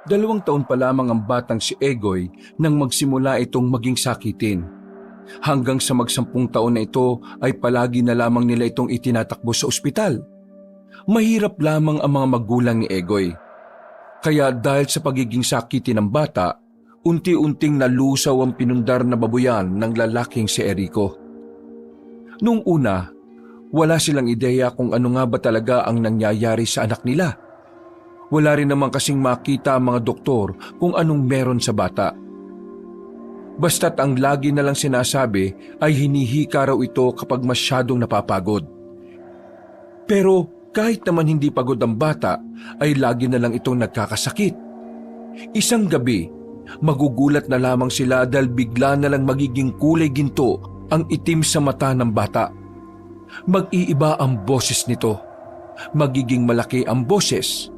2 taon pa lamang ang batang si Egoy nang magsimula itong maging sakitin. Hanggang sa mag-10 taon na ito ay palagi na lamang nila itong itinatakbo sa ospital. Mahirap lamang ang mga magulang ni Egoy. Kaya dahil sa pagiging sakitin ng bata, unti-unting nalusaw ang pinundar na babuyan ng lalaking si Erico. Noong una, wala silang ideya kung ano nga ba talaga ang nangyayari sa anak nila. Wala rin naman kasing makita ang mga doktor kung anong meron sa bata. Basta't ang lagi na lang sinasabi ay hinihika raw ito kapag masyadong napapagod. Pero kahit naman hindi pagod ang bata, ay lagi na lang itong nagkakasakit. Isang gabi, magugulat na lamang sila dahil bigla na lang magiging kulay ginto ang itim sa mata ng bata. Mag-iiba ang boses nito. Magiging malaki ang boses.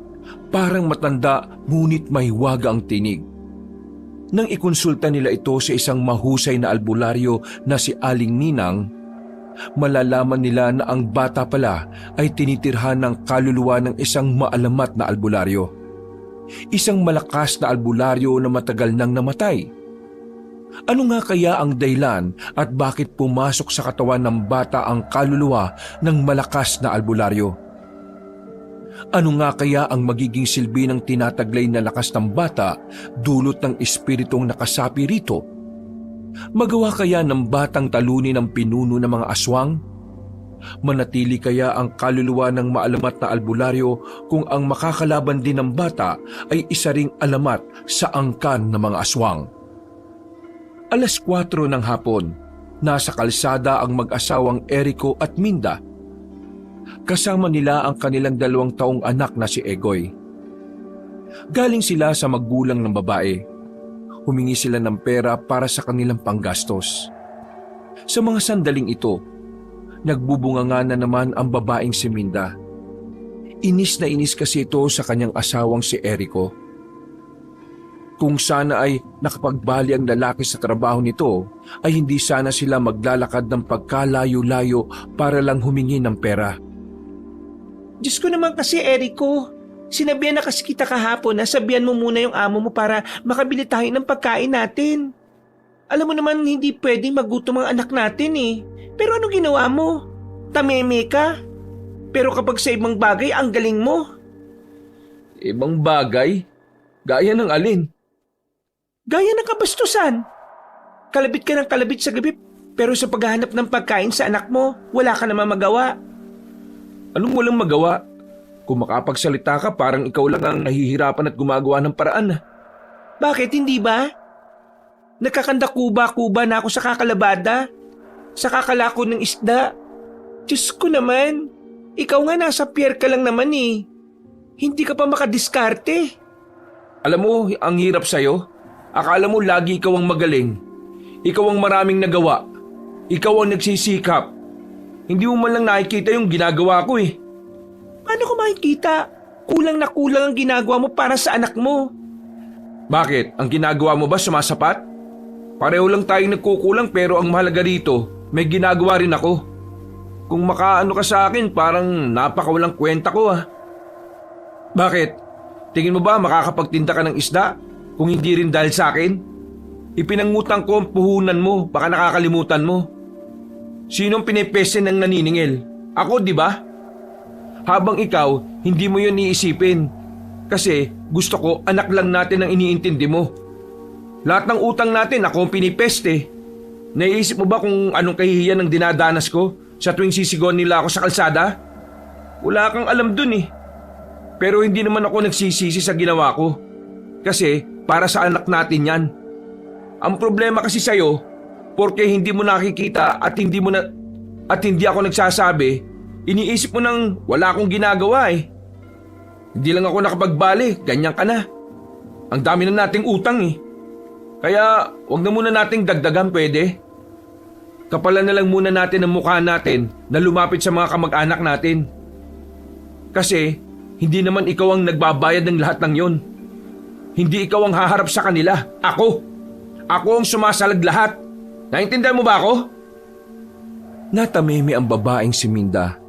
Parang matanda ngunit mahiwaga ang tinig. Nang ikonsulta nila ito sa isang mahusay na albularyo na si Aling Ninang, malalaman nila na ang bata pala ay tinitirhan ng kaluluwa ng isang maalamat na albularyo. Isang malakas na albularyo na matagal nang namatay. Ano nga kaya ang dahilan at bakit pumasok sa katawan ng bata ang kaluluwa ng malakas na albularyo? Ano nga kaya ang magiging silbi ng tinataglay na lakas ng bata dulot ng espiritong nakasapi rito? Magawa kaya ng batang talunin ang pinuno ng mga aswang? Manatili kaya ang kaluluwa ng maalamat na albularyo kung ang makakalaban din ng bata ay isa ring alamat sa angkan ng mga aswang? 4:00 ng hapon, nasa kalsada ang mag-asawang Erico at Minda. Kasama nila ang kanilang 2 taong anak na si Egoy. Galing sila sa magulang ng babae. Humingi sila ng pera para sa kanilang panggastos. Sa mga sandaling ito, nagbubunganga na naman ang babaeng si Minda. Inis na inis kasi ito sa kanyang asawang si Erico. Kung sana ay nakapagbali ang lalaki sa trabaho nito, ay hindi sana sila maglalakad ng pagkalayo-layo para lang humingi ng pera. Diyos ko naman kasi, Erico. Sinabihan na kasi kita kahapon na sabihan mo muna yung amo mo para makabili tayo ng pagkain natin. Alam mo naman hindi pwedeng magutom ang anak natin eh. Pero ano ginawa mo? Tameme ka? Pero kapag sa ibang bagay, ang galing mo. Ibang bagay? Gaya ng alin? Gaya ng kabastusan. Kalabit ka ng kalabit sa gabi, pero sa paghahanap ng pagkain sa anak mo, wala ka naman magawa. Anong walang magawa? Kung makapagsalita ka, parang ikaw lang ang nahihirapan at gumagawa ng paraan. Bakit, hindi ba? Nagkakanda-kuba-kuba na ako sa kakalabada, sa kakalako ng isda. Diyos ko naman, ikaw nga nasa pier ka lang naman eh. Hindi ka pa makadiskarte. Alam mo, ang hirap sa'yo. Akala mo lagi ikaw ang magaling. Ikaw ang maraming nagawa. Ikaw ang nagsisikap. Hindi mo man lang nakikita yung ginagawa ko eh. Paano ko makikita? Kulang na kulang ang ginagawa mo para sa anak mo. Bakit? Ang ginagawa mo ba sumasapat? Pareho lang tayong nagkukulang pero ang mahalaga rito, may ginagawa rin ako. Kung makaano ka sa akin, parang napakawalang kwenta ko ah. Bakit? Tingin mo ba makakapagtinda ka ng isda kung hindi rin dahil sa akin? Ipinangutang ko ang puhunan mo, baka nakakalimutan mo. Sinong pinipesen ng naniningil? Ako, di ba? Habang ikaw, hindi mo yun iisipin. Kasi gusto ko anak lang natin ang iniintindi mo. Lahat ng utang natin ako ang pinipeste. Naiisip mo ba kung anong kahihiyan ang dinadanas ko sa tuwing sisigawan nila ako sa kalsada? Wala kang alam dun eh. Pero hindi naman ako nagsisisi sa ginawa ko. Kasi para sa anak natin yan. Ang problema kasi sa'yo, porke hindi mo nakikita at hindi ako nagsasabi, iniisip mo nang wala akong ginagawa eh. Hindi lang ako nakapagbali, ganyan ka na. Ang dami na nating utang eh. Kaya wag na muna nating dagdagan, pwede? Kapalan na lang muna natin ang mukha natin na lumapit sa mga kamag-anak natin. Kasi hindi naman ikaw ang nagbabayad ng lahat ng yon. Hindi ikaw ang haharap sa kanila, ako. Ako ang sumasalag lahat. Naintindihan mo ba ako? Natamimi ang babaeng si Minda.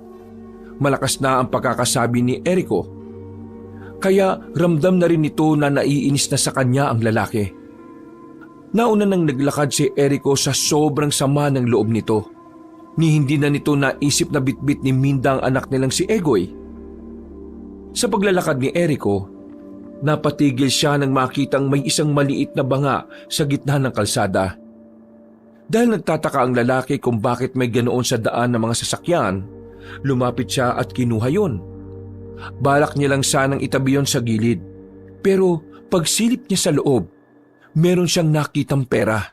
Malakas na ang pagkakasabi ni Erico. Kaya ramdam na rin nito na naiinis na sa kanya ang lalaki. Nauna nang naglakad si Erico sa sobrang sama ng loob nito. Ni hindi na nito naisip na bitbit ni Minda ang anak nilang si Egoy. Sa paglalakad ni Erico, napatigil siya nang makitang may isang maliit na banga sa gitna ng kalsada. Dahil nagtataka ang lalaki kung bakit may ganoon sa daan ng mga sasakyan, lumapit siya at kinuha yun. Balak niya lang sanang itabi yun sa gilid. Pero pagsilip niya sa loob, meron siyang nakitang pera.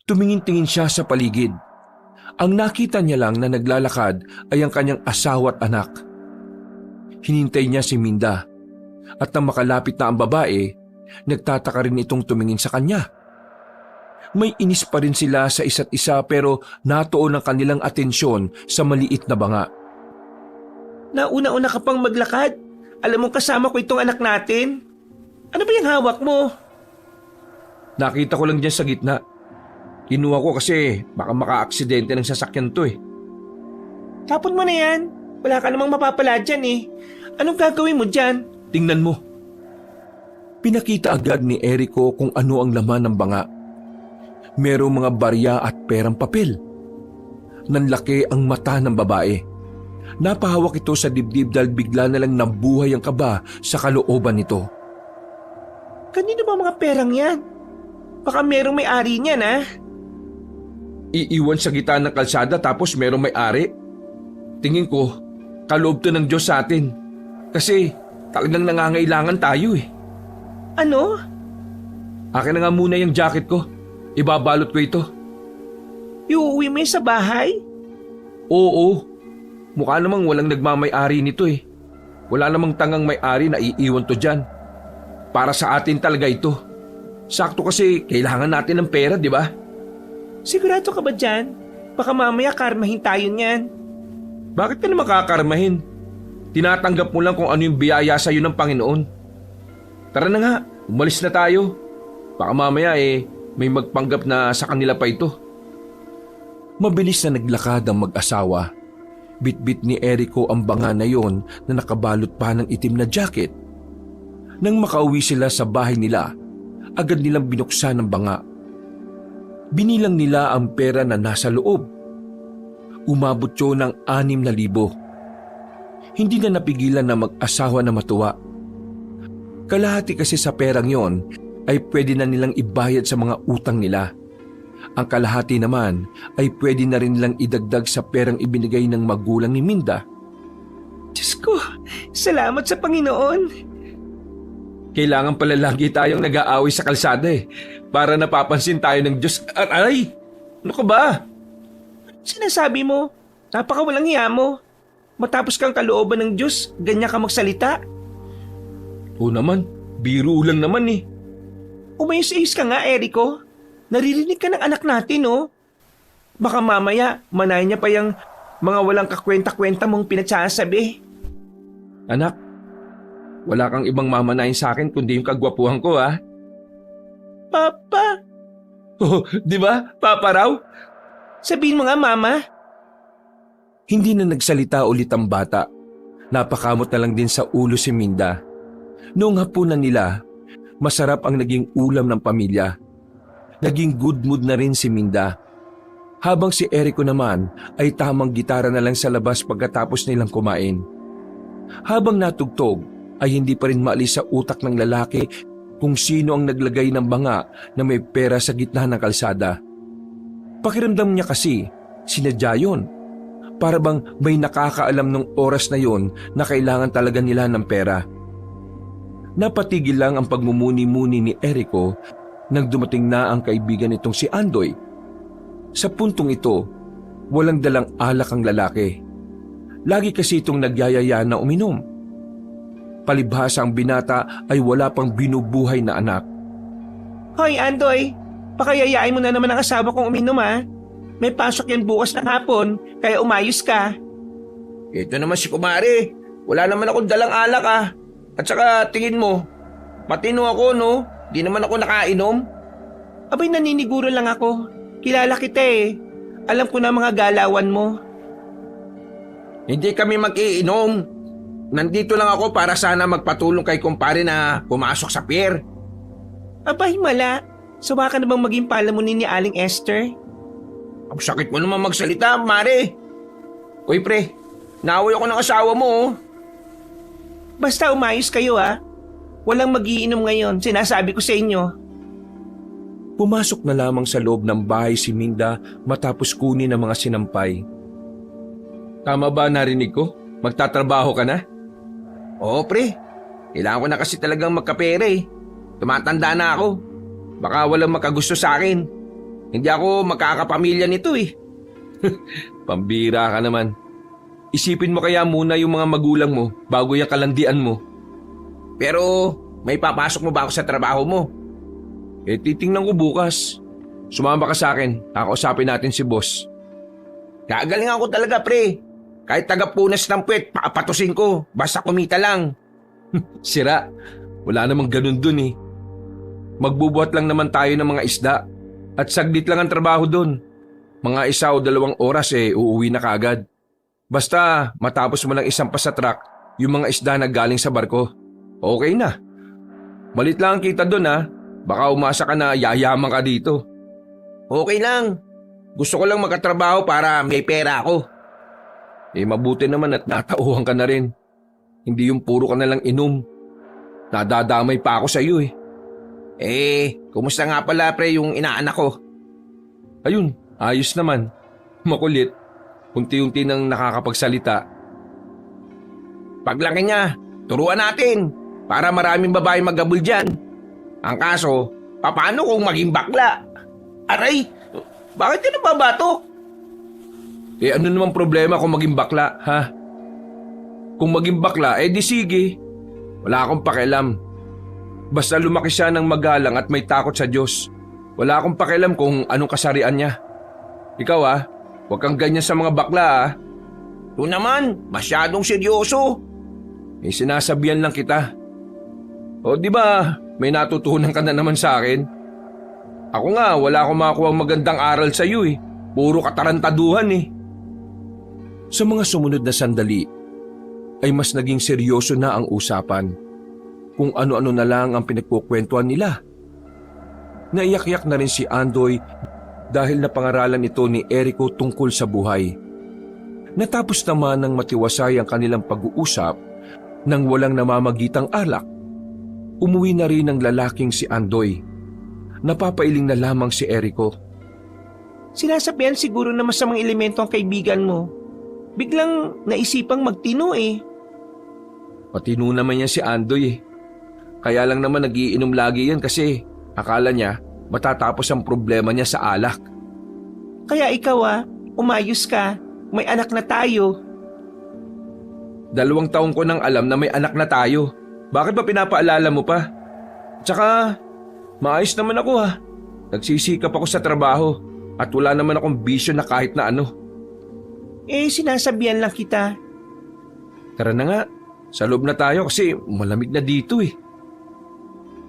Tumingin-tingin siya sa paligid. Ang nakita niya lang na naglalakad ay ang kanyang asawa at anak. Hinintay niya si Minda at nang makalapit na ang babae, nagtataka rin itong tumingin sa kanya. May inis pa rin sila sa isa't isa pero natuon ang kanilang atensyon sa maliit na banga. Nauna-una ka pang maglakad. Alam mo kasama ko itong anak natin. Ano ba yung hawak mo? Nakita ko lang dyan sa gitna. Kinuha ko kasi baka maka-aksidente ng sasakyan to eh. Tapon mo na yan. Wala ka namang mapapala dyan eh. Anong gagawin mo dyan? Tingnan mo. Pinakita agad ni Erico kung ano ang laman ng banga. Merong mga barya at perang papel. Nanlaki ang mata ng babae. Napahawak ito sa dibdib dahil bigla na lang nabuhay ang kaba sa kalooban nito. Kanino ba mga perang yan? Baka merong may-ari niyan ah. Iiwan sa gitna ng kalsada tapos merong may-ari. Tingin ko, kaloob to ng Diyos sa atin. Kasi talagang nangangailangan tayo eh. Ano? Akin na nga muna yung jacket ko. Ibabalot ko ito. Iuwi mo yun sa bahay? Oo. Mukha namang walang nagmamay-ari nito eh. Wala namang tangang may-ari na iiwan to dyan. Para sa atin talaga ito. Sakto kasi kailangan natin ng pera, di ba? Sigurado ka ba dyan? Baka mamaya karmahin tayo niyan. Bakit ka naman kakarmahin? Tinatanggap mo lang kung ano yung biyaya sa'yo ng Panginoon. Tara na nga, umalis na tayo. Baka mamaya may magpanggap na sa kanila pa ito. Mabilis na naglakad ang mag-asawa. Bitbit ni Erico ang banga na yon na nakabalot pa ng itim na jacket. Nang makauwi sila sa bahay nila, agad nilang binuksan ang banga. Binilang nila ang pera na nasa loob. Umabot yun ng 6,000. Hindi na napigilan na mag-asawa na matuwa. Kalahati kasi sa perang yon ay pwede na nilang ibayad sa mga utang nila. Ang kalahati naman ay pwede na rin nilang idagdag sa perang ibinigay ng magulang ni Minda. Diyos ko, salamat sa Panginoon. Kailangan pala lagi tayong nag-aaway sa kalsada para napapansin tayo ng Diyos. Aray! Ano ka ba? Sinasabi mo, napakawalang hiya mo. Matapos kang kalooban ng Diyos, ganyan ka magsalita. Oo naman, biro lang naman eh. Umayos-ayos ka nga, Erico. Naririnig ka ng anak natin, oh. Baka mamaya, manahin niya pa yung mga walang kakwenta-kwenta mong pinagsasabi. Anak, wala kang ibang mamanahin sa akin kundi yung kagwapuhan ko, ha? Papa! Oh, di ba? Papa raw? Sabihin mo nga, Mama. Hindi na nagsalita ulit ang bata. Napakamot na lang din sa ulo si Minda. Noong hapunan nila, masarap ang naging ulam ng pamilya. Naging good mood na rin si Minda. Habang si Erico naman ay tamang gitara na lang sa labas pagkatapos nilang kumain. Habang natugtog ay hindi pa rin maalis sa utak ng lalaki kung sino ang naglagay ng banga na may pera sa gitna ng kalsada. Pakiramdam niya kasi sinadya yun. Para bang may nakakaalam ng oras na yon na kailangan talaga nila ng pera. Napatigil lang ang pagmumuni-muni ni Erico nang dumating na ang kaibigan nitong si Andoy. Sa puntong ito, walang dalang alak ang lalaki. Lagi kasi itong nagyayaya na uminom. Palibhasa ang binata ay wala pang binubuhay na anak. Hoy, Andoy, pakayayain mo na naman ang asawa kong uminom, ha? May pasok yan bukas ng hapon, kaya umayos ka. Ito naman si Kumari. Wala naman akong dalang alak, ah. At saka tingin mo, matino ako, no? Di naman ako nakainom. Abay, naniniguro lang ako. Kilala kita eh. Alam ko na mga galawan mo. Hindi kami mag-iinom. nandito lang ako para sana magpatulong kay kumpare na pumasok sa pier. Aba, himala. Sawa ka na bang maging palamunin ni Aling Esther? Ang sakit mo naman magsalita, Mare. Uy, pre, naaway ako ng asawa mo, oh. Basta umayos kayo ha. Walang magiinom ngayon, sinasabi ko sa inyo. Pumasok na lamang sa loob ng bahay si Minda matapos kunin ang mga sinampay. Tama ba narinig ko? Magtatrabaho ka na? Oo, pre. Kailangan ko na kasi talagang magkapera eh. Tumatanda na ako. Baka walang makagusto sa akin. Hindi ako makakapamilya nito eh. Pambira ka naman. Isipin mo kaya muna yung mga magulang mo bago yung kalandian mo. Pero may papasok mo ba ako sa trabaho mo? Titingnan ko bukas. Sumama ka sa akin. Kakausapin natin si boss. Gagalingan ko talaga, pre. Kahit taga-punas ng puwet, papatusin ko. Basta kumita lang. Sira. Wala namang ganun dun eh. Magbubuhat lang naman tayo ng mga isda. At saglit lang ang trabaho dun. Mga 1 o 2 oras uuwi na kagad. Basta matapos mo lang isang sa truck yung mga isda na galing sa barko. Okay na. Malit lang ang kita dun ha. Baka umasa ka na yayaman ka dito. Okay lang. Gusto ko lang magkatrabaho para may pera ako. Mabuti naman at natauhan ka na rin. Hindi yung puro ka na lang inom. Nadadamay pa ako sa iyo eh. Kumusta nga pala pre yung inaanak ko? Ayun, ayos naman. Makulit. Unti-unti nang nakakapagsalita. Paglaki niya, turuan natin para maraming babae magabol dyan. Ang kaso, paano kung maging bakla? Aray, bakit ka nababato? Ano namang problema kung maging bakla, ha? Kung maging bakla, di sige. Wala akong pakialam. Basta lumaki siya ng magalang at may takot sa Diyos. Wala akong pakialam kung anong kasarian niya. Ikaw huwag kang ganyan sa mga bakla Ito naman, masyadong seryoso. Sinasabihan lang kita. O di ba, may natutunan ka na naman sa akin? Ako nga, wala akong makuha magandang aral sa iyo eh. Puro katarantaduhan eh. Sa mga sumunod na sandali, ay mas naging seryoso na ang usapan. Kung ano-ano na lang ang pinagkukwentuhan nila. Naiyak-yak na rin si Andoy dahil napangaralan ito ni Erico tungkol sa buhay. Natapos naman ng matiwasay ang kanilang pag-uusap nang walang namamagitang alak. Umuwi na rin ang lalaking si Andoy. Napapailing na lamang si Erico. Sinasabihan siguro na masamang elemento ang kaibigan mo. Biglang naisipang magtino eh. Patino naman yan si Andoy eh. Kaya lang naman nagiinom lagi yan kasi akala niya matatapos ang problema niya sa alak. Kaya ikaw umayos ka. May anak na tayo. 2 taon ko nang alam na may anak na tayo. Bakit ba pinapaalala mo pa? Tsaka, maayos naman ako Nagsisikap ako sa trabaho at wala naman akong bisyo na kahit na ano. Sinasabihan lang kita. Tara na nga, sa loob na tayo kasi malamig na dito eh.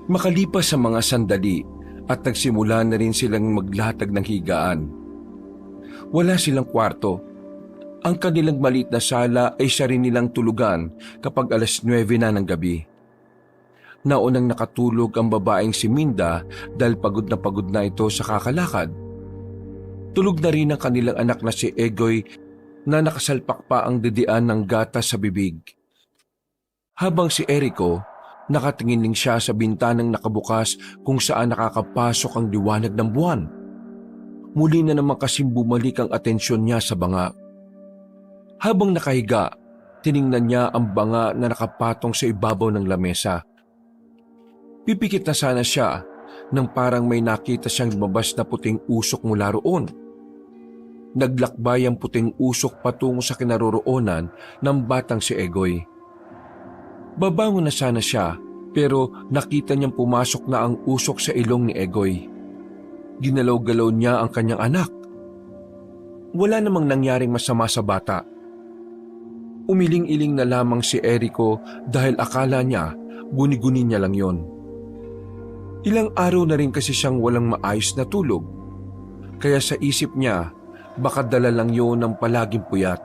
Makalipas sa mga sandali at nagsimula na rin silang maglatag ng higaan. Wala silang kwarto. Ang kanilang maliit na sala ay siya rin nilang tulugan kapag 9:00 na ng gabi. Naunang nakatulog ang babaeng si Minda dahil pagod na ito sa kakalakad. Tulog na rin ang kanilang anak na si Egoy na nakasalpak pa ang didian ng gatas sa bibig. Habang si Erico, nakatingin lang siya sa bintanang nakabukas kung saan nakakapasok ang liwanag ng buwan. Muli na naman kasing bumalik ang atensyon niya sa banga. Habang nakahiga, tiningnan niya ang banga na nakapatong sa ibabaw ng lamesa. Pipikit na sana siya nang parang may nakita siyang lumabas na puting usok mula roon. Naglakbay ang puting usok patungo sa kinaroroonan ng batang si Egoy. Babangon na sana siya pero nakita niyang pumasok na ang usok sa ilong ni Egoy. Ginalaw-galaw niya ang kanyang anak. Wala namang nangyaring masama sa bata. Umiling-iling na lamang si Erico dahil akala niya guni-guni niya lang yon. Ilang araw na rin kasi siyang walang maayos na tulog. Kaya sa isip niya, baka dala lang yon ng palaging puyat.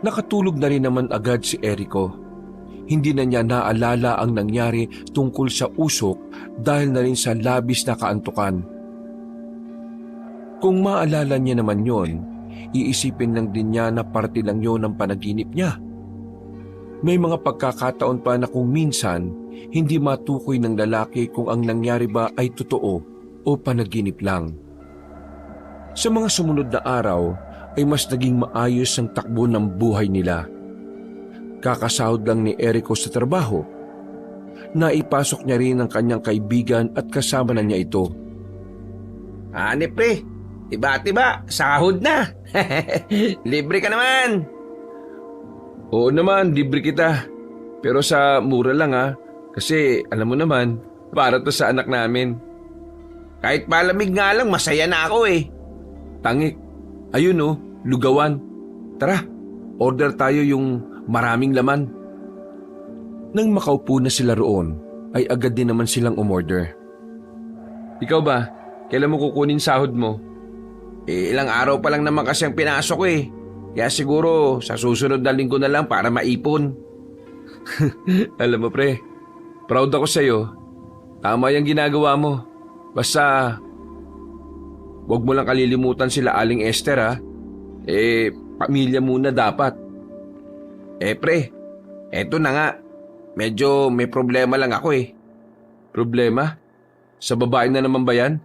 Nakatulog na rin naman agad si Erico. Hindi na niya naalala ang nangyari tungkol sa usok dahil na rin sa labis na kaantukan. Kung maalala niya naman yon, iisipin lang din niya na parte lang yon ng panaginip niya. May mga pagkakataon pa na kung minsan, hindi matukoy ng lalaki kung ang nangyari ba ay totoo o panaginip lang. Sa mga sumunod na araw ay mas naging maayos ang takbo ng buhay nila. Kakasahod lang ni Erico sa trabaho. Naipasok niya rin ang kanyang kaibigan at kasama na niya ito. Pre, tiba-tiba, sahod na. Libre ka naman. Oo naman, libre kita. Pero sa mura lang kasi alam mo naman, para to sa anak namin. Kahit palamig nga lang, masaya na ako eh. Tangik, ayun lugawan. Tara, order tayo yung maraming laman. Nang makaupo na sila roon, ay agad din naman silang umorder. Ikaw ba, kailan mo kukunin sahod mo? Ilang araw pa lang naman kasi ang pinasok ko eh. Kaya siguro sa susunod na linggo na lang para maipon. Alam mo pre, proud ako sa'yo. Tama yung ginagawa mo. Basta, wag mo lang kalilimutan sila Aling Esther pamilya muna dapat. Pre, eto na nga. Medyo may problema lang ako eh. Problema? Sa babae na naman ba yan?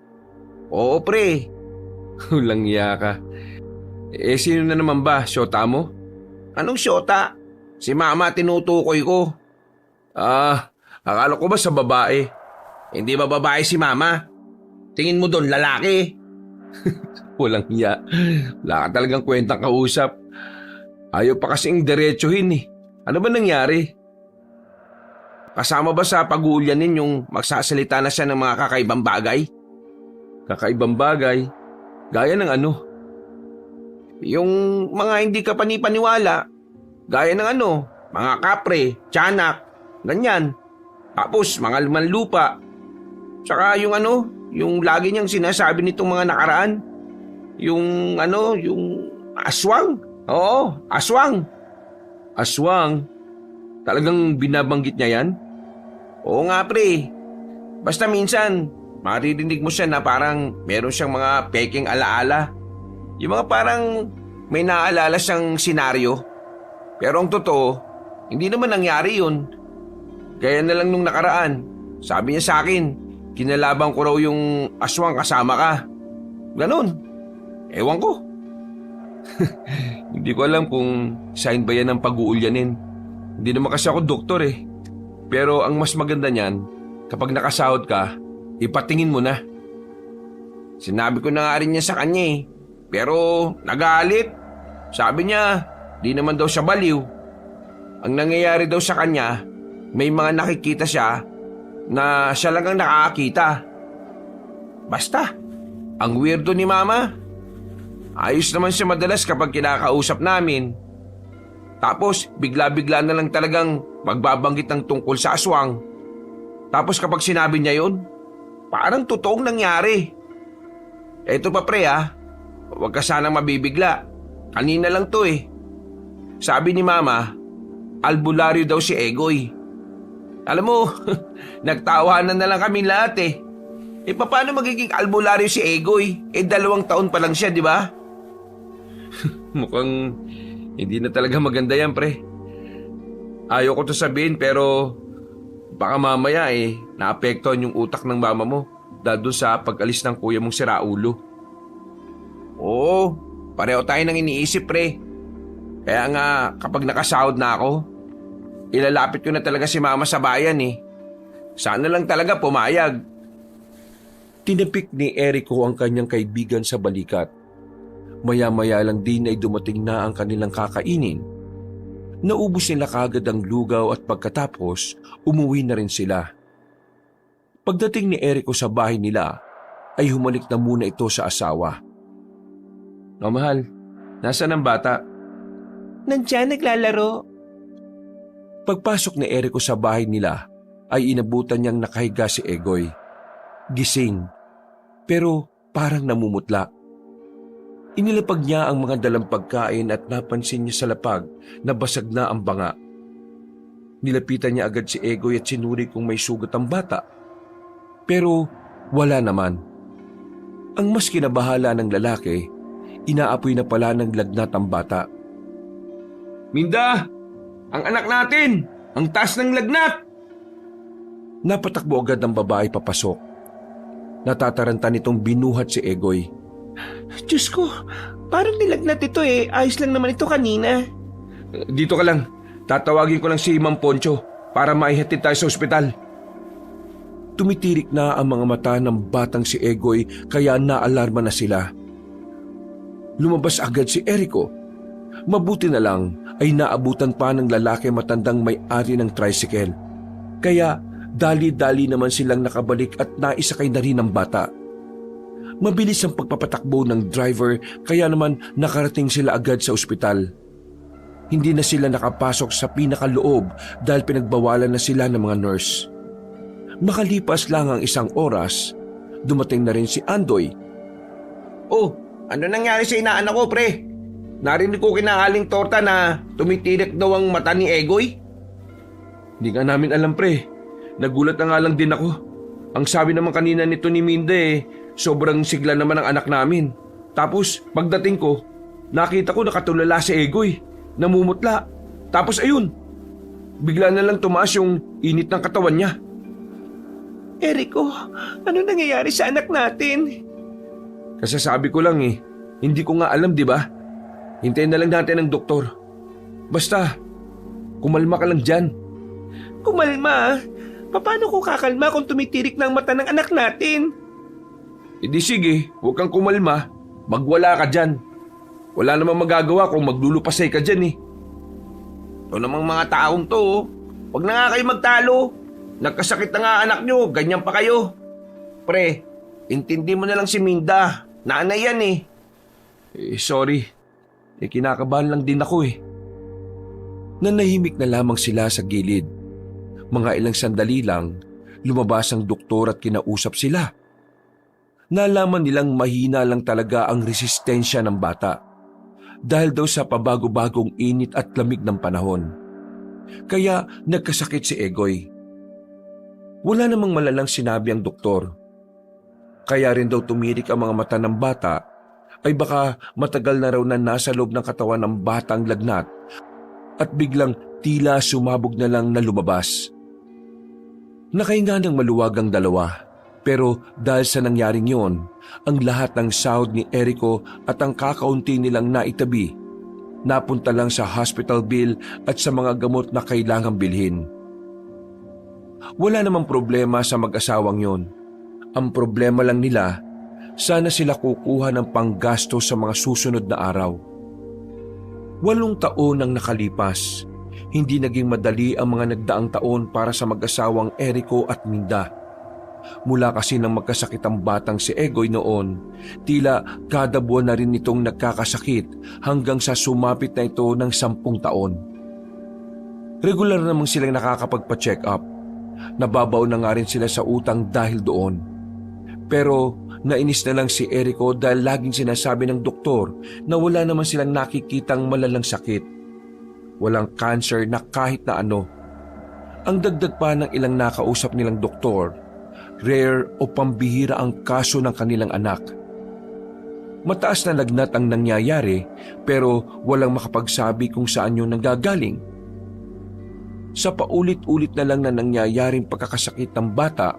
Oo pre. Hulang iya ka. Sino na naman ba? Syota mo? Anong syota? Si mama tinutukoy ko. Akala ko ba sa babae? Hindi ba babae si mama? Tingin mo doon lalaki? Walang iya. Wala ka talagang kwentang kausap. Ayaw pa kasing diretsuhin eh. Ano ba nangyari? Kasama ba sa pag-uulyanin yung magsasalita na siya ng mga kakaibang bagay? Kakaibang bagay? Gaya ng ano? Yung mga hindi ka panipaniwala. Gaya ng mga kapre, tiyanak, ganyan. Tapos mga manlupa. Tsaka yung yung lagi niyang sinasabi nitong mga nakaraan. Yung aswang. Oo, aswang. Aswang? Talagang binabanggit niya yan? Oo nga pre. Basta minsan, maririnig mo siya na parang meron siyang mga peking alaala. Yung mga parang may naaalala siyang senaryo. Pero ang totoo, hindi naman nangyari yun. Gaya na lang nung nakaraan. Sabi niya sa akin, kinalaban ko raw yung aswang kasama ka. Ganon. Ewan ko. Hindi ko alam kung sign ba yan ng pag-uulyanin. Hindi naman kasi ako doktor eh. Pero ang mas maganda niyan, kapag nakasahod ka, ipatingin mo na. Sinabi ko na nga rin niya sa kanya eh. Pero nagalit. Sabi niya, di naman daw siya baliw. Ang nangyayari daw sa kanya, may mga nakikita siya na siya lang ang nakakakita. Basta, ang weirdo ni mama. Ayos naman siya madalas kapag kinakausap namin. Tapos bigla-bigla na lang talagang magbabanggit ng tungkol sa aswang. Tapos kapag sinabi niya yun, parang totoong nangyari. Eto pa pre huwag ka sanang mabibigla. Kanina lang to eh. Sabi ni mama, albularyo daw si Egoy. Alam mo, nagtawanan na lang kami lahat eh. Paano magiging albularyo si Egoy? 2 taon pa lang siya, di ba? Mukhang hindi na talaga maganda yan, pre. Ayaw ko to sabihin pero baka mamaya naapektuhan yung utak ng mama mo dahil dun sa pag-alis ng kuya mong si Raulo. Oo, pareho tayo nang iniisip, pre. Kaya nga kapag nakasahod na ako, ilalapit ko na talaga si mama sa bayan eh. Sana lang talaga pumayag. Tinapik ni Erico ang kanyang kaibigan sa balikat. Maya-maya lang din ay dumating na ang kanilang kakainin. Naubos nila kagad ang lugaw at pagkatapos, umuwi na rin sila. Pagdating ni Erico sa bahay nila, ay humalik na muna ito sa asawa. "O mahal, nasaan ang bata?" Nandiyan naglalaro. Pagpasok ni Erico sa bahay nila, ay inabutan niyang nakahiga si Egoy. Gising, pero parang namumutla. Inilapag niya ang mga dalang pagkain at napansin niya sa lapag na basag na ang banga. Nilapitan niya agad si Egoy at sinuri kung may sugat ang bata. Pero wala naman. Ang mas kinabahala ng lalaki, inaapoy na pala ng lagnat ang bata. Minda! Ang anak natin! Ang taas ng lagnat! Napatakbo agad ang babae papasok. Natataranta nitong binuhat si Egoy. Diyos ko, parang nilagnat ito eh. Ayos lang naman ito kanina. Dito ka lang. Tatawagin ko lang si Ma'am Poncho para maihatid tayo sa ospital. Tumitirik na ang mga mata ng batang si Egoy kaya naalarma na sila. Lumabas agad si Erico. Mabuti na lang ay naabutan pa ng lalaki matandang may-ari ng tricycle. Kaya dali-dali naman silang nakabalik at naisakay na rin ang bata. Mabilis ang pagpapatakbo ng driver kaya naman nakarating sila agad sa ospital. Hindi na sila nakapasok sa pinakaloob dahil pinagbawalan na sila ng mga nurse. Makalipas lang ang 1 oras, dumating na rin si Andoy. Oh, ano nangyari sa inaanak ko, pre? Narinig ko kina Aling Torta na tumitirik daw ang mata ni Egoy. Hindi nga namin alam, pre. Nagulat na nga lang din ako. Ang sabi naman kanina nito ni Minda sobrang sigla naman ang anak namin. Tapos pagdating ko, nakita ko nakatulala si Egoy. Namumutla. Tapos ayun, bigla na lang tumaas yung init ng katawan niya. Erico, ano nangyayari sa anak natin? Kasasabi ko lang hindi ko nga alam, di ba? Hintayin na lang natin ang doktor. Basta, kumalma ka lang dyan. Kumalma? Paano ko kakalma kung tumitirik ng mata ng anak natin? E di sige, huwag kang kumalma. Magwala ka dyan. Wala namang magagawa kung maglulupasay ka dyan. Ito namang mga taong to, wag na nga kayo magtalo. Nagkasakit na nga anak nyo, ganyan pa kayo. Pre, intindi mo na lang si Minda. Nanay yan Sorry. Kinakabahan lang din ako Nanahimik na lamang sila sa gilid. Mga ilang sandali lang, lumabas ang doktor at kinausap sila. Nalaman nilang mahina lang talaga ang resistensya ng bata dahil daw sa pabago-bagong init at lamig ng panahon. Kaya nagkasakit si Egoy. Wala namang malalang sinabi ang doktor. Kaya rin daw tumirik ang mga mata ng bata ay baka matagal na raw na nasa loob ng katawan ng batang lagnat at biglang tila sumabog na lang na lumabas. Nakahinga ng maluwag ang dalawa pero dahil sa nangyaring yon, ang lahat ng sahod ni Erico at ang kakaunti nilang naitabi napunta lang sa hospital bill at sa mga gamot na kailangang bilhin. Wala namang problema sa mag-asawang yon. Ang problema lang nila, sana sila kukuha ng panggasto sa mga susunod na araw. 8 taon ang nakalipas. Hindi naging madali ang mga nagdaang taon para sa mag-asawang Erico at Minda. Mula kasi nang magkasakit ang batang si Egoy noon, tila kada buwan na rin itong nagkakasakit hanggang sa sumapit na ito ng 10 taon. Regular namang silang nakakapagpa-check up. Nababaw na nga rin sila sa utang dahil doon. Pero nainis na lang si Erico dahil laging sinasabi ng doktor na wala naman silang nakikitang malalang sakit. Walang cancer na kahit na ano. Ang dagdag pa ng ilang nakausap nilang doktor, rare o pambihira ang kaso ng kanilang anak. Mataas na lagnat ang nangyayari pero walang makapagsabi kung saan yun nanggagaling. Sa paulit-ulit na lang na nangyayaring pagkakasakit ng bata,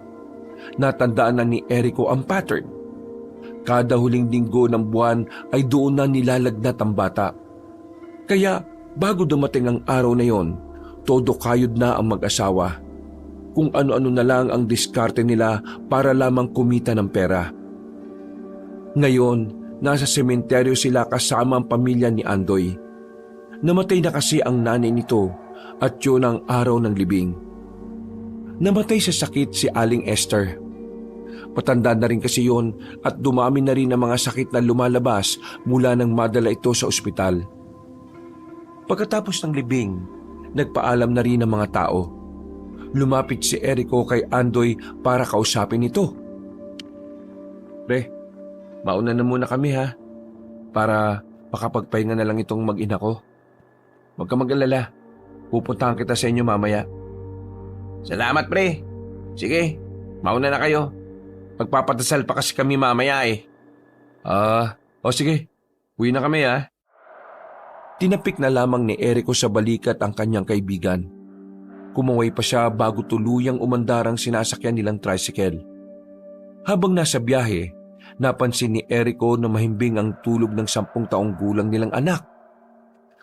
natandaan na ni Erico ang pattern. Kada huling linggo ng buwan ay doon na nilalagnat ang bata. Kaya bago dumating ang araw na yon, todo kayod na ang mag-asawa. Kung ano-ano na lang ang diskarte nila para lamang kumita ng pera. Ngayon, nasa sementeryo sila kasama ang pamilya ni Andoy. Namatay na kasi ang nanay nito at yun ang araw ng libing. Namatay sa sakit si Aling Esther. Patanda na rin kasi yon at dumami na rin ang mga sakit na lumalabas mula nang madala ito sa ospital. Pagkatapos ng libing, nagpaalam na rin ang mga tao. Lumapit si Erico kay Andoy para kausapin ito. Pre, mauna na muna kami para makapagpahinga na lang itong mag-ina ko. Huwag ka mag-alala. Pupuntahan kita sa inyo mamaya. Salamat pre. Sige, mauna na kayo. Magpapadasal pa kasi kami mamaya eh. Sige. Uwi na kami Tinapik na lamang ni Erico sa balikat ang kanyang kaibigan. Kumaway pa siya bago tuluyang umandarang sinasakyan nilang tricycle. Habang nasa biyahe, napansin ni Erico na mahimbing ang tulog ng 10 taong gulang nilang anak.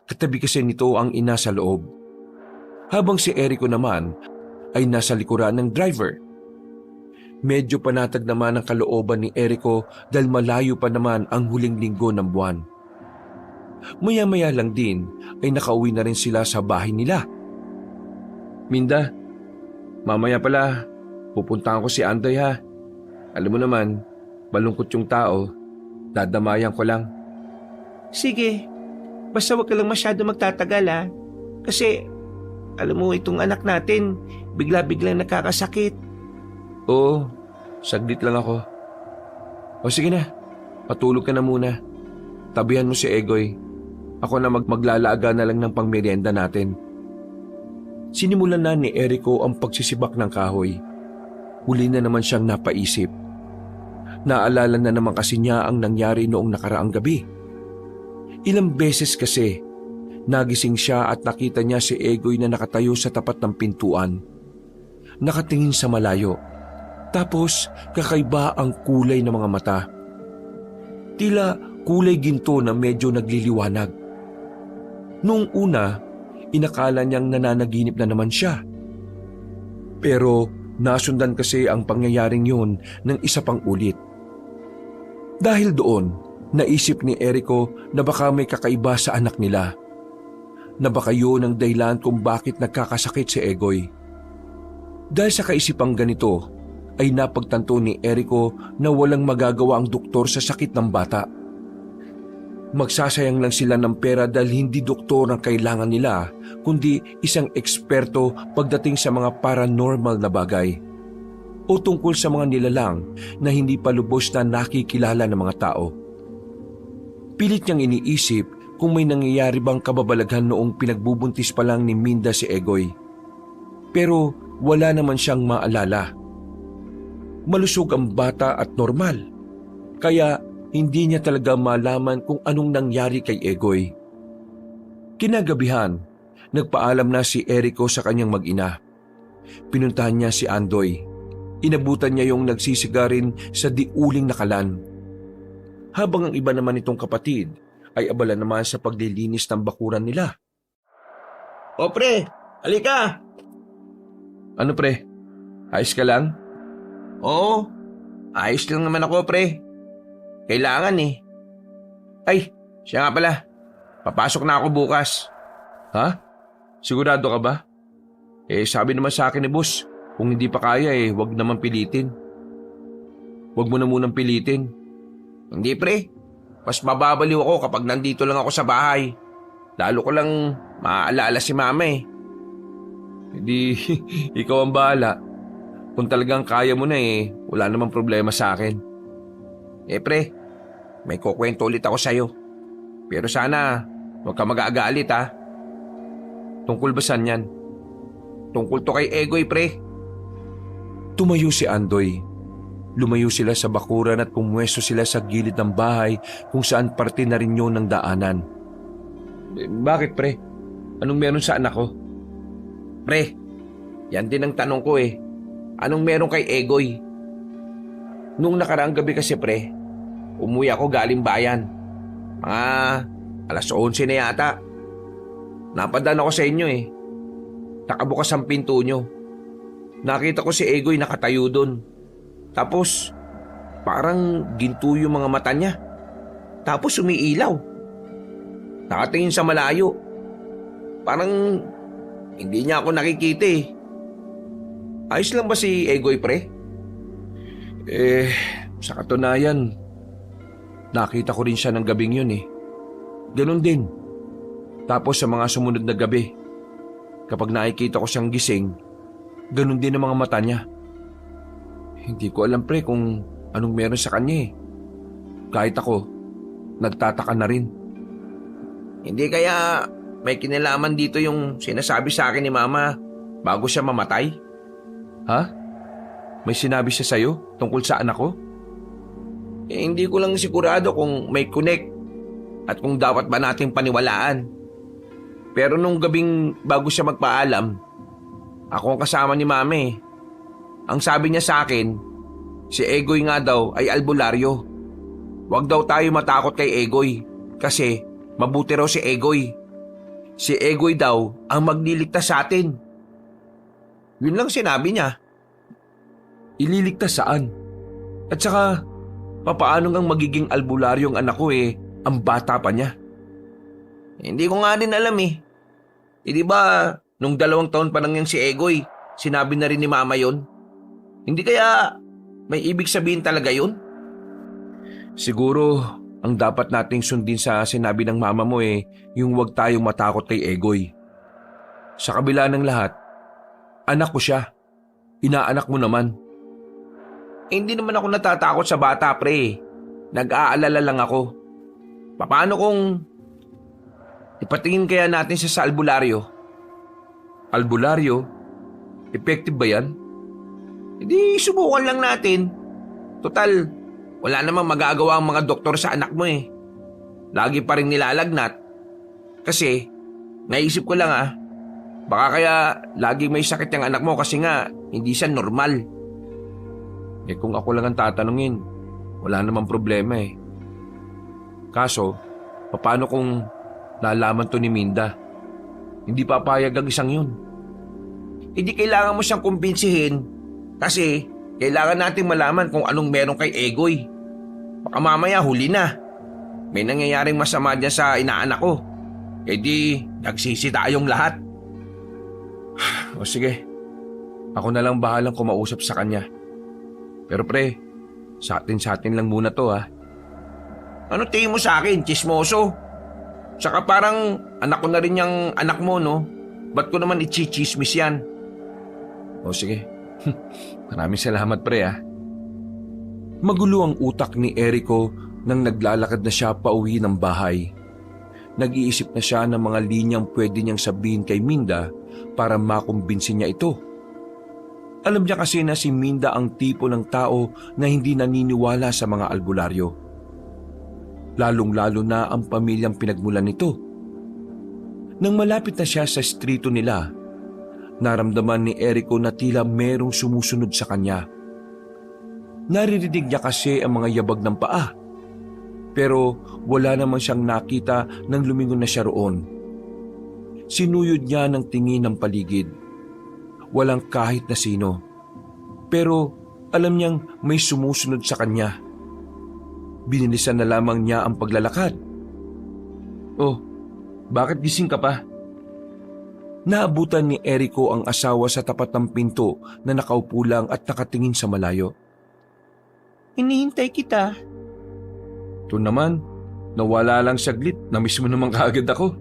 Katabi kasi nito ang ina sa loob. Habang si Erico naman ay nasa likuran ng driver. Medyo panatag naman ang kalooban ni Erico dahil malayo pa naman ang huling linggo ng buwan. Maya-maya lang din ay nakauwi na rin sila sa bahay nila. Minda, mamaya pala pupuntahan ko si Andoy ha. Alam mo naman, malungkot yung tao. Dadamayan ko lang. Sige, basta wag ka lang masyado magtatagal Kasi, alam mo itong anak natin, bigla-biglang nakakasakit. Oo, saglit lang ako. O sige na, patulog ka na muna. Tabihan mo si Egoy. Ako na maglalaaga na lang ng pangmerienda natin. Sinimulan na ni Erico ang pagsisibak ng kahoy. Huli na naman siyang napaisip. Naalala na naman kasi niya ang nangyari noong nakaraang gabi. Ilang beses kasi, nagising siya at nakita niya si Egoy na nakatayo sa tapat ng pintuan. Nakatingin sa malayo. Tapos kakaiba ang kulay ng mga mata. Tila kulay ginto na medyo nagliliwanag. Noong una, inakala niyang nananaginip na naman siya. Pero nasundan kasi ang pangyayaring yun ng isa pang ulit. Dahil doon, naisip ni Erico na baka may kakaiba sa anak nila. Na baka yun ang dahilan kung bakit nagkakasakit si Egoy. Dahil sa kaisipang ganito, ay napagtanto ni Erico na walang magagawa ang doktor sa sakit ng bata. Magsasayang lang sila ng pera dahil hindi doktor ang kailangan nila, kundi isang eksperto pagdating sa mga paranormal na bagay o tungkol sa mga nilalang na hindi pa lubos na nakikilala ng mga tao. Pilit niyang iniisip kung may nangyayari bang kababalaghan noong pinagbubuntis pa lang ni Minda si Egoy. Pero wala naman siyang maalala. Malusog ang bata at normal, kaya hindi niya talaga malaman kung anong nangyari kay Egoy. Kinagabihan, nagpaalam na si Erico sa kanyang mag-ina. Pinuntahan niya si Andoy. Inabutan niya yung nagsisigarin sa diuling nakalan. Habang ang iba naman itong kapatid ay abala naman sa paglilinis ng bakuran nila. O pre, halika! Ano pre? Ayos ka lang? Oo, ayos lang naman ako pre. Kailangan Ay, siya nga pala. Papasok na ako bukas. Ha? Sigurado ka ba? Sabi naman sa akin ni boss, kung hindi pa kaya wag naman pilitin. Wag mo na munang pilitin. Hindi pre, mas mababaliw ako kapag nandito lang ako sa bahay. Lalo ko lang maaalala si mama Hindi, ikaw ang bahala. Kung talagang kaya mo na wala namang problema sa akin. Pre, may kukwento ulit ako sa'yo. Pero sana, huwag ka mag-aagalit ha. Tungkol ba saan yan? Tungkol to kay Egoy pre. Tumayo si Andoy. Lumayo sila sa bakuran at pumwesto sila sa gilid ng bahay kung saan parte na rin yun ng daanan. Bakit pre? Anong meron sa anak ko? Pre, yan din ang tanong ko Anong meron kay Egoy? Nung nakaraang gabi kasi pre, umuwi ako galing bayan. Mga alas 11 na yata. Napadaan ako sa inyo Nakabukas ang pinto nyo. Nakita ko si Egoy nakatayo doon. Tapos, parang ginto yung mga mata niya. Tapos umiilaw. Nakatingin sa malayo. Parang hindi niya ako nakikita Ayos lang ba si Egoy pre? Sa katunayan, nakita ko rin siya ng gabing yun Ganon din. Tapos sa mga sumunod na gabi, kapag nakikita ko siyang gising, ganon din ang mga mata niya. Hindi ko alam pre kung anong meron sa kanya Kahit ako, nagtataka na rin. Hindi kaya may kinalaman dito yung sinasabi sa akin ni Mama bago siya mamatay? Ha? May sinabi siya sa'yo tungkol sa anak ko? Hindi ko lang sigurado kung may connect at kung dapat ba nating paniwalaan. Pero nung gabing bago siya magpaalam, ako ang kasama ni Mama eh. Ang sabi niya sa akin, si Egoy nga daw ay albularyo. Huwag daw tayo matakot kay Egoy kasi mabuti raw si Egoy. Si Egoy daw ang magliligtas sa atin. Yun lang sinabi niya. Ililigtas saan? At saka, papaano ngang magiging albularyo ang anak ko ang bata pa niya? Hindi ko nga din alam eh. Di ba, nung 2 taon pa lang yung si Egoy, sinabi na rin ni Mama yon? Hindi kaya may ibig sabihin talaga yun? Siguro, ang dapat nating sundin sa sinabi ng mama mo yung huwag tayong matakot kay Egoy. Sa kabila ng lahat, anak ko siya. Inaanak mo naman. Hindi naman ako natatakot sa bata, pre. Nag-aalala lang ako. Paano kung ipatingin kaya natin siya sa albularyo? Albularyo? Effective ba yan? Hindi, subukan lang natin. Total, wala namang magagawa ang mga doktor sa anak mo eh. Lagi pa rin nilalagnat. Kasi, naisip ko lang baka kaya lagi may sakit yung anak mo kasi nga hindi siya normal. Kung ako lang ang tatanungin, wala namang problema eh. Kaso, paano kung nalaman to ni Minda? Hindi papayag ang isang yun. Hindi kailangan mo siyang kumbinsihin kasi kailangan nating malaman kung anong meron kay Egoy. Baka mamaya huli na. May nangyayaring masama dyan sa inaanak ko. E di, nagsisi tayong lahat. O sige, ako na lang bahalang kumausap sa kanya. Pero pre, sa atin lang muna to Ano tingin mo sa akin, chismoso? Tsaka parang anak ko na rin yung anak mo, no? Ba't ko naman ichichismis yan? O sige, maraming salamat pre Magulo ang utak ni Erico nang naglalakad na siya pauwi ng bahay. Nag-iisip na siya ng mga linyang pwede niyang sabihin kay Minda para makumbinsi niya ito. Alam niya kasi na si Minda ang tipo ng tao na hindi naniniwala sa mga albularyo. Lalong-lalo na ang pamilyang pinagmulan nito. Nang malapit na siya sa strito nila, naramdaman ni Erico na tila merong sumusunod sa kanya. Naririnig niya kasi ang mga yabag ng paa. Pero wala naman siyang nakita nang lumingon na siya roon. Sinuyod niya ng tingin ng paligid. Walang kahit na sino. Pero alam niyang may sumusunod sa kanya. Binilisan na lamang niya ang paglalakad. Oh, bakit gising ka pa? Naabutan ni Erico ang asawa sa tapat ng pinto na nakaupo lang at nakatingin sa malayo. Hinihintay kita. Ito naman, nawala lang saglit na mismo naman kaagad ako.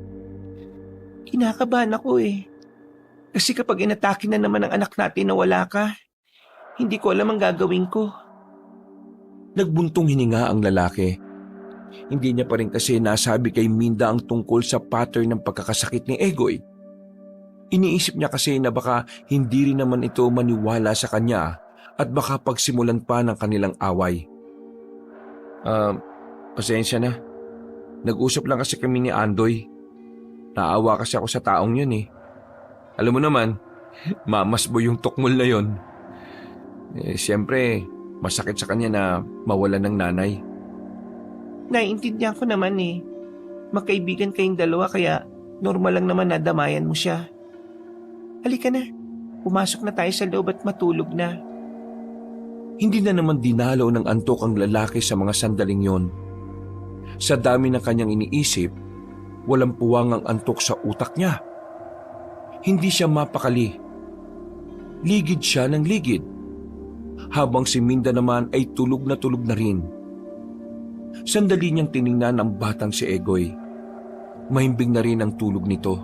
Kinakabahan ako eh. Kasi kapag inatake na naman ang anak natin na wala ka, hindi ko alam ang gagawin ko. Nagbuntong hininga ang lalaki. Hindi niya pa rin kasi nasabi kay Minda ang tungkol sa pattern ng pagkakasakit ni Egoy. Iniisip niya kasi na baka hindi rin naman ito maniwala sa kanya at baka pagsimulan pa ng kanilang away. Pasensya na. Nag-usap lang kasi kami ni Andoy. Naawa kasi ako sa taong yun eh. Alam mo naman, mamasbo yung tukmol na yun. Siyempre, masakit sa kanya na mawalan ng nanay. Naiintindihan ko naman eh. Magkaibigan kayong dalawa kaya normal lang naman na damayan mo siya. Halika na, pumasok na tayo sa loob at matulog na. Hindi na naman dinalaw ng antok ang lalaki sa mga sandaling yon. Sa dami ng kanyang iniisip, walang puwang ang antok sa utak niya. Hindi siya mapakali. Ligid siya ng ligid. Habang si Minda naman ay tulog na rin. Sandali niyang tiningnan ang batang si Egoy. Mahimbing na rin ang tulog nito.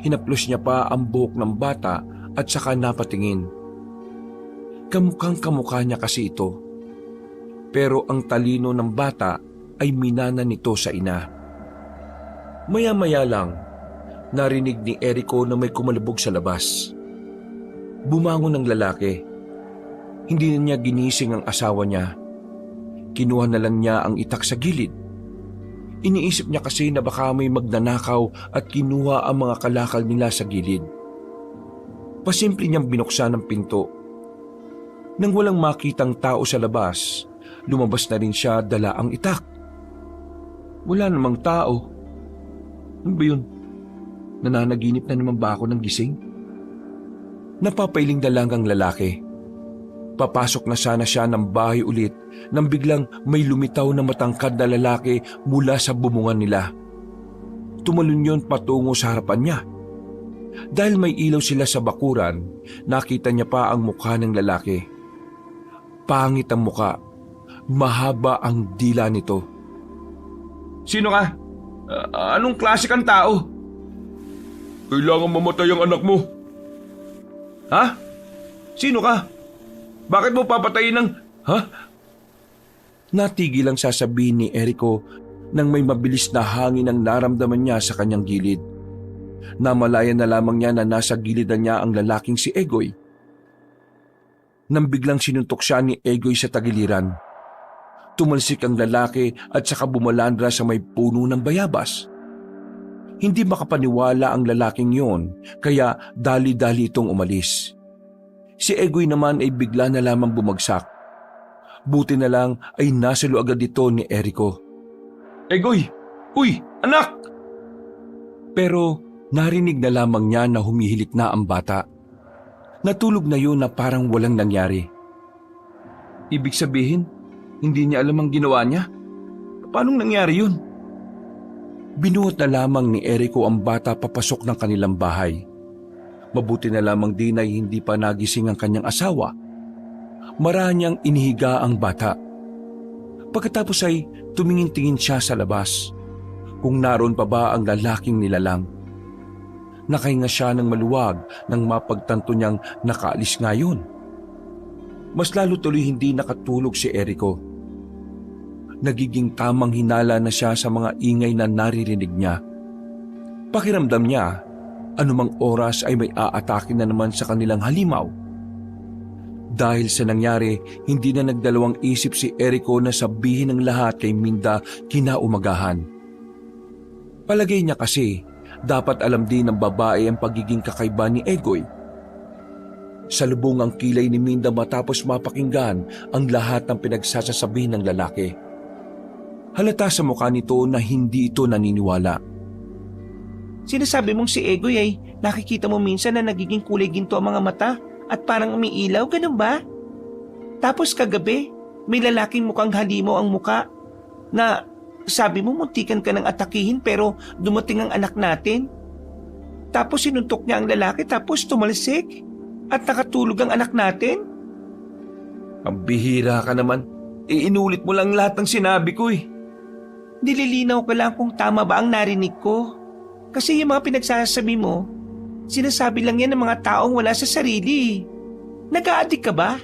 Hinaplos niya pa ang buhok ng bata at saka napatingin. Kamukhang kamukha niya kasi ito. Pero ang talino ng bata ay minana nito sa ina. Maya-maya lang, narinig ni Erico na may kumalabog sa labas. Bumangon ang lalaki. Hindi na niya ginising ang asawa niya. Kinuha na lang niya ang itak sa gilid. Iniisip niya kasi na baka may magnanakaw at kinuha ang mga kalakal nila sa gilid. Pasimple niyang binuksan ang pinto. Nang walang makitang tao sa labas, lumabas na rin siya dala ang itak. Wala namang tao. Ano ba yun? Nananaginip na naman ba ako ng gising? Napapailing na lang ang lalaki. Papasok na sana siya ng bahay ulit nang biglang may lumitaw na matangkad na lalaki mula sa bubungan nila. Tumalon yun patungo sa harapan niya. Dahil may ilaw sila sa bakuran, nakita niya pa ang mukha ng lalaki. Pangit ang mukha, mahaba ang dila nito. Sino ka? Anong klase kang tao? Kailangan mamatay ang anak mo. Ha? Sino ka? Bakit mo papatayin ng... Ha? Natigil ang sasabihin ni Erico nang may mabilis na hangin ang naramdaman niya sa kanyang gilid. Namalayan na lamang niya na nasa gilidan niya ang lalaking si Egoy. Nang biglang sinuntok siya ni Egoy sa tagiliran. Tumalsik ang lalaki at saka bumalandra sa may puno ng bayabas. Hindi makapaniwala ang lalaking yon kaya dali-dali itong umalis. Si Egoy naman ay bigla na lamang bumagsak. Buti na lang ay nasalo agad ito ni Erico. Egoy! Uy! Anak! Pero narinig na lamang niya na humihilik na ang bata. Natulog na yun na parang walang nangyari. Ibig sabihin, hindi niya alam ang ginawa niya? Paanong nangyari yun? Binuhat na lamang ni Erico ang bata papasok ng kanilang bahay. Mabuti na lamang din ay hindi pa nagising ang kanyang asawa. Marahan niyang inihiga ang bata. Pagkatapos ay tumingin-tingin siya sa labas kung naroon pa ba ang lalaking nilalang. Nakahinga siya ng maluwag nang mapagtanto niyang nakaalis nga yun. Mas lalo tuloy hindi nakatulog si Erico. Nagiging tamang hinala na siya sa mga ingay na naririnig niya. Pakiramdam niya, anumang oras ay may aatake na naman sa kanilang halimaw. Dahil sa nangyari, hindi na nagdalawang isip si Erico na sabihin ang lahat kay Minda kinaumagahan. Palagay niya kasi, dapat alam din ng babae ang pagiging kakaiba ni Egoy. Salubong ang kilay ni Minda matapos mapakinggan ang lahat ng pinagsasasabihin ng lalaki. Halata sa mukha nito na hindi ito naniniwala. Sinasabi mong si Egoy ay nakikita mo minsan na nagiging kulay ginto ang mga mata at parang umiilaw, ganun ba? Tapos kagabi, may lalaking mukhang halimaw ang muka na sabi mo muntikan ka ng atakihin pero dumating ang anak natin. Tapos sinuntok niya ang lalaki tapos tumalsik at nakatulog ang anak natin. Ang bihira ka naman. Inulit mo lang lahat ng sinabi ko eh. Nililinaw ko lang kung tama ba ang narinig ko. Kasi yung mga pinagsasabi mo, sinasabi lang yan ng mga taong wala sa sarili. Nag-a-addict ka ba?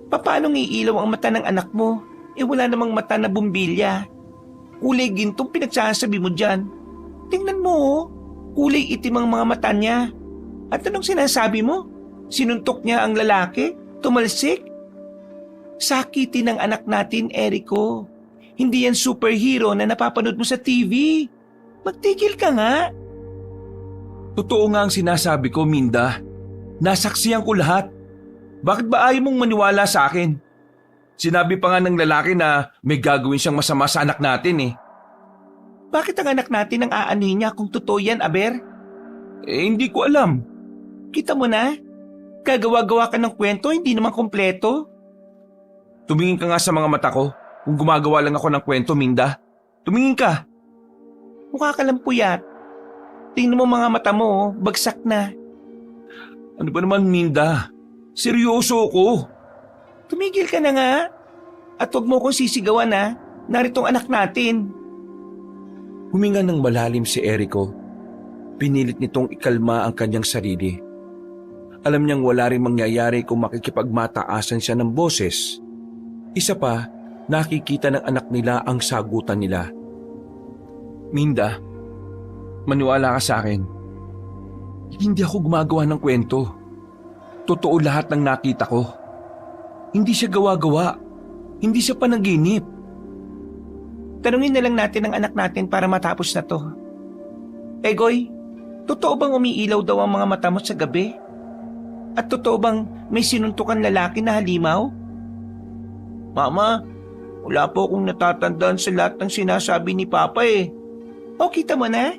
Paano iilaw ang mata ng anak mo? Wala namang mata na bumbilya. Kulay gintong pinagsasabi mo dyan. Tingnan mo kulay itim ang mga mata niya. At anong sinasabi mo? Sinuntok niya ang lalaki? Tumalsik? Sakitin ang anak natin, Erico. Hindi yan superhero na napapanood mo sa TV. Magtigil ka nga. Totoo nga ang sinasabi ko, Minda. Nasaksiyan ko lahat. Bakit ba ayaw mong maniwala sa akin? Sinabi pa nga ng lalaki na may gagawin siyang masama sa anak natin eh. Bakit ang anak natin ang aanuhin niya kung totoo yan, Aber? Hindi ko alam. Kita mo na? Gagawa-gawa ka ng kwento, hindi naman kompleto. Tumingin ka nga sa mga mata ko kung gumagawa lang ako ng kwento, Minda. Tumingin ka. Mukha ka lang puyat. Tingnan mo mga mata mo, bagsak na. Ano ba naman, Minda? Seryoso ko. Tumigil ka na nga. At huwag mo kong sisigawan na. Naritong anak natin. Huminga ng malalim si Erico. Pinilit nitong ikalma ang kanyang sarili. Alam niyang wala rin mangyayari kung makikipagmataasan siya ng boses. Isa pa, nakikita ng anak nila ang sagutan nila. Minda, Maniwala ka sa akin. Hindi ako gumagawa ng kwento. Totoo lahat ng nakita ko. Hindi siya gawa-gawa. Hindi siya panaginip. Tanungin na lang natin ang anak natin para matapos na to. Egoy, totoo bang umiilaw daw ang mga mata mo sa gabi? At totoo bang may sinuntukan lalaki na halimaw? Mama, wala po akong natatandaan sa lahat ng sinasabi ni Papa eh. O, kita mo na?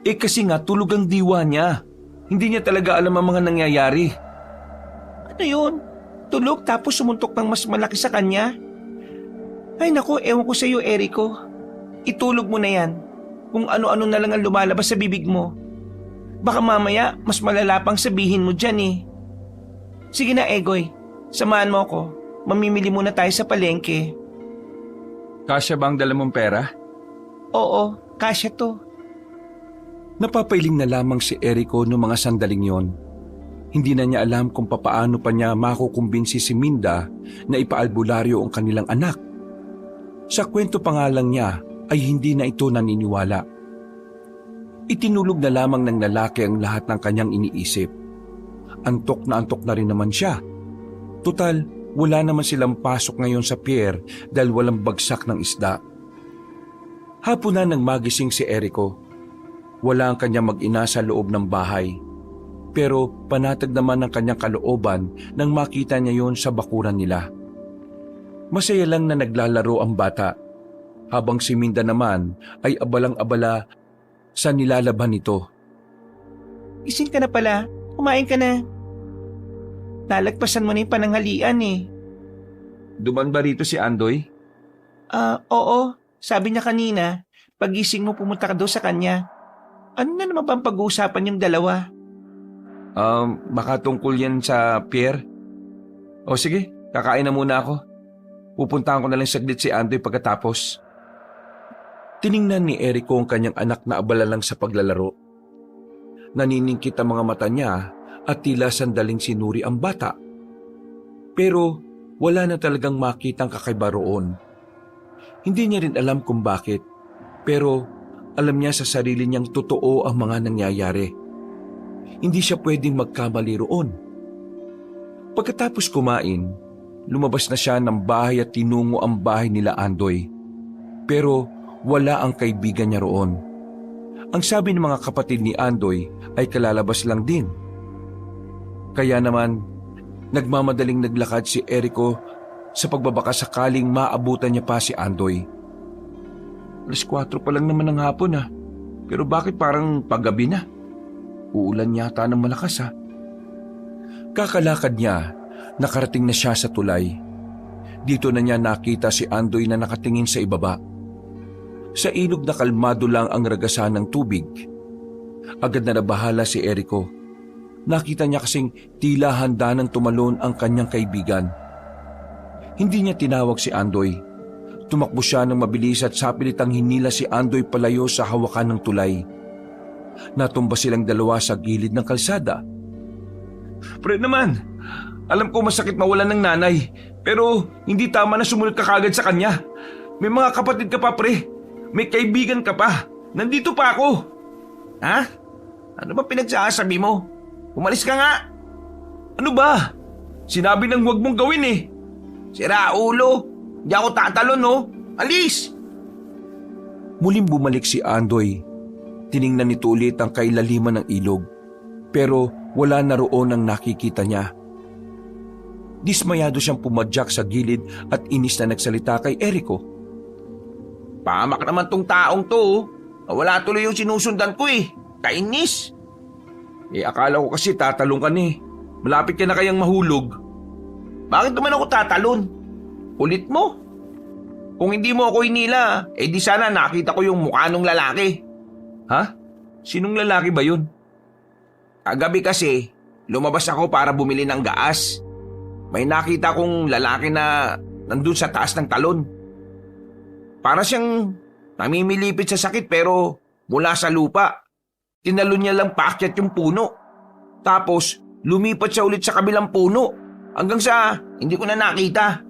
Kasi nga tulog ang diwa niya. Hindi niya talaga alam ang mga nangyayari. Ano yun? Tulog tapos sumuntok ng mas malaki sa kanya? Ay naku, ewan ko sa iyo, Erico. Itulog mo na yan. Kung ano-ano na lang ang lumalabas sa bibig mo. Baka mamaya, mas malala pang sabihin mo dyan eh. Sige na, Egoy. Samahan mo ako. Mamimili muna tayo sa palengke. Kasya ba ang dala mong pera? Oo, kasya to. Napapailing na lamang si Erico noong mga sandaling yon. Hindi na niya alam kung papaano pa niya makukumbinsi si Minda na ipaalbularyo ang kanilang anak. Sa kwento pa nga lang niya ay hindi na ito naniniwala. Itinulog na lamang ng lalaki ang lahat ng kanyang iniisip. Antok na rin naman siya. Tutal, wala naman silang pasok ngayon sa pier dahil walang bagsak ng isda. Hapon na nang magising si Erico. Wala ang kanyang mag-ina sa loob ng bahay. Pero panatag naman ang kanyang kalooban nang makita niya yon sa bakuran nila. Masaya lang na naglalaro ang bata, habang si Minda naman ay abalang-abala sa nilalaban nito. Gising ka na pala. Kumain ka na. Nalagpasan mo na yung pananghalian eh. Duman ba rito si Andoy? Oo. Sabi niya kanina, pagising mo pumunta ka daw sa kanya. Ano na naman bang pag-uusapan yung dalawa? Baka tungkol yan sa pier. O sige, kakain na muna ako. Pupuntahan ko na lang saglit si Andoy pagkatapos. Tiningnan ni Erico ang kanyang anak na abala lang sa paglalaro. Naniningkit ang mga mata niya at tila sandaling sinuri ang bata. Pero wala na talagang makitang kakaiba roon. Hindi niya rin alam kung bakit, pero alam niya sa sarili niyang totoo ang mga nangyayari. Hindi siya pwedeng magkamali roon. Pagkatapos kumain, lumabas na siya ng bahay at tinungo ang bahay nila Andoy. Pero wala ang kaibigan niya roon. Ang sabi ng mga kapatid ni Andoy ay kalalabas lang din. Kaya naman, nagmamadaling naglakad si Erico sa pagbabaka sakaling maabutan niya pa si Andoy. 4:00 pa lang naman ng hapon pero bakit parang paggabi na? Uulan yata ng malakas Kakalakad niya, nakarating na siya sa tulay. Dito na niya nakita si Andoy na nakatingin sa ibaba. Sa ilog na kalmado lang ang ragasan ng tubig. Agad na nabahala si Erico. Nakita niya kasing tila handa nang tumalon ang kanyang kaibigan. Hindi niya tinawag si Andoy. Tumakbo siya ng mabilis at sapilitang hinila si Andoy palayo sa hawakan ng tulay. Natumba silang dalawa sa gilid ng kalsada. Pre naman, alam ko masakit mawalan ng nanay, pero hindi tama na sumunod ka kagad sa kanya. May mga kapatid ka pa, pre. May kaibigan ka pa. Nandito pa ako. Ha? Ano ba pinagsasabi mo? Umalis ka nga. Ano ba? Sinabi nang huwag mong gawin eh. Sira ulo. Di ako tatalon no. Alis! Muling bumalik si Andoy. Tiningnan nito ulit ang kailaliman ng ilog. Pero wala na roon ang nakikita niya. Dismayado siyang pumadyak sa gilid at inis na nagsalita kay Erico. Pahamak naman tong taong to. Wala tuloy yung sinusundan ko eh. Kainis. Akala ko kasi tatalon ka ni. Malapit ka na kayang mahulog. Bakit naman ako tatalon? Kulit mo. Kung hindi mo ako hinila, di sana nakita ko yung mukha nung lalaki. Ha? Sinong lalaki ba yun? Kagabi kasi, lumabas ako para bumili ng gaas. May nakita kong lalaki na nandun sa taas ng talon. Para siyang namimilipit sa sakit pero mula sa lupa. Tinalon niya lang paakyat yung puno. Tapos lumipat siya ulit sa kabilang puno hanggang sa hindi ko na nakita.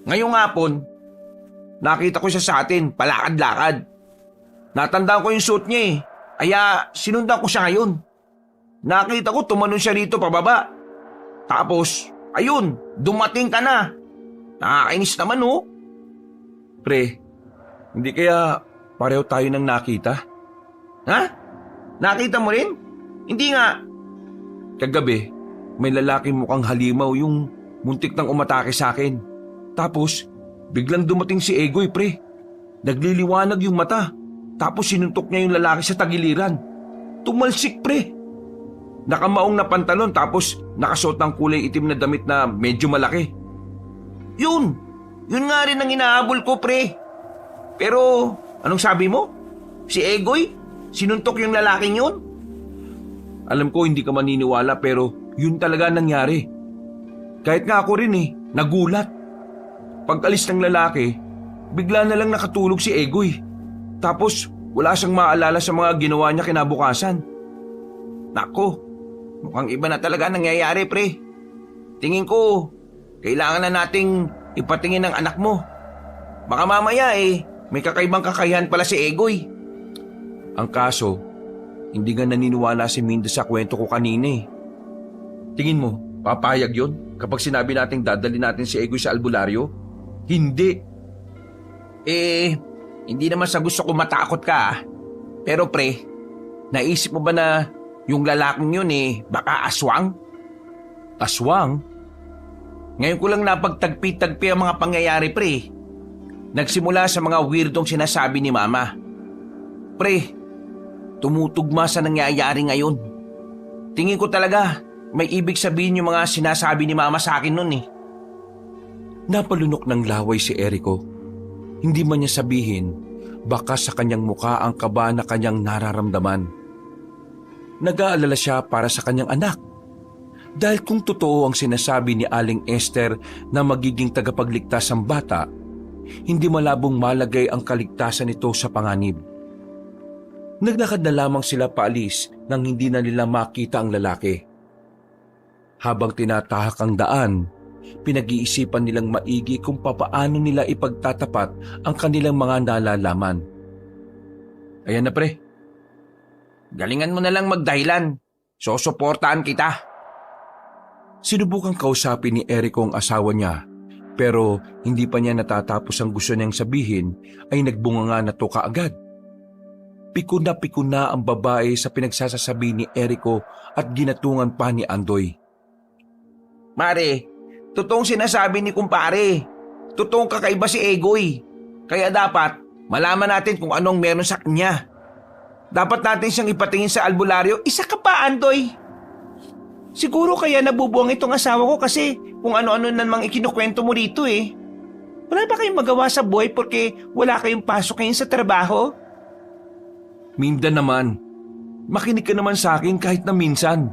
Ngayong hapon, nakita ko siya sa atin palakad-lakad. Natandaan ko yung suot niya Kaya sinundan ko siya ngayon. Nakita ko tumanon siya rito pababa. Tapos, ayun, dumating ka na. Nakakainis naman oh. Pre, hindi kaya pareho tayo nang nakita? Ha? Nakita mo rin? Hindi nga. Kagabi, may lalaki mukhang halimaw yung muntik nang umatake sa akin. Tapos, biglang dumating si Egoy, pre. Nagliliwanag yung mata. Tapos sinuntok niya yung lalaki sa tagiliran. Tumalsik, pre. Nakamaong na pantalon tapos nakasuot ng kulay itim na damit na medyo malaki. Yun nga rin ang inahabol ko, pre. Pero, anong sabi mo? Si Egoy? Sinuntok yung lalaking yun? Alam ko hindi ka maniniwala pero yun talaga nangyari. Kahit nga ako rin nagulat. Pag-alis ng lalaki, bigla na lang nakatulog si Egoy. Tapos wala siyang maalala sa mga ginawa niya kinabukasan. Nako, mukhang iba na talaga nangyayari, pre. Tingin ko, kailangan na nating ipatingin ang anak mo. Baka mamaya may kakaibang kakayahan pala si Egoy. Ang kaso, hindi nga naniniwala si Minda sa kwento ko kanina eh. Tingin mo, papayag yon kapag sinabi nating dadali natin si Egoy sa albularyo? Hindi. Hindi naman sa gusto ko matakot ka ah. Pero pre, naisip mo ba na yung lalaking yun baka aswang? Aswang? Ngayon ko lang napagtagpi-tagpi ang mga pangyayari, pre. Nagsimula sa mga weirdong sinasabi ni Mama. Pre, tumutugma sa nangyayari ngayon. Tingin ko talaga may ibig sabihin yung mga sinasabi ni Mama sa akin nun eh. Napalunok ng laway si Erico. Hindi man niya sabihin, baka sa kanyang muka ang kaba na kanyang nararamdaman. Nag-aalala siya para sa kanyang anak. Dahil kung totoo ang sinasabi ni Aling Esther na magiging tagapagligtas ang bata, hindi malabong malagay ang kaligtasan nito sa panganib. Naglakad na lamang sila paalis nang hindi na nila makita ang lalaki. Habang tinatahak ang daan, pinag-iisipan nilang maigi kung papaano nila ipagtatapat ang kanilang mga nalalaman. Ayan na pre. Galingan mo na lang magdahilan. Susuportahan kita. Sinubukang kausapin ni Erico ang asawa niya, pero hindi pa niya natatapos ang gusto niyang sabihin ay nagbunganga na to kaagad. Pikuna ang babae sa pinagsasasabi ni Erico at ginatungan pa ni Andoy. Mare, totoong sinasabi ni kumpare. Totoong kakaiba si Egoy. Kaya dapat malaman natin kung anong meron sa kanya. Dapat natin siyang ipatingin sa albularyo. Isa ka pa, Andoy. Siguro kaya nabubuang itong asawa ko kasi kung ano-ano namang ikinukwento mo rito eh. Wala ba kayong magawa sa buhay porque wala kayong pasok ngayon sa trabaho? Minda naman, makinig ka naman sa akin kahit na minsan.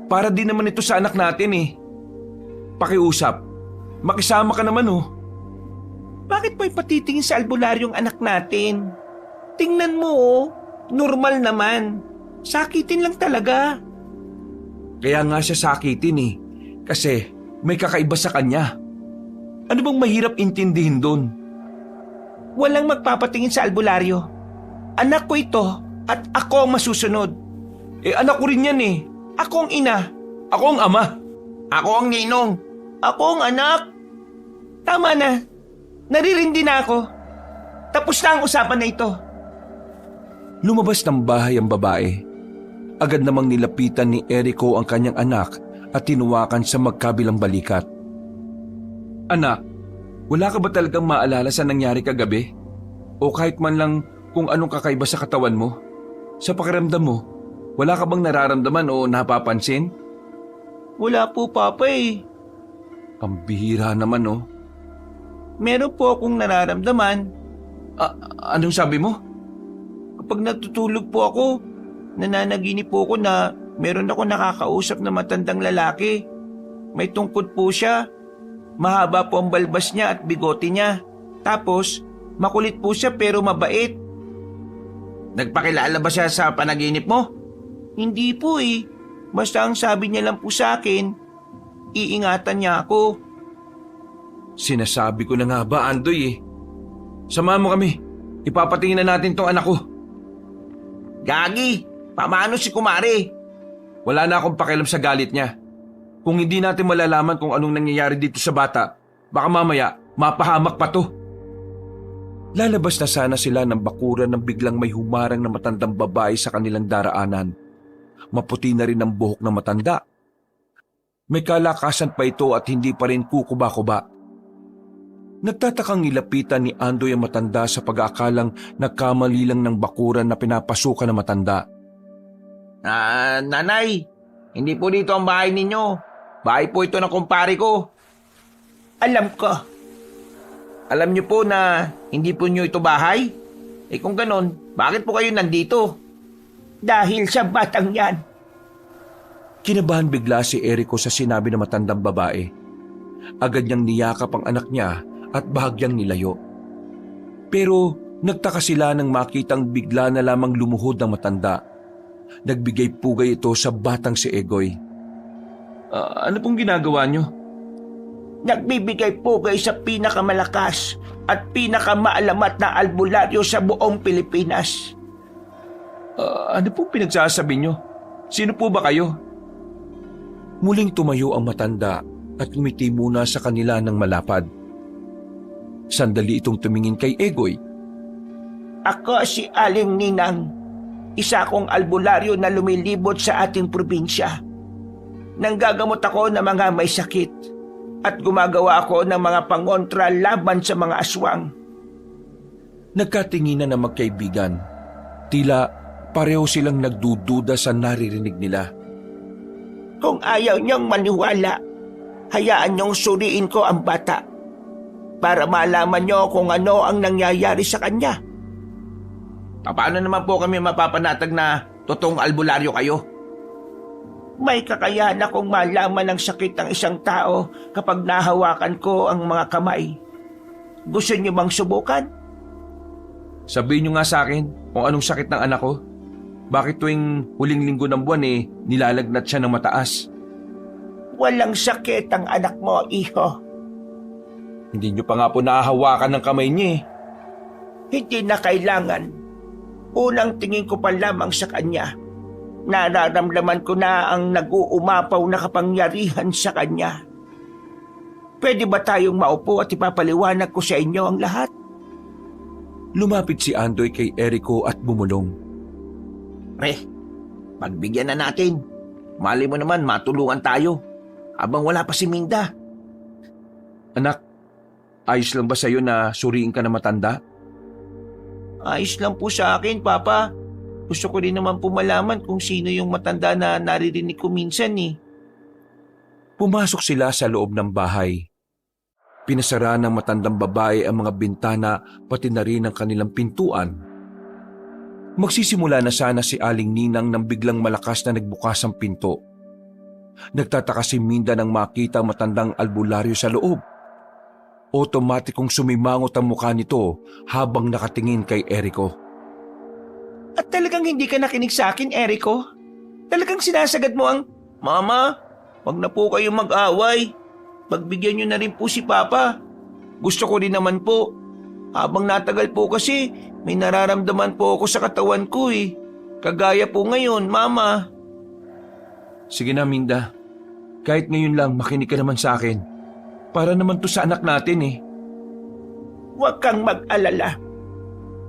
Para din naman ito sa anak natin eh. Pakiusap, makisama ka naman oh. Bakit mo ipatitingin sa albularyong anak natin? Tingnan mo oh, normal naman. Sakitin lang talaga. Kaya nga siya sakitin eh, kasi may kakaiba sa kanya. Ano bang mahirap intindihin doon? Walang magpapatingin sa albularyo. Anak ko ito at ako ang masusunod. Anak ko rin yan eh. Ako ang ina. Ako ang ama. Ako ang ninong. Ako ang anak. Tama na. Naririndi na ako. Tapos na ang usapan na ito. Lumabas ng bahay ang babae. Agad namang nilapitan ni Erico ang kanyang anak at tinuwakan sa magkabilang balikat. Anak, wala ka ba talagang maalala sa nangyari kagabi? O kahit man lang kung anong kakaiba sa katawan mo? Sa pakiramdam mo, wala ka bang nararamdaman o napapansin? Wala po, Papa eh. Ang bihira naman oh. Meron po akong nararamdaman. Anong sabi mo? Kapag natutulog po ako, nananaginip po ako na meron ako nakakausap na matandang lalaki. May tungkod po siya. Mahaba po ang balbas niya at bigote niya. Tapos, makulit po siya pero mabait. Nagpakilala ba siya sa panaginip mo? Hindi po eh. Basta ang sabi niya lang po sa akin, iingatan niya ako. Sinasabi ko na nga ba, Andoy eh. Samahan mo kami. Ipapatingin na natin tong anak ko. Gagi, paano si kumare? Wala na akong pakialam sa galit niya. Kung hindi natin malalaman kung anong nangyayari dito sa bata, baka mamaya mapahamak pa to. Lalabas na sana sila ng bakuran nang biglang may humarang na matandang babae sa kanilang daraanan. Maputi na rin ang buhok ng matanda. May kalakasan pa ito at hindi pa rin kukuba-kuba. Nagtatakang nilapitan ni Andoy ang matanda sa pag-aakalang nagkamali lang ng bakuran na pinapasukan ng matanda. Nanay, hindi po dito ang bahay ninyo. Bahay po ito ng kumpare ko. Alam ko. Alam niyo po na hindi po niyo ito bahay? Kung ganon, bakit po kayo nandito? Dahil sa batang yan. Kinabahan bigla si Erico sa sinabi ng matandang babae. Agad niyang niyakap ang anak niya at bahagyang nilayo. Pero nagtaka sila nang makitang bigla na lamang lumuhod ng matanda. Nagbigay pugay ito sa batang si Egoy. Ano pong ginagawa niyo? Nagbibigay pugay sa pinakamalakas at pinakamaalamat na albularyo sa buong Pilipinas. Ano pong pinagsasabi niyo? Sino po ba kayo? Muling tumayo ang matanda at ngumiti muna sa kanila ng malapad. Sandali itong tumingin kay Egoy. Ako si Aling Ninang, isa kong albularyo na lumilibot sa ating probinsya. Nanggagamot ako ng mga may sakit at gumagawa ako ng mga pangontra laban sa mga aswang. Nagkatinginan ang magkaibigan. Tila pareho silang nagdududa sa naririnig nila. Kung ayaw niyong maniwala, hayaan niyong suriin ko ang bata para malaman niyo kung ano ang nangyayari sa kanya. Paano naman po kami mapapanatag na totoong albularyo kayo? May kakayahan akong malaman ang sakit ng isang tao kapag nahawakan ko ang mga kamay. Gusto niyo bang subukan? Sabihin niyo nga sa akin kung anong sakit ng anak ko. Bakit tuwing huling linggo ng buwan nilalagnat siya ng mataas? Walang sakit ang anak mo, iho. Hindi niyo pa nga po nahahawakan ng kamay niya Hindi na kailangan. Unang tingin ko pa lamang sa kanya. Nararamdaman ko na ang nag-uumapaw na kapangyarihan sa kanya. Pwede ba tayong maupo at ipapaliwanag ko sa inyo ang lahat? Lumapit si Andoy kay Erico at bumulong. Pre, pagbigyan na natin. Mali mo naman matulungan tayo habang wala pa si Minda. Anak, ayos lang ba sa'yo na suriin ka na matanda? Ayos lang po sa akin, Papa. Gusto ko rin naman po malaman kung sino yung matanda na naririnig ko minsan eh. Pumasok sila sa loob ng bahay. Pinasara ng matandang babae ang mga bintana pati na rin ang kanilang pintuan. Magsisimula na sana si Aling Ninang nang biglang malakas na nagbukas ang pinto. Nagtataka si Minda nang makita ang matandang albularyo sa loob. Otomatikong sumimangot ang mukha nito habang nakatingin kay Erico. At talagang hindi ka nakinig sa akin, Erico? Talagang sinasagad mo ang, Mama, wag na po kayong mag-away. Pagbigyan niyo na rin po si Papa. Gusto ko rin naman po. Habang natagal po kasi, may nararamdaman po ako sa katawan ko eh. Kagaya po ngayon, Mama. Sige na, Minda. Kahit ngayon lang makinig ka naman sa akin. Para naman to sa anak natin eh. Huwag kang mag-alala.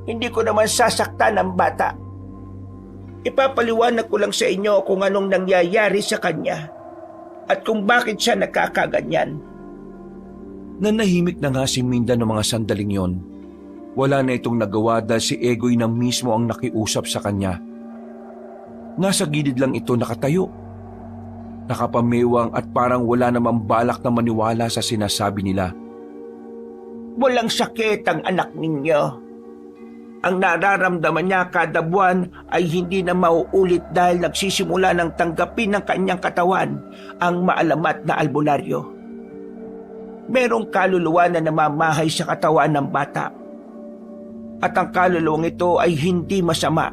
Hindi ko naman sasaktan ang bata. Ipapaliwanag ko lang sa inyo kung anong nangyayari sa kanya at kung bakit siya nagkakaganyan. Nanahimik na nga si Minda ng mga sandaling yon. Wala na itong nagawa dahil si Egoy na mismo ang nakiusap sa kanya. Nasa gilid lang ito nakatayo. Nakapamewang at parang wala namang balak na maniwala sa sinasabi nila. Walang sakit ang anak ninyo. Ang nararamdaman niya kada buwan ay hindi na mauulit dahil nagsisimula ng tanggapin ng kanyang katawan ang maalamat na albularyo. Merong kaluluwa na namamahay sa katawan ng bata. At ang kaluluwang ito ay hindi masama.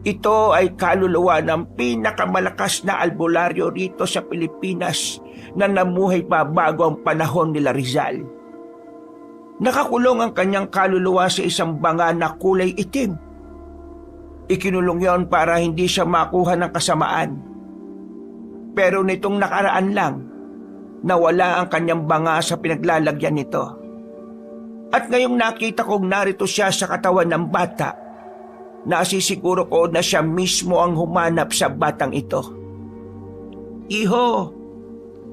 Ito ay kaluluwa ng pinakamalakas na albularyo rito sa Pilipinas na namuhay pa bago ang panahon nila Rizal. Nakakulong ang kanyang kaluluwa sa isang banga na kulay itim. ikinulong yon para hindi siya makuha ng kasamaan. Pero nitong nakaraan lang, nawala ang kanyang banga sa pinaglalagyan nito. At ngayong nakita kong narito siya sa katawan ng bata, nasisiguro ko na siya mismo ang humanap sa batang ito. Iho,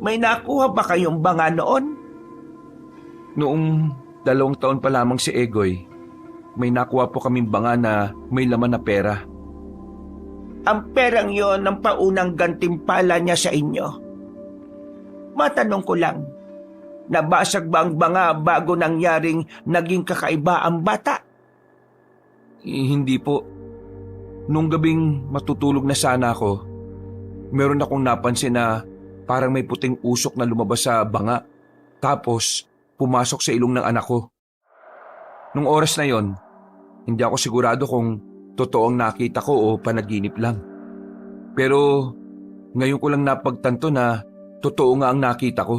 may nakuha ba kayong banga noon? Noong 2 taon pa lamang si Egoy, may nakuha po kaming banga na may laman na pera. Ang perang yon ang paunang gantimpala niya sa inyo. Matanong ko lang, nabasag ba ang banga bago nangyaring naging kakaiba ang bata? Hindi po. Nung gabing matutulog na sana ako, meron akong napansin na parang may puting usok na lumabas sa banga. Tapos, pumasok sa ilong ng anak ko. Nung oras na yon, hindi ako sigurado kung totoong nakita ko o panaginip lang. Pero ngayon ko lang napagtanto na totoo nga ang nakita ko.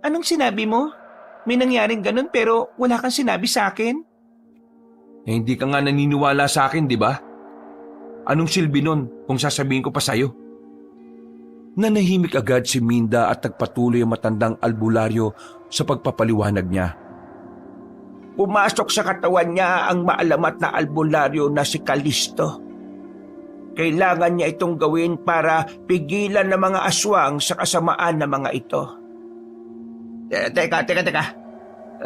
Anong sinabi mo? May nangyaring ganun pero wala kang sinabi sa akin? Hindi ka nga naniniwala sa akin, di ba? Anong silbi nun kung sasabihin ko pa sa'yo? Nanahimik agad si Minda at nagpatuloy ang matandang albularyo sa pagpapaliwanag niya. Pumasok sa katawan niya ang maalamat na albularyo na si Kalisto. Kailangan niya itong gawin para pigilan ng mga aswang sa kasamaan ng mga ito. Teka.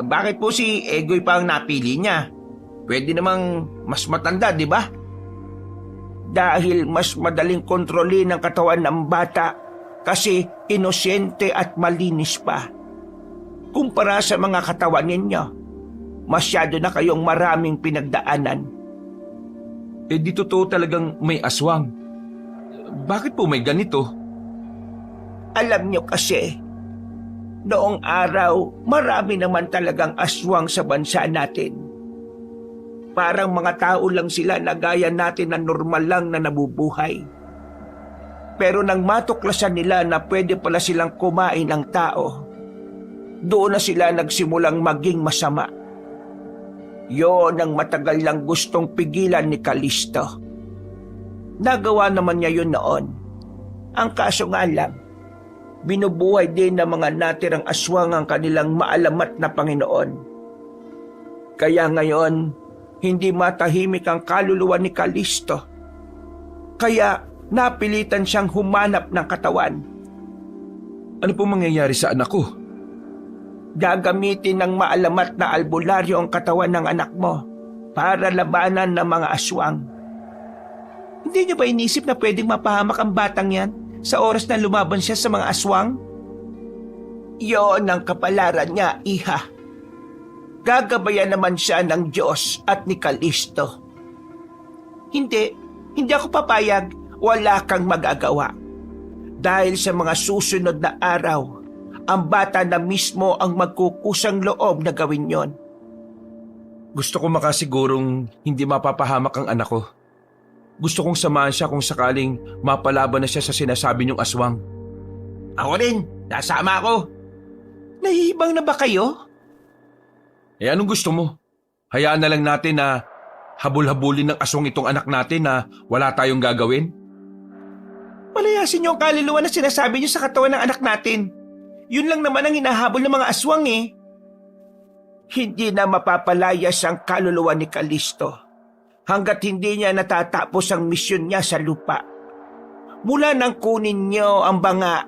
Bakit po si Egoy pa ang napili niya? Pwede namang mas matanda, di ba? Dahil mas madaling kontrolin ang katawan ng bata kasi inosente at malinis pa. Kumpara sa mga katawan ninyo, masyado na kayong maraming pinagdaanan. Di totoo talagang may aswang. Bakit po may ganito? Alam nyo kasi, noong araw, marami naman talagang aswang sa bansa natin. Parang mga tao lang sila na gaya natin na normal lang na nabubuhay. Pero nang matuklasan nila na pwede pala silang kumain ng tao, doon na sila nagsimulang maging masama. Yon ang matagal lang gustong pigilan ni Kalisto. Nagawa naman niya yun noon. Ang kaso nga lang, binubuhay din ng mga natirang aswang ang kanilang maalamat na Panginoon. Kaya ngayon, hindi matahimik ang kaluluwa ni Kalisto. Kaya napilitan siyang humanap ng katawan. Ano po mangyayari sa anak ko? Gagamitin ng maalamat na albularyo ang katawan ng anak mo para labanan ng mga aswang. Hindi niyo ba inisip na pwedeng mapahamak ang batang yan sa oras na lumaban siya sa mga aswang? Yon ang kapalaran niya, iha. Gagabayan naman siya ng Diyos at ni Kalisto. Hindi ako papayag, wala kang magagawa. Dahil sa mga susunod na araw, ang bata na mismo ang magkukusang loob na gawin yon. Gusto ko makasigurong hindi mapapahamak ang anak ko. Gusto kong samahan siya kung sakaling mapalaban na siya sa sinasabi niyong aswang. Ako rin, nasama ako. Nahihibang na ba kayo? Anong gusto mo? Hayaan na lang natin na habol-habulin ng aswang itong anak natin na wala tayong gagawin? Palayasin niyo ang kaluluwa na sinasabi niyo sa katawan ng anak natin. Yun lang naman ang hinahabol ng mga aswang eh. Hindi na mapapalayas ang kaluluwa ni Kalisto hanggat hindi niya natatapos ang misyon niya sa lupa. Mula nang kunin niyo ang banga,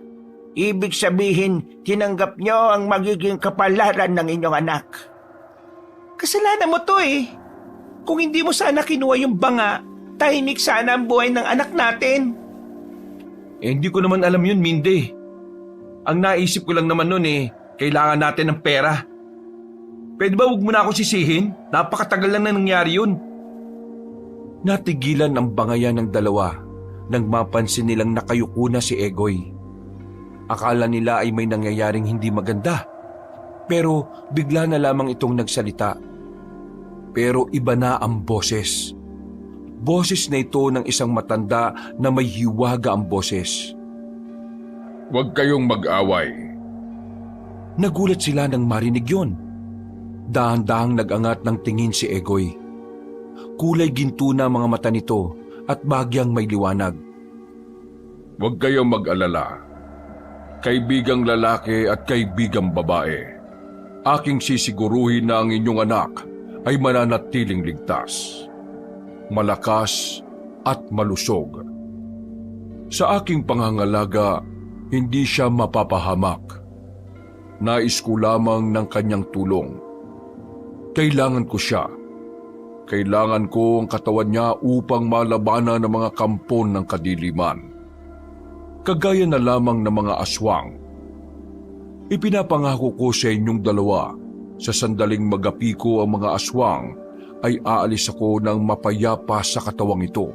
ibig sabihin tinanggap niyo ang magiging kapalaran ng inyong anak. Kasalanan mo to eh. Kung hindi mo sana kinuha yung banga, tahimik sana ang buhay ng anak natin. Hindi ko naman alam yun, Minde. Ang naisip ko lang naman nun kailangan natin ng pera. Pwede ba huwag mo na ako sisihin? Napakatagal lang na nangyari yun. Natigilan ang bangayan ng dalawa nang mapansin nilang nakayuko na si Egoy. Akala nila ay may nangyayaring hindi maganda. Pero bigla na lamang itong nagsalita. Pero iba na ang boses. Boses na ito ng isang matanda na may hiwaga ang boses. Huwag kayong mag-away. Nagulat sila nang marinig yun. Dahan-dahang nag-angat ng tingin si Egoy. Kulay ginto na mga mata nito at bagyang may liwanag. Huwag kayong mag-alala. Kaibigang lalaki at kaibigang babae, aking sisiguruhin na ang inyong anak ay mananatiling ligtas, malakas at malusog. Sa aking pangangalaga, hindi siya mapapahamak. Nais ko lamang ng kanyang tulong. Kailangan ko siya. Kailangan ko ang katawan niya upang malabanan ng mga kampon ng kadiliman. Kagaya na lamang ng mga aswang. Ipinapangako ko sa inyong dalawa, sa sandaling magapi ko ang mga aswang, ay aalis ako ng mapayapa sa katawang ito.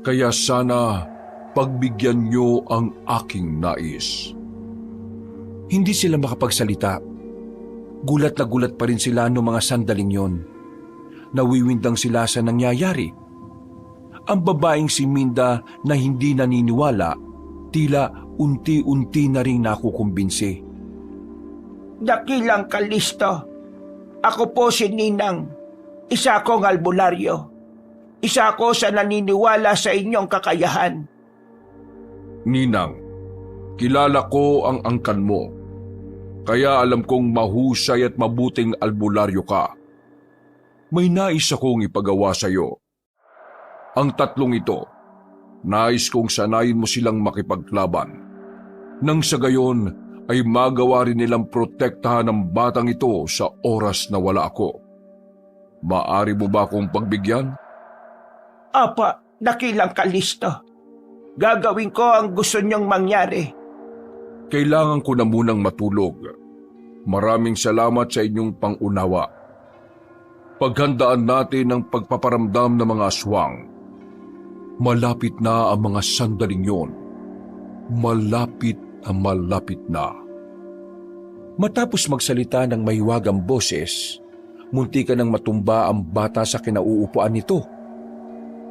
Kaya sana pagbigyan niyo ang aking nais. Hindi sila makapagsalita. Gulat na gulat pa rin sila noong mga sandaling yon. Nawiwindang sila sa nangyayari. Ang babaeng si Minda na hindi naniniwala, tila unti-unti na rin nakukumbinsi. Dakilang Kalisto, ako po si Ninang, isa akong albularyo. Isa ako sa naniniwala sa inyong kakayahan. Ninang, kilala ko ang angkan mo. Kaya alam kong mahusay at mabuting albularyo ka. May nais akong ipagawa sa iyo. Ang tatlong ito, nais kong sanayin mo silang makipaglaban. Nang sa gayon ay magawa rin nilang protektahan ang batang ito sa oras na wala ako. Maari mo ba akong pagbigyan? Apa, dakilang Kalisto. Gagawin ko ang gusto niyong mangyari. Kailangan ko na munang matulog. Maraming salamat sa inyong pangunawa. Paghandaan natin ang pagpaparamdam ng mga aswang. Malapit na ang mga sandaling yon. Malapit na. Matapos magsalita ng mahiwagang boses, muntikan nang matumba ang bata sa kinauupuan nito.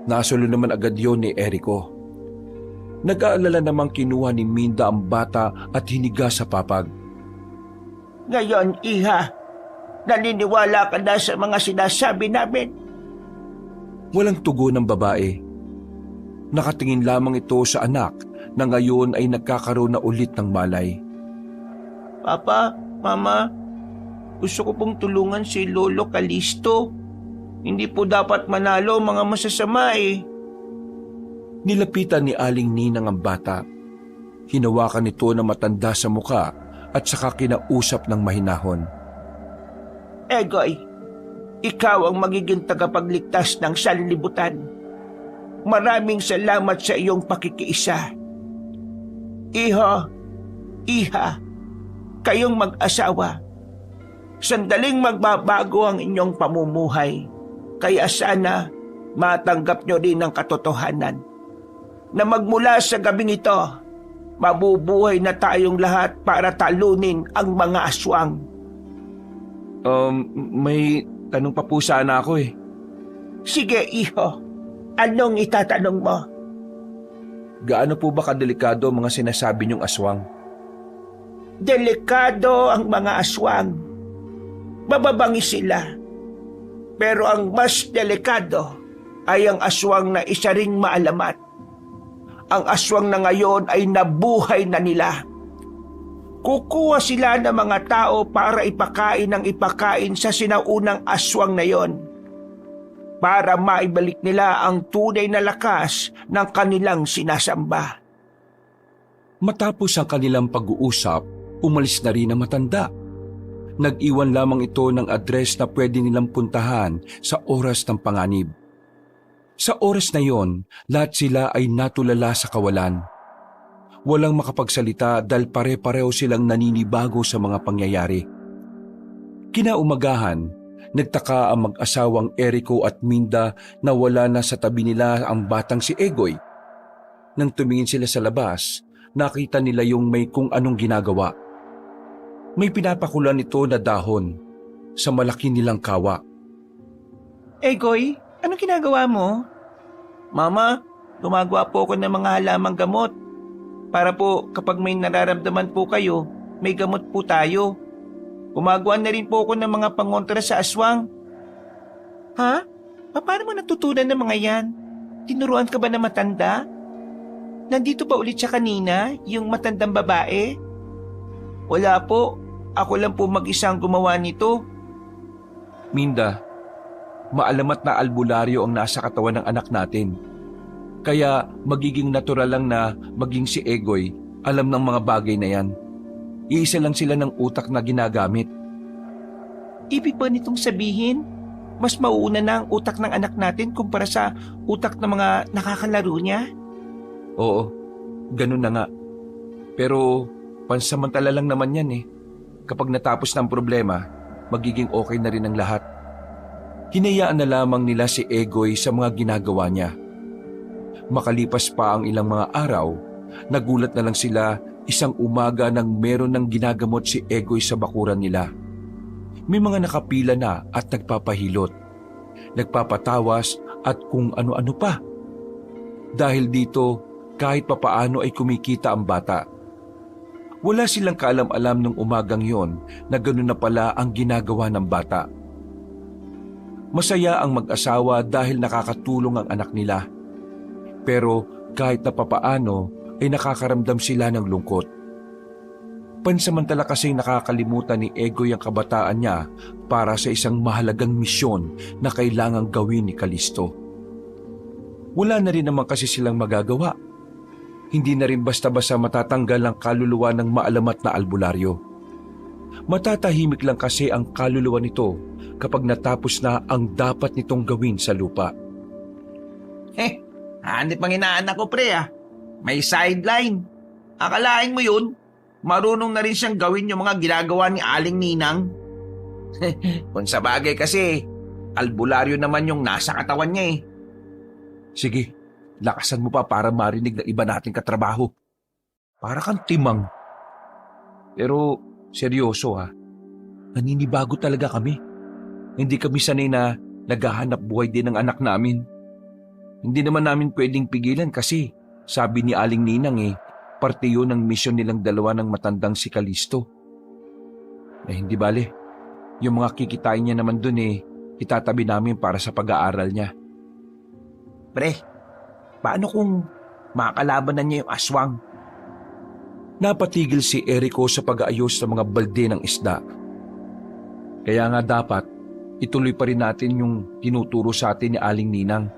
Nasulo naman agad yon ni Erico. Nag-aalala namang kinuha ni Minda ang bata at hiniga sa papag. Ngayon, Iha, naniniwala ka na sa mga sinasabi namin. Walang tugon ng babae. Nakatingin lamang ito sa anak na ngayon ay nagkakaroon na ulit ng malay. Papa, Mama, gusto ko pong tulungan si Lolo Kalisto. Hindi po dapat manalo mga masasama eh. Nilapitan ni Aling Ninang ang bata. Hinawakan nito na matanda sa muka at saka kinausap ng mahinahon. Egoy, ikaw ang magiging tagapagligtas ng sanlibutan. Maraming salamat sa iyong pakikiisa. Iha, kayong mag-asawa. Sandaling magbabago ang inyong pamumuhay. Kaya sana matanggap nyo din ang katotohanan. Na magmula sa gabing ito, mabubuhay na tayong lahat para talunin ang mga aswang. May tanong pa po sana ako eh. Sige, Iho. Anong itatanong mo? Gaano po ba kadelikado ang mga sinasabi niyong aswang? Delikado ang mga aswang. Mababangi sila. Pero ang mas delikado ay ang aswang na isa ring maalamat. Ang aswang na ngayon ay nabuhay na nila. Kukuha sila ng mga tao para ipakain sa sinaunang aswang na yon. Para maibalik nila ang tunay na lakas ng kanilang sinasamba. Matapos ang kanilang pag-uusap, umalis na rin ang matanda. Nag-iwan lamang ito ng address na pwede nilang puntahan sa oras ng panganib. Sa oras na yon, lahat sila ay natulala sa kawalan. Walang makapagsalita dahil pare-pareho silang naninibago sa mga pangyayari. Kinaumagahan, nagtaka ang mag-asawang Erico at Minda na wala na sa tabi nila ang batang si Egoy. Nang tumingin sila sa labas, nakita nila yung may kung anong ginagawa. May pinapakulan ito na dahon sa malaki nilang kawa. Egoy, anong ginagawa mo? Mama, gumagawa po ako ng mga halamang gamot. Para po kapag may nararamdaman po kayo, may gamot po tayo. Gumagawa na rin po ako ng mga pangontra sa aswang. Ha? Paano mo natutunan ng mga yan? Tinuruan ka ba na matanda? Nandito ba ulit siya kanina, yung matandang babae? Wala po. Ako lang po mag-isang gumawa nito. Minda, maalamat na albularyo ang nasa katawan ng anak natin. Kaya magiging natural lang na maging si Egoy alam ng mga bagay na yan. Iisa lang sila ng utak na ginagamit. Ibig ba nitong sabihin, mas mauuna na ang utak ng anak natin kumpara sa utak ng mga nakakalaro niya? Oo, ganun na nga. Pero pansamantala lang naman yan eh. Kapag natapos na ang problema, magiging okay na rin ang lahat. Hinayaan na lamang nila si Egoy sa mga ginagawa niya. Makalipas pa ang ilang mga araw, nagulat na lang sila isang umaga nang meron ng ginagamot si Egoy sa bakuran nila. May mga nakapila na at nagpapahilot, nagpapatawas at kung ano-ano pa. Dahil dito, kahit papaano ay kumikita ang bata. Wala silang kaalam-alam nung umagang yon na gano'n na pala ang ginagawa ng bata. Masaya ang mag-asawa dahil nakakatulong ang anak nila. Pero kahit na papaano ay nakakaramdam sila ng lungkot. Pansamantala kasing nakakalimutan ni Egoy ang kabataan niya para sa isang mahalagang misyon na kailangang gawin ni Kalisto. Wala na rin naman kasi silang magagawa. Hindi na rin basta-basta matatanggal ang kaluluwa ng maalamat na albularyo. Matatahimik lang kasi ang kaluluwa nito kapag natapos na ang dapat nitong gawin sa lupa. Hanip ang inaanak ko, pre ah. May sideline. Akalain mo yun, marunong na rin siyang gawin yung mga ginagawa ni Aling Ninang. Kung sa bagay kasi, albularyo naman yung nasa katawan niya eh. Sige, lakasan mo pa para marinig ng iba nating katrabaho. Para kang timang. Pero seryoso ha, naninibago talaga kami. Hindi kami sanay na naghahanap buhay din ng anak namin. Hindi naman namin pwedeng pigilan kasi sabi ni Aling Ninang parte yun ng misyon nilang dalawa ng matandang si Kalisto. Hindi bale, yung mga kikitain niya naman dun itatabi namin para sa pag-aaral niya. Pre, paano kung makakalabanan niya yung aswang? Napatigil si Erico sa pag-aayos ng mga balde ng isda. Kaya nga dapat ituloy pa rin natin yung tinuturo sa atin ni Aling Ninang.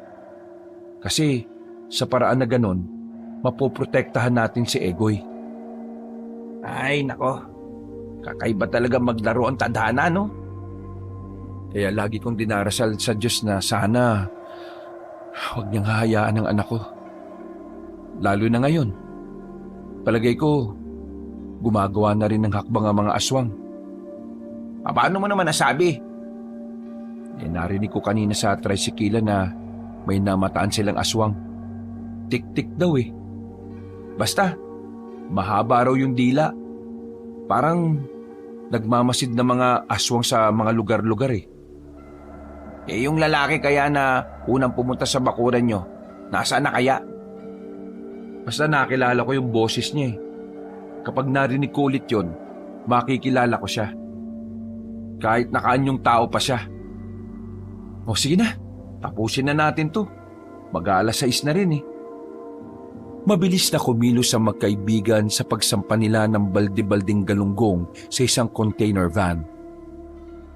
Kasi sa paraan na ganon, mapoprotektahan natin si Egoy. Ay, nako. Kakaiba talaga maglaro ang tadhana, no? Kaya lagi kong dinarasal sa Diyos na sana huwag niyang hahayaan ang anak ko. Lalo na ngayon. Palagay ko, gumagawa na rin ng hakbang ang mga aswang. Paano mo naman nasabi? Narinig ko kanina sa tricycle na may namataan silang aswang. Tik-tik daw Basta, mahaba raw yung dila. Parang nagmamasid na mga aswang sa mga lugar-lugar Yung lalaki kaya na unang pumunta sa bakuran nyo, nasaan na kaya? Basta nakilala ko yung boses niya Kapag narinig ko ulit yun, makikilala ko siya. Kahit nakaanyong tao pa siya. O sige na, tapusin na natin to. Mag-aalas 6 na rin Mabilis na kumilos ang magkaibigan sa pagsampa nila ng balde-balding galunggong sa isang container van.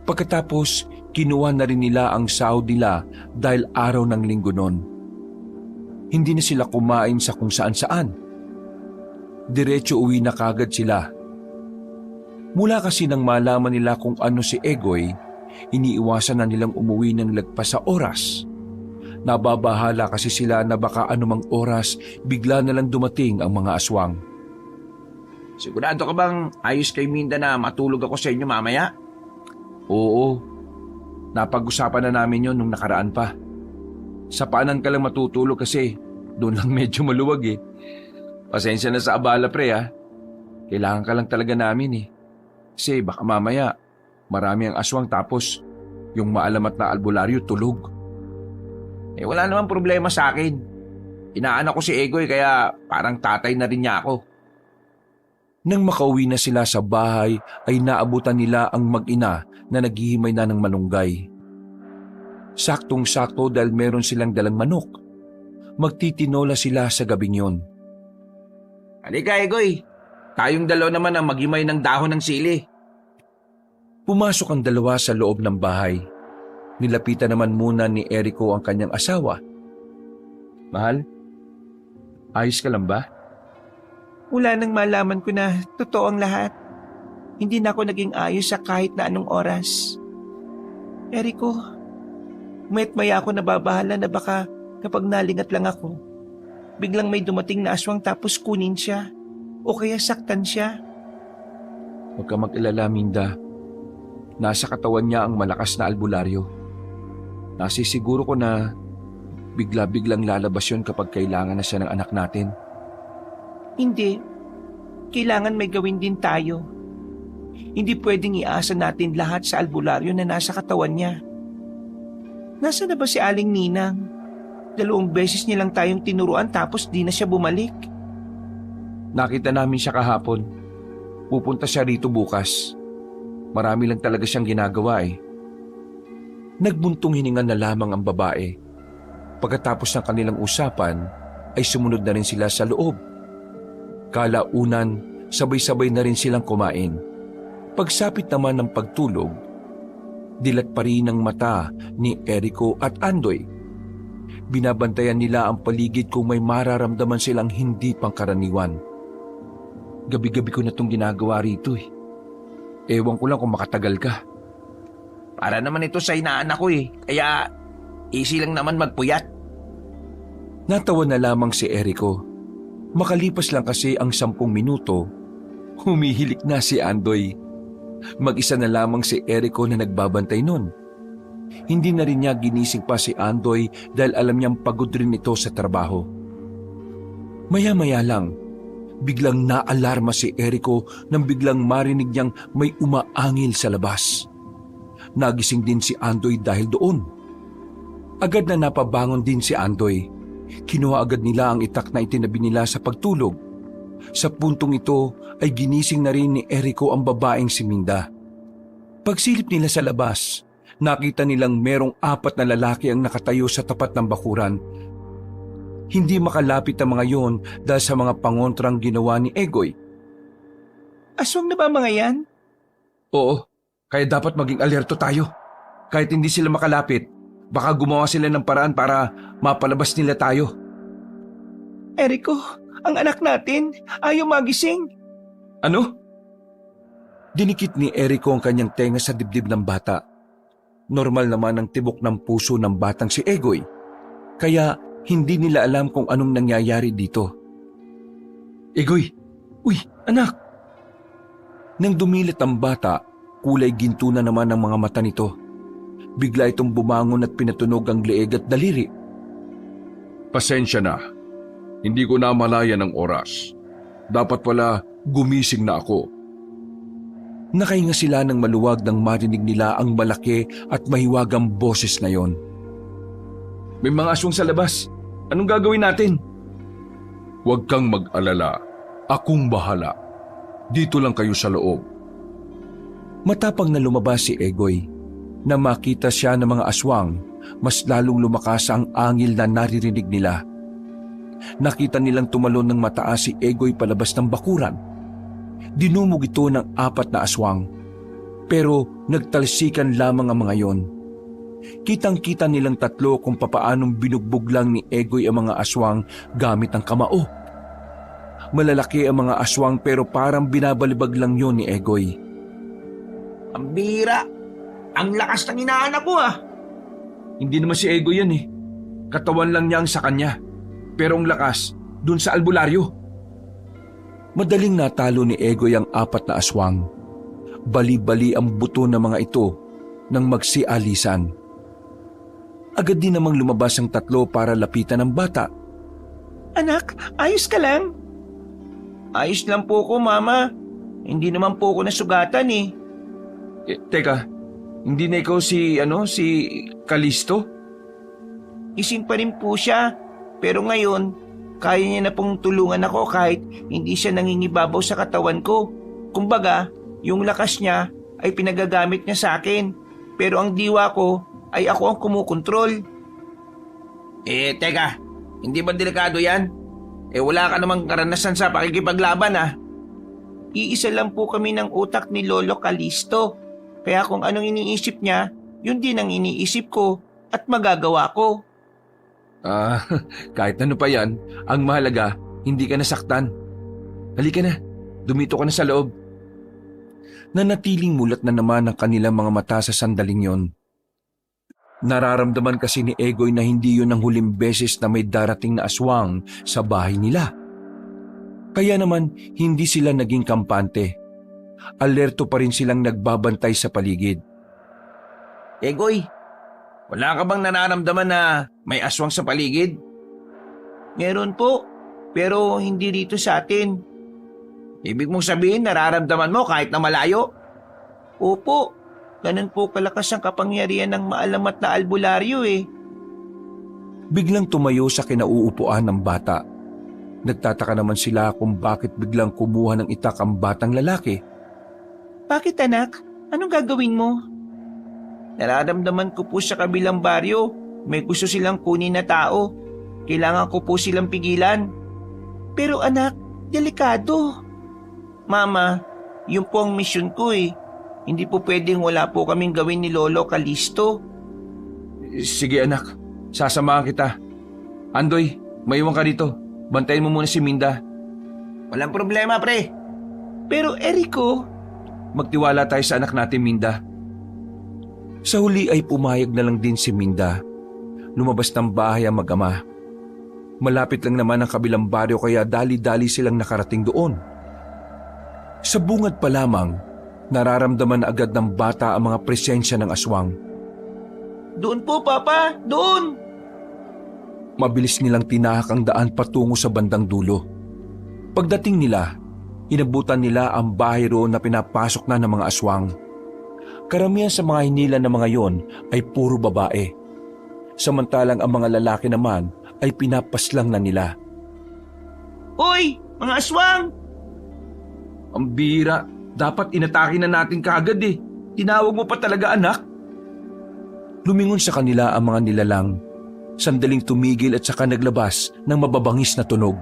Pagkatapos, kinuha na rin nila ang sahod nila dahil araw ng linggo noon. Hindi na sila kumain sa kung saan-saan. Diretso uwi na kagad sila. Mula kasi nang malaman nila kung ano si Egoy, iniiwasan na nilang umuwi ng lagpas sa oras. Nababahala kasi sila na baka anumang oras bigla na lang dumating ang mga aswang. Sigurado ka bang ayos kay Minda na matulog ako sa inyo mamaya? Oo, napag-usapan na namin yon nung nakaraan pa. Sa paanan ka lang matutulog kasi doon lang medyo maluwag Pasensya na sa abala pre Kailangan ka lang talaga namin Kasi baka mamaya marami ang aswang tapos yung maalamat na albularyo tulog. Wala naman problema sa akin. Inaanak ko si Egoy kaya parang tatay na rin niya ako. Nang makauwi na sila sa bahay ay naabutan nila ang mag-ina na naghihimay na ng malunggay. Saktong-sakto dahil meron silang dalang manok. Magtitinola sila sa gabing yon. Halika, Egoy. Tayong dalawa naman ang magimay ng dahon ng sili. Pumasok ang dalawa sa loob ng bahay. Nilapitan naman muna ni Erico ang kanyang asawa. Mahal, ayos ka lang ba? Mula nang malaman ko na totoo ang lahat, hindi na ako naging ayos sa kahit na anong oras. Erico, mayat-maya ako nababahala na baka kapag nalingat lang ako, biglang may dumating na aswang tapos kunin siya o kaya saktan siya. Huwag ka mag-alala, Minda. Nasa katawan niya ang malakas na albularyo. Nasisiguro ko na bigla-biglang lalabas yun kapag kailangan na siya ng anak natin. Hindi. Kailangan may gawin din tayo. Hindi pwedeng iasa natin lahat sa albularyo na nasa katawan niya. Nasaan na ba si Aling Ninang? 2 beses nilang tayong tinuruan tapos di na siya bumalik. Nakita namin siya kahapon. Pupunta siya rito bukas. Marami lang talaga siyang ginagawa eh. Nagbuntong hininga na lamang ang babae. Pagkatapos ng kanilang usapan, ay sumunod na rin sila sa loob. Kalaunan, sabay-sabay na rin silang kumain. Pagsapit naman ng pagtulog, dilat pa rin ang mata ni Erico at Andoy. Binabantayan nila ang paligid kung may mararamdaman silang hindi pangkaraniwan. Gabi-gabi ko na itong ginagawa rito eh. Ewan ko lang kung makatagal ka. Para naman ito sa inaanak ko eh. Kaya easy lang naman magpuyat. Natawa na lamang si Erico. Makalipas lang kasi ang 10 minuto, humihilik na si Andoy. Mag-isa na lamang si Erico na nagbabantay nun. Hindi na rin niya ginising pa si Andoy dahil alam niyang pagod rin ito sa trabaho. Maya-maya lang, biglang naalarma si Erico nang biglang marinig niyang may umaangil sa labas. Nagising din si Andoy dahil doon. Agad na napabangon din si Andoy. Kinuha agad nila ang itak na itinabi nila sa pagtulog. Sa puntong ito ay ginising na rin ni Erico ang babaeng si Minda. Pagsilip nila sa labas, nakita nilang merong 4 na lalaki ang nakatayo sa tapat ng bakuran. Hindi makalapit ang mga yon dahil sa mga pangontrang ginawa ni Egoy. Aswang na ba mga yan? Oo, kaya dapat maging alerto tayo. Kahit hindi sila makalapit, baka gumawa sila ng paraan para mapalabas nila tayo. Erico, ang anak natin, ayaw magising. Ano? Dinikit ni Erico ang kanyang tenga sa dibdib ng bata. Normal naman ang tibok ng puso ng batang si Egoy. Kaya hindi nila alam kung anong nangyayari dito. Egoy! Uy, anak! Nang dumilat ang bata, kulay ginto na naman ang mga mata nito. Bigla itong bumangon at pinatunog ang leeg at daliri. Pasensya na. Hindi ko na malayan ang oras. Dapat pala gumising na ako. Nakahinga sila ng maluwag nang marinig nila ang malaki at mahiwagang boses na yon. May mga aswang sa labas. Anong gagawin natin? Huwag kang mag-alala. Akong bahala. Dito lang kayo sa loob. Matapang na lumabas si Egoy. Na makita siya ng mga aswang, mas lalong lumakas ang angil na naririnig nila. Nakita nilang tumalon ng mataas si Egoy palabas ng bakuran. Dinumog ito ng 4 na aswang. Pero nagtalsikan lamang ang mga yon. Kitang-kita nilang 3 kung papaanong binugbog lang ni Egoy ang mga aswang gamit ang kamao. Malalaki ang mga aswang pero parang binabalibag lang yon ni Egoy. Ang bira! Ang lakas ng inaanak ko ah! Hindi naman si Egoy yan eh. Katawan lang niya ang sa kanya. Pero ang lakas, dun sa albularyo. Madaling natalo ni Egoy ang 4 na aswang. Bali-bali ang buto ng mga ito nang magsialisan. Agad din namang lumabas ang 3 para lapitan ang bata. Anak, ayos ka lang? Ayos lang po ko, Mama. Hindi naman po ako nasugatan eh. Teka, hindi na ikaw si Kalisto? Ising pa rin po siya. Pero ngayon, kaya niya na pong tulungan ako kahit hindi siya nangingibabaw sa katawan ko. Kumbaga, yung lakas niya ay pinagagamit niya sa akin. Pero ang diwa ko, ay ako ang kumukontrol. Teka, hindi ba delikado yan? Wala ka namang karanasan sa pakikipaglaban Iisa lang po kami ng utak ni Lolo Kalisto. Kaya kung anong iniisip niya, yun din ang iniisip ko at magagawa ko. Kahit ano pa yan, ang mahalaga, hindi ka nasaktan. Halika na, dumito ka na sa loob. Nanatiling mulat na naman ang kanilang mga mata sa sandaling yon. Nararamdaman kasi ni Egoy na hindi yun ang huling beses na may darating na aswang sa bahay nila. Kaya naman, hindi sila naging kampante. Alerto pa rin silang nagbabantay sa paligid. Egoy, wala ka bang nararamdaman na may aswang sa paligid? Meron po, pero hindi rito sa atin. Ibig mong sabihin nararamdaman mo kahit na malayo? Opo, ganun po kalakas ang kapangyarihan ng maalamat na albularyo Biglang tumayo sa kinauupuan ng bata. Nagtataka naman sila kung bakit biglang kumuha ng itak ang batang lalaki. Bakit anak? Anong gagawin mo? Nararamdaman ko po sa kabilang baryo, may gusto silang kunin na tao. Kailangan ko po silang pigilan. Pero anak, delikado. Mama, yun po ang misyon ko Hindi po pwedeng wala po kaming gawin ni Lolo Kalisto. Sige anak, sasamahan kita. Andoy, maiwan ka dito. Bantayin mo muna si Minda. Walang problema, pre. Pero Erico, Magtiwala tayo sa anak natin, Minda. Sa huli ay pumayag na lang din si Minda. Lumabas ng bahay ang mag-ama. Malapit lang naman ang kabilang baryo kaya dali-dali silang nakarating doon. Sa bungad pa lamang, nararamdaman na agad ng bata ang mga presensya ng aswang. doon po Papa, doon! Mabilis nilang tinahak ang daan patungo sa bandang dulo. Pagdating nila, inabutan nila ang bahay roon na pinapasok na ng mga aswang. Karamihan sa mga hinila ng mga yon ay puro babae. Samantalang ang mga lalaki naman ay pinapaslang na nila. Uy, mga aswang! Ang bira, dapat inatake na natin kaagad Tinawag mo pa talaga anak? Lumingon sa kanila ang mga nilalang. Sandaling tumigil at saka naglabas ng mababangis na tunog.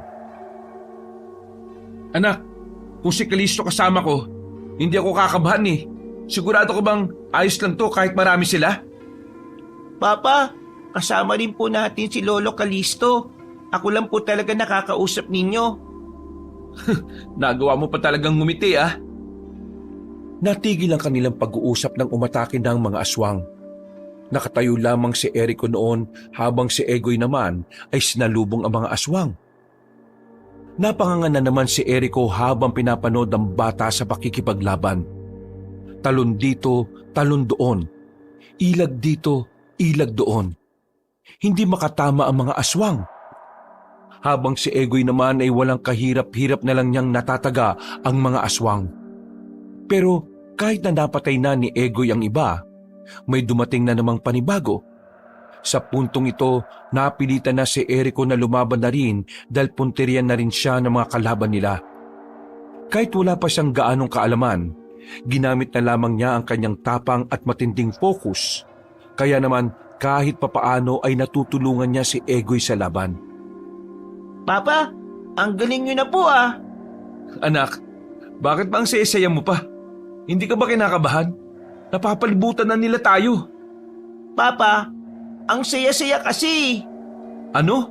Anak, kung si Kalisto kasama ko, hindi ako kakabahan Sigurado ko bang ayos lang to kahit marami sila? Papa, kasama rin po natin si Lolo Kalisto. Ako lang po talaga nakakausap ninyo. Nagawa mo pa talagang ngumiti Natigil ang kanilang pag-uusap nang umatake ng mga aswang. Nakatayo lamang si Erico noon habang si Egoy naman ay sinalubong ang mga aswang. Napanganga na naman si Erico habang pinapanood ang bata sa pakikipaglaban. Talon dito, talon doon. Ilag dito, ilag doon. Hindi makatama ang mga aswang. Habang si Egoy naman ay walang kahirap-hirap na lang niyang natataga ang mga aswang. Pero kahit na napatay na ni Egoy ang iba, may dumating na namang panibago. Sa puntong ito, napilitan na si Erico na lumaban na rin dahil punterian na rin siya ng mga kalaban nila. Kahit wala pa siyang gaanong kaalaman, ginamit na lamang niya ang kanyang tapang at matinding focus. Kaya naman kahit papaano ay natutulungan niya si Egoy sa laban. Papa, ang galing nyo na po Anak, bakit ba ang saya-saya mo pa? Hindi ka ba kinakabahan? Napapalibutan na nila tayo. Papa, ang saya-saya kasi. Ano?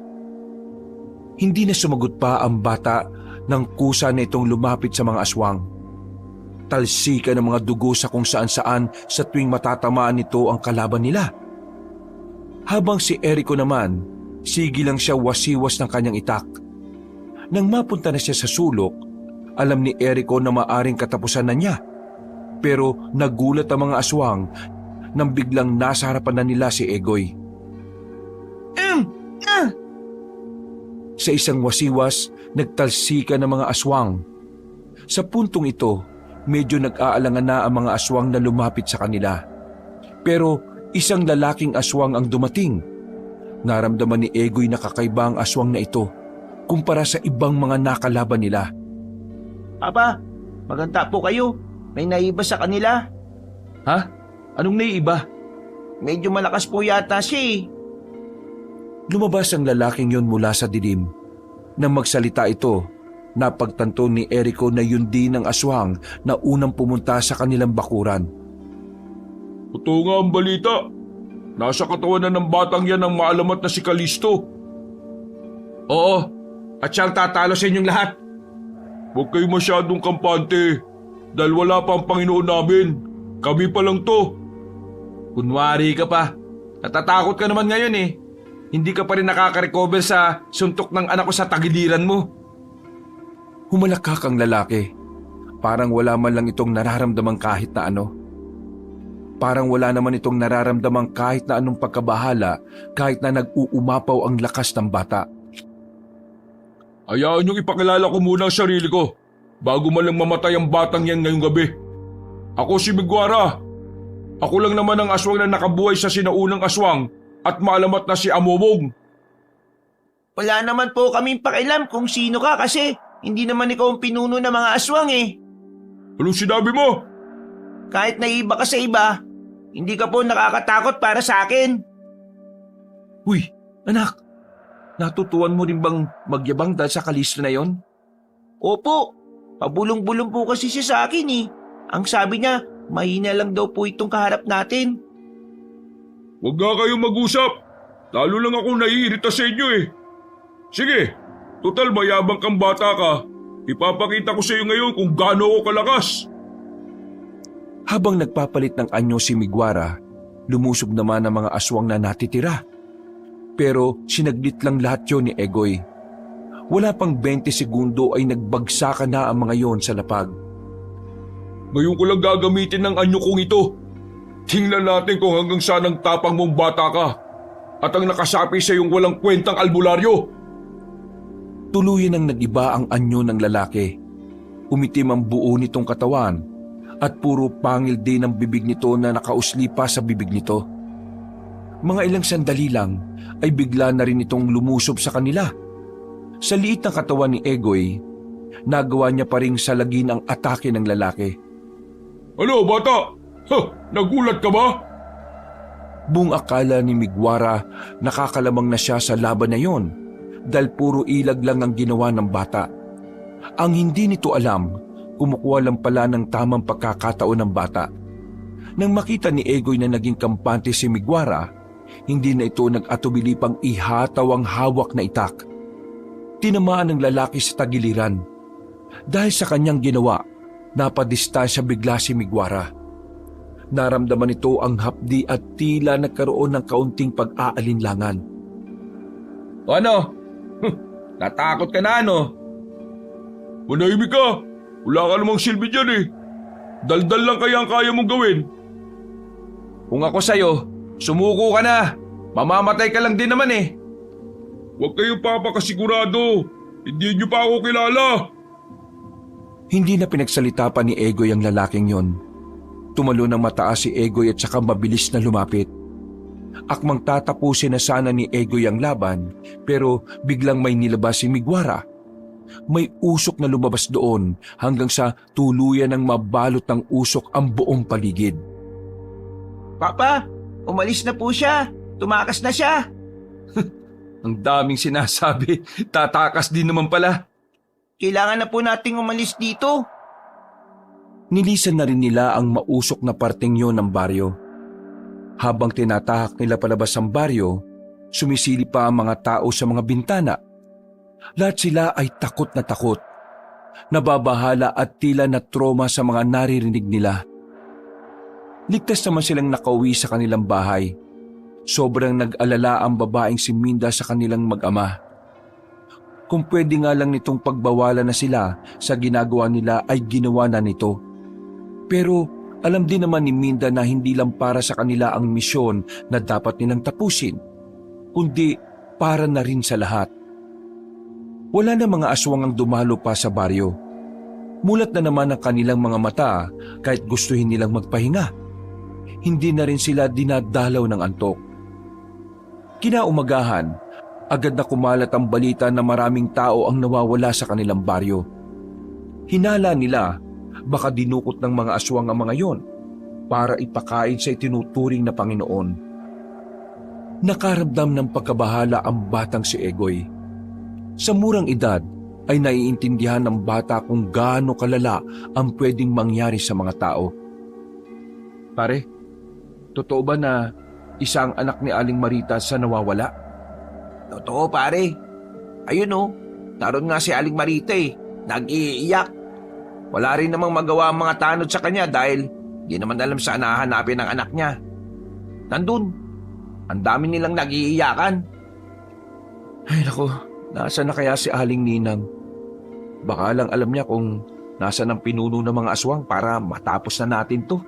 Hindi na sumagot pa ang bata nang kusa na itong lumapit sa mga aswang. Talsika ng mga dugo sa kung saan-saan sa tuwing matatamaan nito ang kalaban nila. Habang si Erico naman, sige lang siya wasiwas ng kanyang itak. Nang mapunta na siya sa sulok, alam ni Erico na maaring katapusan na niya. Pero nagulat ang mga aswang nang biglang nasa harapan na nila si Egoy. Sa isang wasiwas, nagtalsika ng mga aswang. Sa puntong ito, medyo nag-aalangan na ang mga aswang na lumapit sa kanila. Pero isang lalaking aswang ang dumating. Naramdaman ni Egoy na kakaiba ang aswang na ito kumpara sa ibang mga nakalaban nila. Papa, maganda po kayo. May naiba sa kanila. Ha? Anong naiiba? medyo malakas po yata siya eh. Lumabas ang lalaking yon mula sa dilim. Nang magsalita ito, napagtanto ni Erico na yun din ang aswang na unang pumunta sa kanilang bakuran. Totoo nga ang balita. Nasa katawan na ng batang yan ang maalamat na si Kalisto. Oo, at siyang tatalo sa inyong lahat. Huwag kayo masyadong kampante dahil wala pa ang Panginoon namin. Kami pa lang to. Kunwari ka pa. Natatakot ka naman ngayon eh. Hindi ka pa rin nakaka-recover sa suntok ng anak ko sa tagiliran mo. Humalakak ang lalaki. Parang wala man lang itong nararamdamang kahit na ano. Parang wala naman itong nararamdamang kahit na anong pagkabahala kahit na nag-uumapaw ang lakas ng bata. Hayaan niyong ipakilala ko muna ang sarili ko bago man lang mamatay ang batang yan ngayong gabi. Ako si Migwara. Ako lang naman ang aswang na nakabuhay sa sinaunang aswang at maalamat na si Amowong. Wala naman po kaming pakialam kung sino ka kasi hindi naman ikaw ang pinuno ng mga aswang eh. Anong sinabi mo? Kahit naiba ka sa iba, hindi ka po nakakatakot para sa akin. Uy, anak, natutuwan mo rin bang magyabang dahil sa Kalisto na yon? Opo, pabulong-bulong po kasi siya sa akin eh. Ang sabi niya, mahina lang daw po itong kaharap natin. Huwag nga kayong mag-usap. Lalo lang akong naiirita sa inyo eh. Sige, total mayabang kang bata ka. Ipapakita ko sa iyo ngayon kung gaano ako kalakas. Habang nagpapalit ng anyo si Migwara, lumusob naman ang mga aswang na natitira. Pero sinaglit lang lahat yon ni Egoy. Wala pang 20 segundo ay nagbagsakan na ang mga yon sa lapag. Ngayon ko lang gagamitin ng anyo kong ito. Tingnan natin kung hanggang saan ang tapang mong bata ka at ang nakasapi sa iyong walang kwentang albularyo. Tuluyan ang nag-iba ang anyo ng lalaki. Umitim ang buo nitong katawan at puro pangil din ang bibig nito na nakausli pa sa bibig nito. Mga ilang sandali lang ay bigla na rin itong lumusob sa kanila. Sa liit ng katawan ni Egoy, nagawa niya pa ring salagin ang atake ng lalaki. Ano bata? Nagulat ka ba? Buong akala ni Migwara nakakalamang na siya sa laban na yon dahil puro ilag lang ang ginawa ng bata. Ang hindi nito alam, kumukuha lang pala ng tamang pagkakataon ng bata. Nang makita ni Egoy na naging kampante si Migwara, hindi na ito nag-atubili pang ihataw ang hawak na itak. Tinamaan ng lalaki sa tagiliran. Dahil sa kanyang ginawa, napadistansya bigla si Migwara. Naramdaman nito ang hapdi at tila nagkaroon ng kaunting pag-aalinlangan. O ano? Natakot ka na ano? Manahimik ka. Wala ka namang silbi dyan eh. Daldal lang kaya ang kaya mong gawin. Kung ako sa'yo, sumuko ka na. Mamamatay ka lang din naman eh. Huwag kayong papakasigurado. Hindi niyo pa ako kilala. Hindi na pinagsalita pa ni Egoy ang lalaking yon. Tumalo ng mataas si Egoy at saka mabilis na lumapit. Akmang tatapusin na sana ni Egoy ang laban pero biglang may nilabas si Migwara. May usok na lumabas doon hanggang sa tuluyan ng mabalot ng usok ang buong paligid. Papa, umalis na po siya. Tumakas na siya. Ang daming sinasabi, tatakas din naman pala. Kailangan na po nating umalis dito. Nilisan na rin nila ang mausok na parteng yon ng baryo. Habang tinatahak nila palabas ang baryo, sumisili pa ang mga tao sa mga bintana. Lahat sila ay takot na takot. Nababahala at tila na trauma sa mga naririnig nila. Ligtas naman silang nakauwi sa kanilang bahay. Sobrang nag-alala ang babaeng si Minda sa kanilang mag-ama. Kung pwede nga lang nitong pagbawalan na sila sa ginagawa nila ay ginawa na nito. Pero alam din naman ni Minda na hindi lang para sa kanila ang misyon na dapat nilang tapusin, kundi para na rin sa lahat. Wala na mga aswang ang dumalo pa sa baryo. Mulat na naman ang kanilang mga mata kahit gustuhin nilang magpahinga. Hindi na rin sila dinadalaw ng antok. Kinaumagahan, agad na kumalat ang balita na maraming tao ang nawawala sa kanilang baryo. Hinala nila baka dinukot ng mga aswang ang mga yon para ipakain sa itinuturing na Panginoon. Nakaramdam ng pagkabahala ang batang si Egoy. Sa murang edad ay naiintindihan ng bata kung gaano kalala ang pwedeng mangyari sa mga tao. Pare, totoo ba na isang anak ni Aling Marita sa nawawala? Totoo pare. Ayun oh, naroon nga si Aling Marita eh. Nag-iiyak. Wala rin namang magawa ang mga tanod sa kanya dahil di naman alam saan nahanapin ang anak niya. Nandun. Ang dami nilang nag-iiyakan. Ay naku, nasaan na kaya si Aling Ninang? Baka lang alam niya kung nasaan ang pinuno ng mga aswang para matapos na natin to.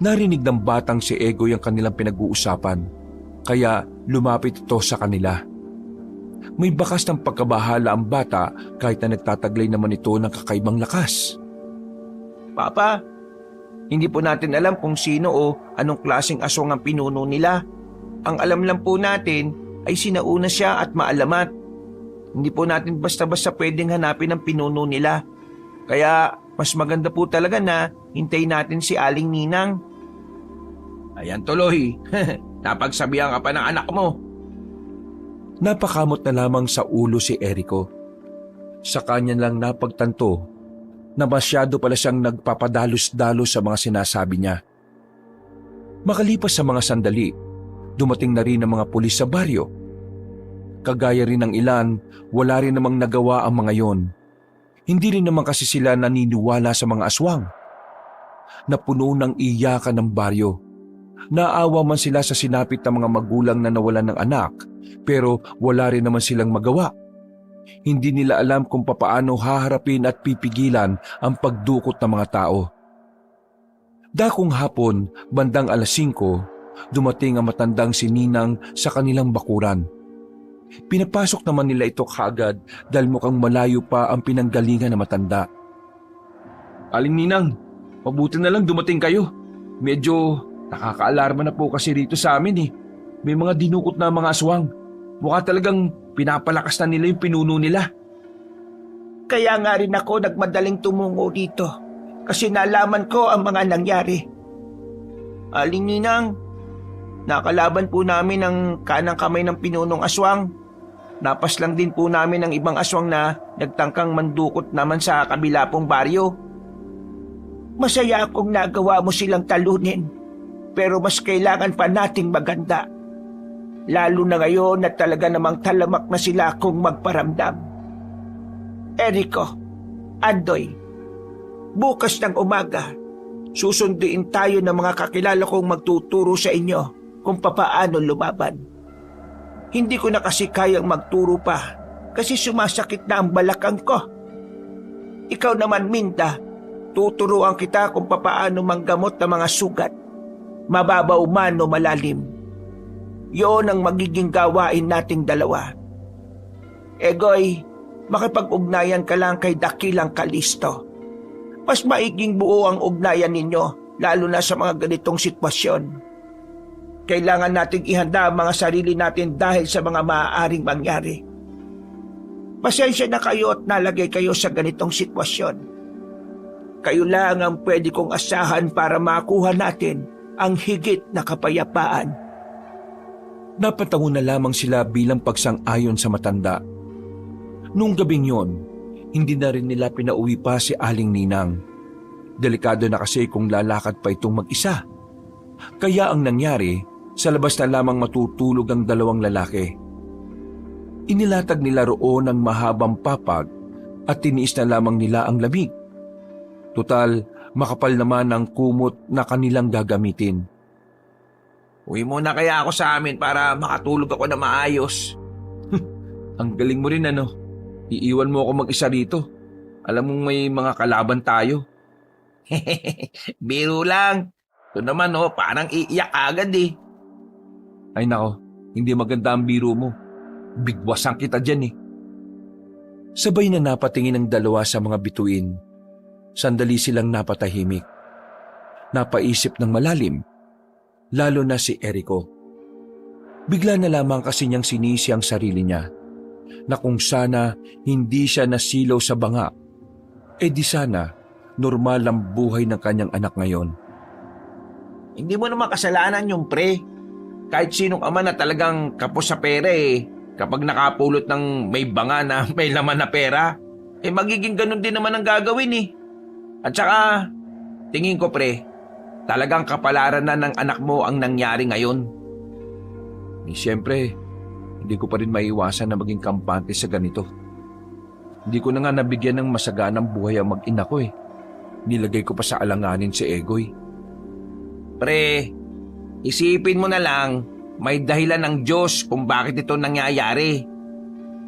Narinig ng batang si Egoy ang kanilang pinag-uusapan, kaya lumapit ito sa kanila. May bakas ng pagkabahala ang bata kahit na nagtataglay naman ito ng kakaibang lakas. Papa, hindi po natin alam kung sino o anong klaseng aswang ang pinuno nila. Ang alam lang po natin ay sinauna siya at maalamat. Hindi po natin basta-basta pwedeng hanapin ang pinuno nila. Kaya mas maganda po talaga na hintayin natin si Aling Ninang. Ayan tuloy, napagsabihan ka pa ng anak mo. Napakamot na lamang sa ulo si Erico. Sa kanya lang napagtanto na masyado pala siyang nagpapadalos-dalos sa mga sinasabi niya. Makalipas sa mga sandali, dumating na rin ang mga pulis sa baryo. Kagaya rin ng ilan, wala rin namang nagawa ang mga yon. Hindi rin naman kasi sila naniniwala sa mga aswang. Napuno ng iyakan ng baryo. Naawa man sila sa sinapit ng mga magulang na nawalan ng anak, pero wala rin naman silang magawa. Hindi nila alam kung papaano haharapin at pipigilan ang pagdukot ng mga tao. Dakong hapon, bandang 5:00, dumating ang matandang si Ninang sa kanilang bakuran. Pinapasok naman nila ito kaagad dahil mukhang malayo pa ang pinanggalingan na matanda. Aling Ninang, mabuti na lang dumating kayo. Medyo nakakaalarma na po kasi rito sa amin eh. May mga dinukot na mga aswang. Mukha talagang pinapalakas na nila yung pinuno nila. Kaya nga rin ako nagmadaling tumungo dito kasi nalaman ko ang mga nangyari. Aling Ninang, nakalaban po namin ang kanang kamay ng pinunong aswang. Napas lang din po namin ang ibang aswang na nagtangkang mandukot naman sa kabila pong baryo. Masaya akong nagawa mo silang talunin, pero mas kailangan pa nating maganda. Lalo na ngayon na talaga namang talamak na sila kung magparamdam. Erico, Andoy, bukas ng umaga, susunduin tayo ng mga kakilala kong magtuturo sa inyo kung papaano lumaban. Hindi ko na kasi kayang magturo pa kasi sumasakit na ang balakang ko. Ikaw naman, Minda, tuturuan kita kung papaano manggamot ng mga sugat, mababaw man o malalim. Yun ang magiging gawain nating dalawa. Egoy, makipag-ugnayan ka lang kay Dakilang Kalisto. Mas maiging buo ang ugnayan ninyo, lalo na sa mga ganitong sitwasyon. Kailangan nating ihanda ang mga sarili natin dahil sa mga maaaring mangyari. Pasensya na kayo at nalagay kayo sa ganitong sitwasyon. Kayo lang ang pwede kong asahan para makuha natin ang higit na kapayapaan. Napatango na lamang sila bilang pagsang-ayon sa matanda. Nung gabing yon, hindi na rin nila pinauwi pa si Aling Ninang. Delikado na kasi kung lalakad pa itong mag-isa. Kaya ang nangyari, sa labas na lamang matutulog ang dalawang lalaki. Inilatag nila roon ang mahabang papag at tiniis na lamang nila ang lamig. Tutal, makapal naman ang kumot na kanilang gagamitin. Uwi muna kaya ako sa amin para makatulog ako na maayos. Ang galing mo rin ano. Iiwan mo ako mag-isa rito. Alam mong may mga kalaban tayo. Biro lang. Ito naman parang iiyak agad eh. Ay nako, hindi maganda ang biro mo. Bigwasan kita dyan eh. Sabay na napatingin ang dalawa sa mga bituin. Sandali silang napatahimik. Napaisip ng malalim. Lalo na si Erico. Bigla na lamang kasi niyang sinisi ang sarili niya na kung sana hindi siya nasilaw sa banga, di sana normal ang buhay ng kanyang anak ngayon. Hindi mo naman kasalanan yung pre. kahit sinong ama na talagang kapos sa pera kapag nakapulot ng may banga na may laman na pera, magiging ganun din naman ang gagawin At saka, tingin ko pre, talagang kapalaran na ng anak mo ang nangyari ngayon. Siyempre, hindi ko pa rin maiwasan na maging kampante sa ganito. Hindi ko na nga nabigyan ng masaganang buhay ang mag-ina ko Nilagay ko pa sa alanganin si Egoy. Pre, isipin mo na lang, may dahilan ng Diyos kung bakit ito nangyayari.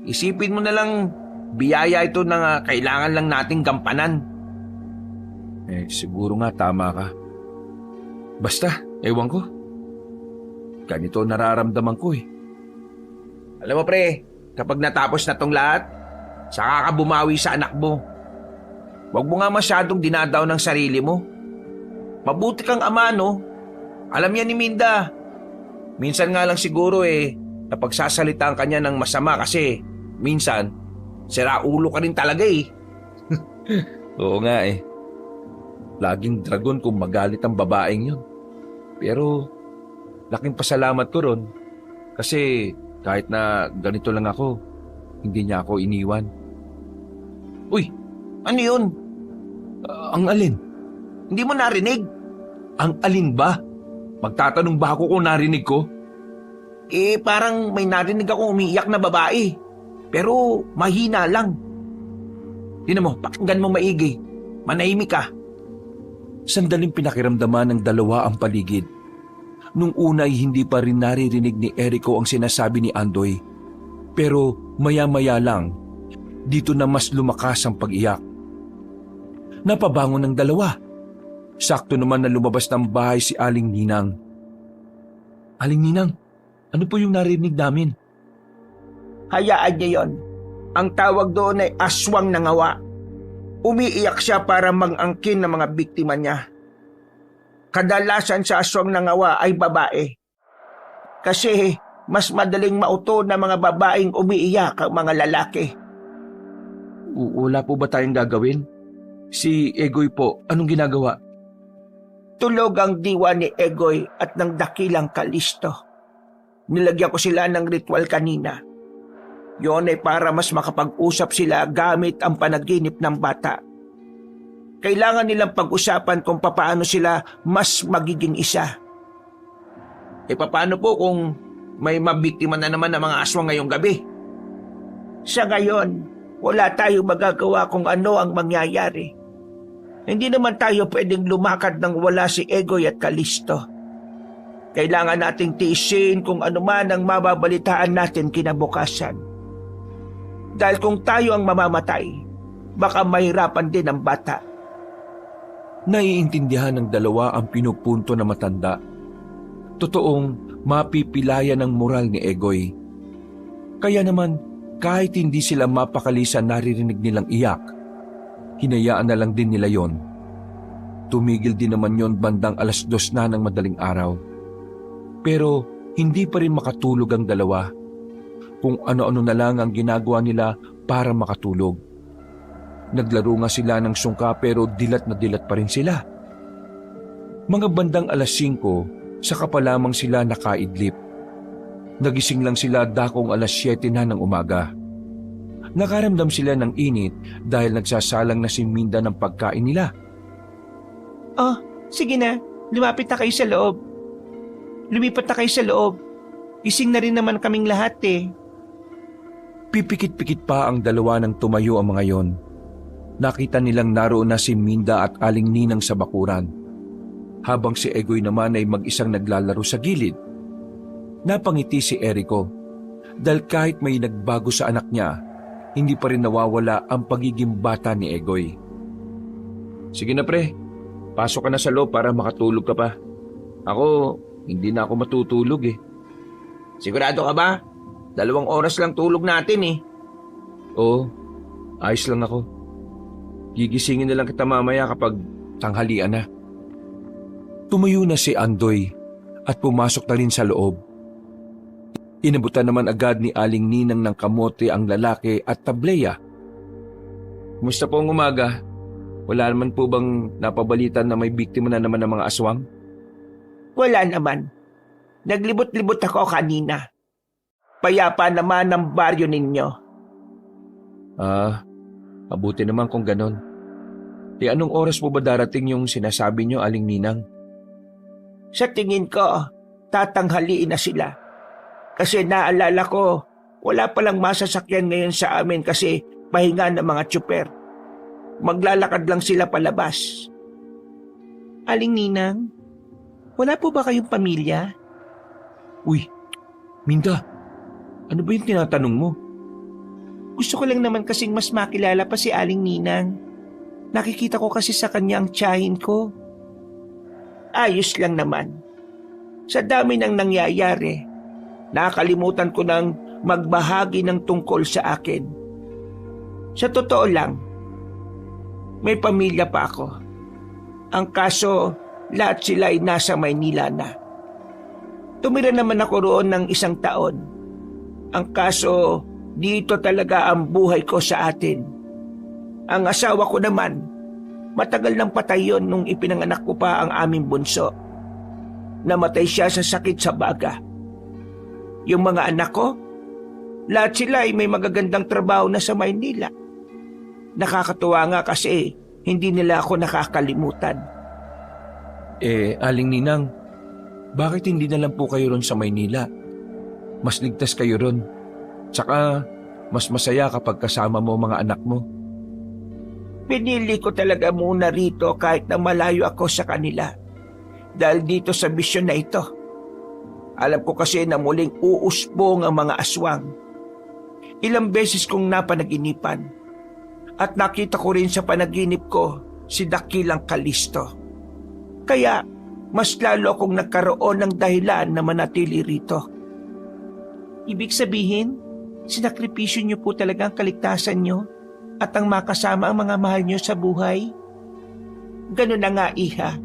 Isipin mo na lang, biyaya ito na kailangan lang nating gampanan. Siguro nga tama ka. Basta, ewan ko. Ganito nararamdaman ko Alam mo pre, kapag natapos na tong lahat, saka ka bumawi sa anak mo. Huwag mo nga masyadong dinadaw ng sarili mo. Mabuti kang ama, no? Alam yan ni Minda. Minsan nga lang siguro napagsasalitaan ka niya ng masama kasi minsan, sira ulo ka rin talaga Oo nga Laging dragon kung magalit ang babaeng yun. Pero, laking pasalamat ko ron. Kasi kahit na ganito lang ako, hindi niya ako iniwan. Uy, ano yun? Ang alin? Hindi mo narinig? Ang alin ba? Magtatanong ba ako kung narinig ko? Parang may narinig akong umiiyak na babae. Pero mahina lang. Tingnan mo, pakinggan mo maigi. Manahimik ka. Sandaling pinakiramdaman ng dalawa ang paligid. Nung una ay hindi pa rin naririnig ni Erico ang sinasabi ni Andoy. Pero maya-maya lang, dito na mas lumakas ang pag-iyak. Napabangon ng dalawa. Sakto naman na lumabas ng bahay si Aling Ninang. Aling Ninang, ano po yung narinig namin? Hayaan niya yon. Ang tawag doon ay aswang nangawa. Umiiyak siya para mang-angkin ng mga biktima niya. Kadalasan sa aswang nangawa ay babae. Kasi mas madaling mauto na mga babaeng umiiyak ang mga lalaki. Wala po ba tayong gagawin? Si Egoy po, anong ginagawa? Tulog ang diwa ni Egoy at ng dakilang Kalisto. Nilagyan ko sila ng ritual kanina. Yon ay para mas makapag-usap sila gamit ang panaginip ng bata. Kailangan nilang pag-usapan kung papaano sila mas magiging isa. Paano po kung may mabiktima na naman ng mga aswang ngayong gabi? Sa ngayon, wala tayong magagawa kung ano ang mangyayari. Hindi naman tayo pwedeng lumakad nang wala si Egoy at Kalisto. Kailangan nating tiisin kung ano man ang mababalitaan natin kinabukasan. Dahil kung tayo ang mamamatay, baka mahirapan din ang bata. Naiintindihan ng dalawa ang pinupunto na matanda. Totoong mapipilayan ang moral ni Egoy. Kaya naman, kahit hindi sila mapakali sa naririnig nilang iyak, hinayaan na lang din nila yon. Tumigil din naman yon bandang 2:00 na ng madaling araw. Pero hindi pa rin makatulog ang dalawa. Kung ano-ano na lang ang ginagawa nila para makatulog. Naglaro nga sila ng sungka pero dilat na dilat pa rin sila. Mga bandang 5:00, saka pa lamang sila nakaidlip. Nagising lang sila dakong 7:00 na ng umaga. Nakaramdam sila ng init dahil nagsasalang na si Minda ng pagkain nila. Oh, sige na. Lumapit na kayo sa loob. Lumipat na kayo sa loob. Gising na rin naman kaming lahat Pipikit-pikit pa ang dalawa nang tumayo ang mga yon. Nakita nilang naroon na si Minda at Aling Ninang sa bakuran. Habang si Egoy naman ay mag-isang naglalaro sa gilid. Napangiti si Erico dahil kahit may nagbago sa anak niya, hindi pa rin nawawala ang pagiging bata ni Egoy. Sige na pre, pasok ka na sa loob para makatulog ka pa. Ako, hindi na ako matutulog Sigurado ka ba? 2 oras lang tulog natin Oo, ayos lang ako. Gigisingin na lang kita mamaya kapag tanghalian na. Tumayo na si Andoy at pumasok na rin sa loob. Inabutan naman agad ni Aling Ninang ng kamote ang lalaki at tableya. Kumusta po ang umaga? Wala naman po bang napabalitan na may biktima na naman ng mga aswang? Wala naman. Naglibot-libot ako kanina. Payapa naman ang baryo ninyo. Mabuti naman kung ganon. Anong oras po ba darating yung sinasabi nyo, Aling Ninang? Sa tingin ko, tatanghaliin na sila. Kasi naalala ko, wala palang masasakyan ngayon sa amin kasi pahinga ng mga tsuper. Maglalakad lang sila palabas. Aling Ninang, wala po ba kayong pamilya? Uy, Minda, ano ba yung tinatanong mo? Gusto ko lang naman kasing mas makilala pa si Aling Ninang. Nakikita ko kasi sa kanya ang tiyahin ko. Ayos lang naman. Sa dami ng nangyayari, nakalimutan ko nang magbahagi ng tungkol sa akin. Sa totoo lang, may pamilya pa ako. Ang kaso, lahat sila ay nasa Maynila na. Tumira naman ako roon ng 1 taon. Ang kaso, dito talaga ang buhay ko sa atin. Ang asawa ko naman, matagal nang patay yon nung ipinanganak ko pa ang aming bunso. Namatay siya sa sakit sa baga. Yung mga anak ko, lahat sila ay may magagandang trabaho na sa Maynila. Nakakatuwa nga kasi hindi nila ako nakakalimutan. Aling Ninang, bakit hindi na lang po kayo ron sa Maynila? Mas ligtas kayo ron. Tsaka, mas masaya kapag kasama mo mga anak mo. Pinili ko talaga muna rito kahit na malayo ako sa kanila. Dahil dito sa misyon na ito. Alam ko kasi na muling uusbong ang mga aswang. Ilang beses kong napanaginipan. At nakita ko rin sa panaginip ko si Dakilang Kalisto. Kaya mas lalo akong nagkaroon ng dahilan na manatili rito. Ibig sabihin, sinakripisyo niyo po talaga ang kaligtasan niyo at ang makasama ang mga mahal niyo sa buhay? Ganun na nga, Iha.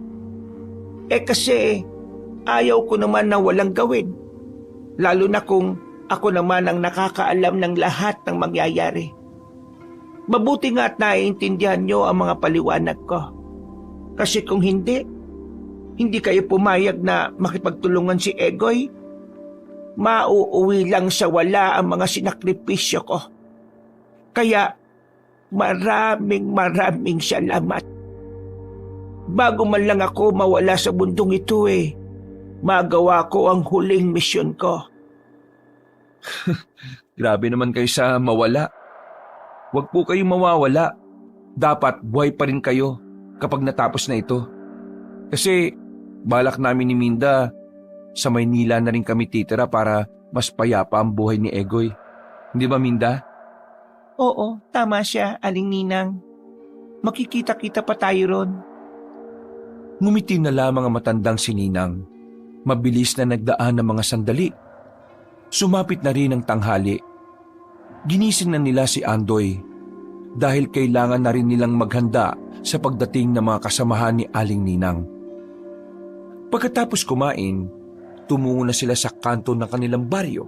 Kasi ayaw ko naman na walang gawin. Lalo na kung ako naman ang nakakaalam ng lahat ng mangyayari. Mabuti nga at naiintindihan niyo ang mga paliwanag ko. Kasi kung hindi kayo pumayag na makipagtulungan si Egoy, mauuwi lang sa wala ang mga sinakripisyo ko. Kaya maraming salamat. Bago man lang ako mawala sa bundong ito magawa ko ang huling misyon ko. Grabe naman kayo sa mawala. Huwag po kayong mawawala. Dapat buhay pa rin kayo kapag natapos na ito. Kasi balak namin ni Minda, sa Maynila na rin kami titira para mas payapa ang buhay ni Egoy. Hindi ba, Minda? Oo, tama siya, Aling Ninang. Makikita-kita pa tayo ron. Ngumiti na lamang ang matandang si Ninang. Mabilis na nagdaan ng mga sandali. Sumapit na rin ang tanghali. Ginising na nila si Andoy dahil kailangan na rin nilang maghanda sa pagdating ng mga kasamahan ni Aling Ninang. Pagkatapos kumain, tumungo na sila sa kanto ng kanilang baryo.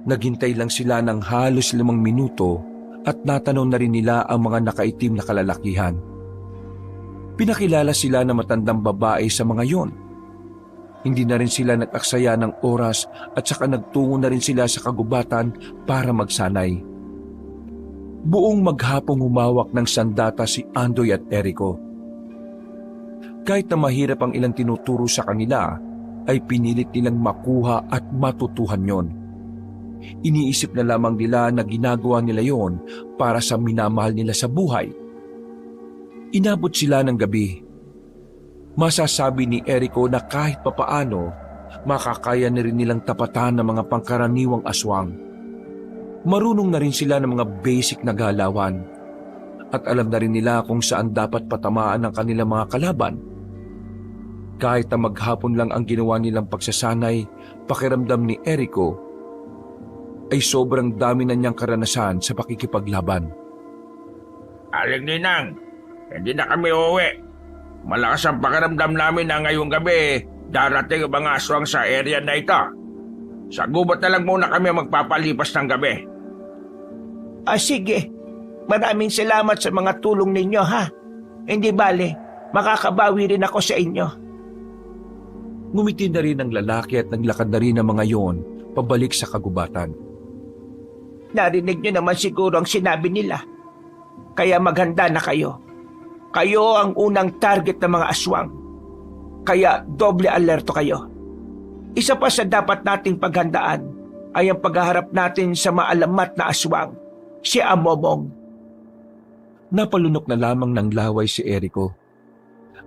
Naghintay lang sila ng halos 5 minuto at natanaw na rin nila ang mga nakaitim na kalalakihan. Pinakilala sila ng matandang babae sa mga yon. Hindi na rin sila nag-aksaya ng oras at saka nagtungo na rin sila sa kagubatan para magsanay. Buong maghapong humawak ng sandata si Andoy at Erico. Kahit na mahirap ang ilang tinuturo sa kanila, ay pinilit nilang makuha at matutuhan yon. Iniisip na lamang nila na ginagawa nila yon para sa minamahal nila sa buhay. Inabot sila ng gabi. Masasabi ni Erico na kahit papaano, makakaya na rin nilang tapatan ng mga pangkaraniwang aswang. Marunong na rin sila ng mga basic na galawan at alam na rin nila kung saan dapat patamaan ang kanilang mga kalaban. Kahit na maghapon lang ang ginawa nilang pagsasanay, pakiramdam ni Erico ay sobrang dami na niyang karanasan sa pakikipaglaban. Aling Ninang, hindi na kami uuwi. Malakas ang pakiramdam namin na ngayong gabi darating ang mga aswang sa area na ito. Sa gubat na lang muna kami magpapalipas ng gabi. Sige. Maraming salamat sa mga tulong ninyo, ha? Hindi bale, makakabawi rin ako sa inyo. Ngumiti na rin ang lalaki at naglakad na rin ang mga yon pabalik sa kagubatan. Narinig niyo naman siguro ang sinabi nila. Kaya maghanda na kayo. Kayo ang unang target ng mga aswang. Kaya doble alerto kayo. Isa pa sa dapat nating paghandaan ay ang paghaharap natin sa maalamat na aswang, si Amomong. Napalunok na lamang ng laway si Erico.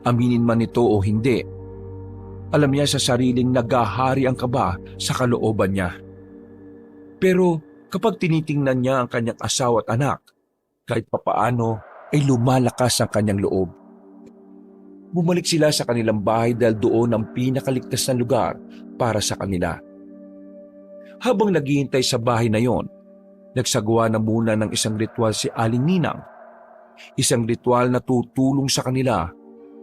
Aminin man ito o hindi, alam niya sa sariling nagahari ang kaba sa kalooban niya. Pero kapag tinitingnan niya ang kanyang asawa at anak, kahit papaano ay lumalakas ang kanyang loob. Bumalik sila sa kanilang bahay dahil doon ang pinakaligtas na lugar para sa kanila. Habang naghihintay sa bahay na yon, nagsagawa na muna ng isang ritual si Aling Ninang. Isang ritual na tutulong sa kanila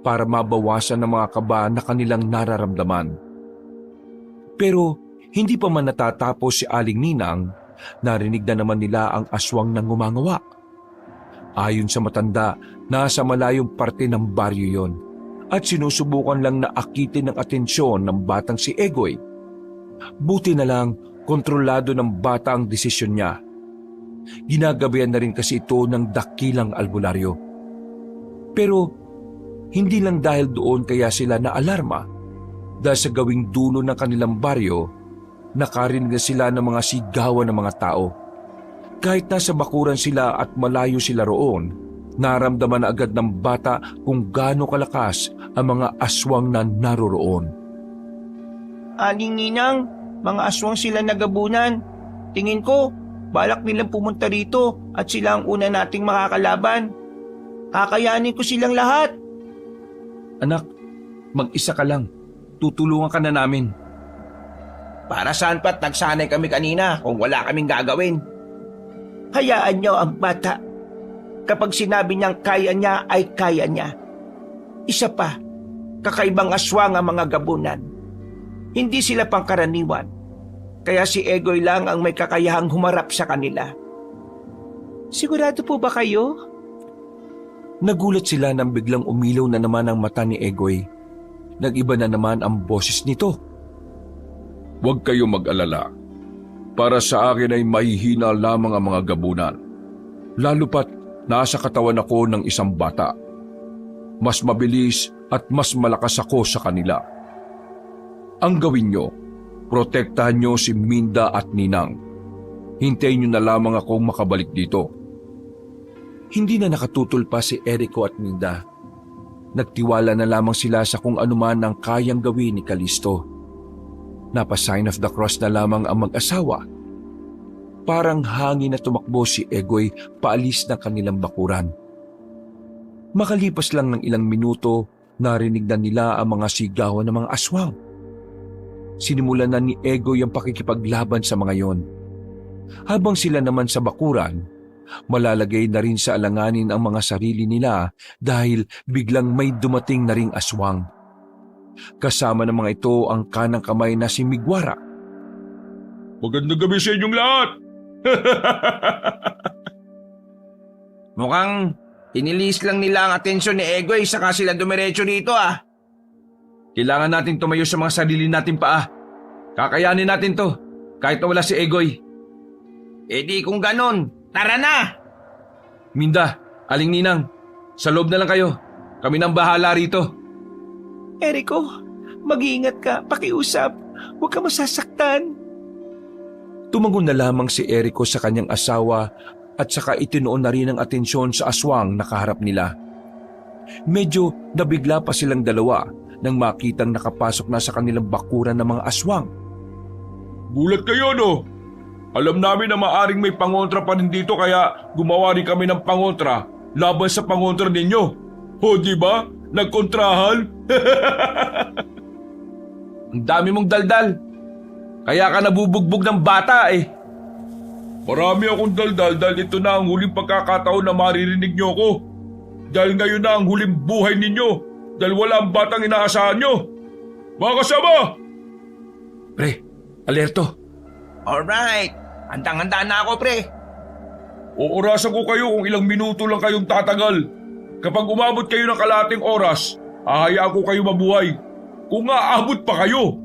para mabawasan ng mga kaba na kanilang nararamdaman. Pero hindi pa man natatapos si Aling Ninang, narinig na naman nila ang aswang na ngumangawa. Ayon sa matanda, nasa malayong parte ng baryo yon at sinusubukan lang na akitin ng atensyon ng batang si Egoy. Buti na lang, kontrolado ng bata ang desisyon niya. Ginagabayan na rin kasi ito ng dakilang albularyo. Pero hindi lang dahil doon kaya sila naalarma, dahil sa gawing dulo ng kanilang baryo, nakarinig na sila ng mga sigawan ng mga tao. Kahit nasa bakuran sila at malayo sila roon, naramdaman na agad ng bata kung gaano kalakas ang mga aswang na naroroon. Aling Ninang, mga aswang sila nagabunan. Tingin ko, balak nilang pumunta rito at sila ang una nating makakalaban. Kakayanin ko silang lahat. Anak, mag-isa ka lang. Tutulungan ka na namin. Para saan pa't nagsanay kami kanina kung wala kaming gagawin? Hayaan niyo ang bata. Kapag sinabi niyang kaya niya ay kaya niya. Isa pa, kakaibang aswang ang mga gabunan. Hindi sila pangkaraniwan. Kaya si Egoy lang ang may kakayahang humarap sa kanila. Sigurado po ba kayo? Nagulat sila nang biglang umilaw na naman ang mata ni Egoy. Nag-iba na naman ang boses nito. Huwag kayong mag-alala. Para sa akin ay mahihina lamang ang mga gabunan. Lalo pat nasa katawan ako ng isang bata. Mas mabilis at mas malakas ako sa kanila. Ang gawin nyo, protektahan nyo si Minda at Ninang. Hintayin nyo na lamang akong makabalik dito. Hindi na nakatutol pa si Erico at Minda. Nagtiwala na lamang sila sa kung anuman ang kayang gawin ni Kalisto. Napa-sign of the cross na lamang ang mag-asawa. Parang hangin na tumakbo si Egoy paalis ng kanilang bakuran. Makalipas lang ng ilang minuto, narinig na nila ang mga sigawan ng mga aswang. Sinimulan na ni Egoy ang pakikipaglaban sa mga yon. Habang sila naman sa bakuran, malalagay na rin sa alanganin ang mga sarili nila dahil biglang may dumating na ring aswang. Kasama ng mga ito ang kanang kamay na si Migwara. Magandang gabi sa inyong lahat! Mukhang inilis lang nila ang atensyon ni Egoy saka sila dumiretso rito ah. Kailangan natin tumayo sa mga sarili natin paa. Kakayanin natin to, kahit na wala si Egoy. E di kung ganon, tara na! Minda, Aling Ninang, sa loob na lang kayo. Kami nang bahala rito. Erico, mag-iingat ka, pakiusap. Huwag ka masasaktan. Tumangon na lamang si Erico sa kanyang asawa at saka itinoon na rin ang atensyon sa aswang na kaharap nila. Medyo nabigla pa silang dalawa nang makitang nakapasok na sa kanilang bakuran ng mga aswang. Gulat kayo, no? Alam namin na maaring may pangontra pa rin dito kaya gumawa rin kami ng pangontra laban sa pangontra ninyo. O di ba? Nagkontrahan? Ang dami mong daldal. Kaya ka nabubugbog ng bata eh. Marami akong daldal dahil ito na ang huling pagkakataon na maririnig nyo ako. Dahil ngayon na ang huling buhay ninyo. Dahil wala ang batang inaasahan nyo. Mga kasama! Pre, alerto. Alright, handang-handa na ako pre. Oorasan ko kayo kung ilang minuto lang kayong tatagal. Kapag umabot kayo ng kalahating oras, hahayaan ko kayo mabuhay. kung aabot pa kayo.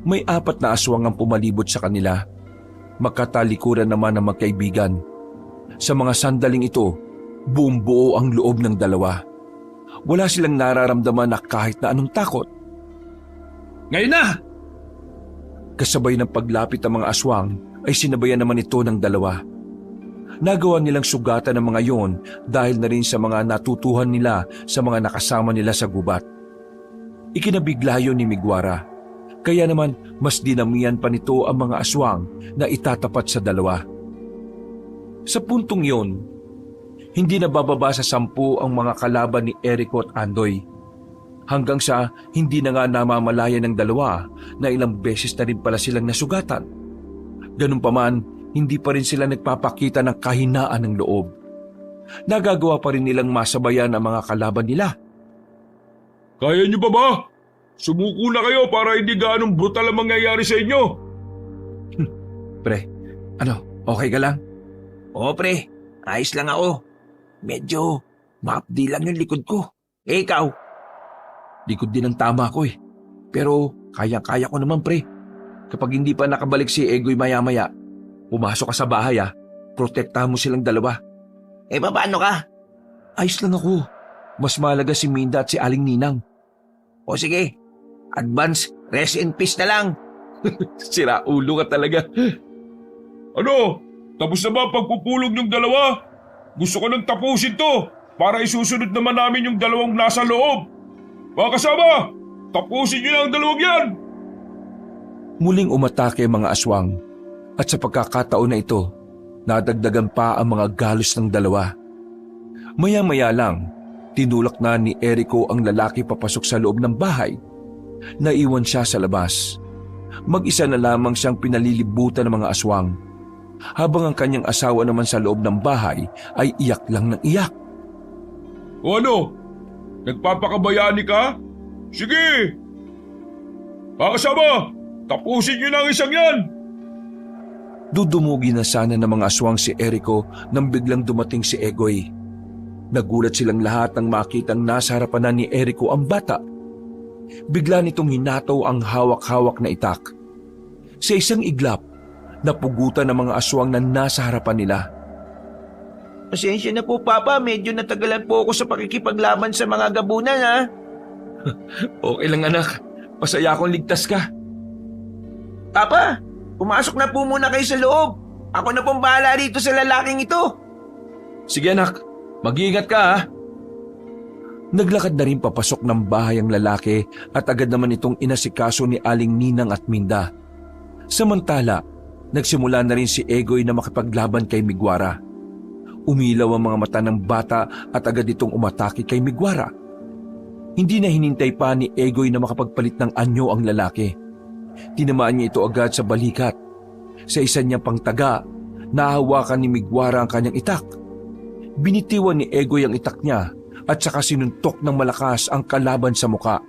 May 4 na aswang ang pumalibot sa kanila. Magkatalikuran naman ang magkaibigan. Sa mga sandaling ito, buong buo ang loob ng dalawa. Wala silang nararamdaman na kahit na anong takot. Ngayon na! Kasabay ng paglapit ng mga aswang ay sinabayan naman ito ng dalawa. Nagawa nilang sugatan ng mga yon dahil na rin sa mga natutuhan nila sa mga nakasama nila sa gubat. Ikinabigla yun ni Migwara, kaya naman mas dinamihan pa nito ang mga aswang na itatapat sa dalawa. Sa puntong yon, hindi na bababa sa 10 ang mga kalaban ni Eriko at Andoy. Hanggang sa hindi na nga namamalaya ng dalawa na ilang beses na rin pala silang nasugatan. Ganun pa man, hindi pa rin sila nagpapakita ng kahinaan ng loob. Nagagawa pa rin nilang masabayan ang mga kalaban nila. Kaya niyo ba? Sumuko na kayo para hindi gaanong brutal ang mangyayari sa inyo. Pre, okay ka lang? Oo pre, ayos lang ako. Medyo maapdi lang yung likod ko. Ikaw? Likod din ang tama ko eh. Pero kaya ko naman pre. Kapag hindi pa nakabalik si Egoy maya-maya, pumasok ka sa bahay protektahan mo silang dalawa. Paano ka? Ayos lang ako. Mas mahalaga si Minda at si Aling Ninang. O sige, advance, rest in peace na lang. Sira ulo ka talaga. Ano? Tapos na ba ang pagpupulog ng dalawa? Gusto ko nang tapusin to para isusunod naman namin yung dalawang nasa loob. Mga kasama, tapusin niyo na ang dalawang yan! Muling umatake ang mga aswang at sa pagkakataon na ito, nadagdagan pa ang mga galos ng dalawa. Maya-maya lang, tinulak na ni Eriko ang lalaki papasok sa loob ng bahay. Naiwan siya sa labas. Mag-isa na lamang siyang pinalilibutan ng mga aswang. Habang ang kanyang asawa naman sa loob ng bahay ay iyak lang ng iyak. O ano? Nagpapakabayani ka? Sige! Mga kasama, tapusin niyo na ang isang yan! Dudumugi na sana ng mga aswang si Eriko nang biglang dumating si Egoy. Nagulat silang lahat nang makitang nasa harapan na ni Eriko ang bata. Bigla nitong hinataw ang hawak-hawak na itak. Sa isang iglap, napugutan ng mga aswang na nasa harapan nila. Pasensya na po Papa, medyo natagalan po ako sa pakikipaglaban sa mga gabunan Okay lang anak, masaya akong ligtas ka. Papa, pumasok na po muna kayo sa loob. Ako na pong bahala dito sa lalaking ito. Sige anak, mag-iingat ka Naglakad na rin papasok ng bahay ang lalaki at agad naman itong inasikaso ni Aling Ninang at Minda. Samantala, nagsimula na rin si Egoy na makipaglaban kay Migwara. Umilaw ang mga mata ng bata at agad itong umatake kay Migwara. Hindi na hinintay pa ni Egoy na makapagpalit ng anyo ang lalaki. Tinamaan niya ito agad sa balikat. Sa isa niyang pangtaga, nahawakan ni Migwara ang kanyang itak. Binitiwan ni Egoy ang itak niya at saka sinuntok ng malakas ang kalaban sa muka.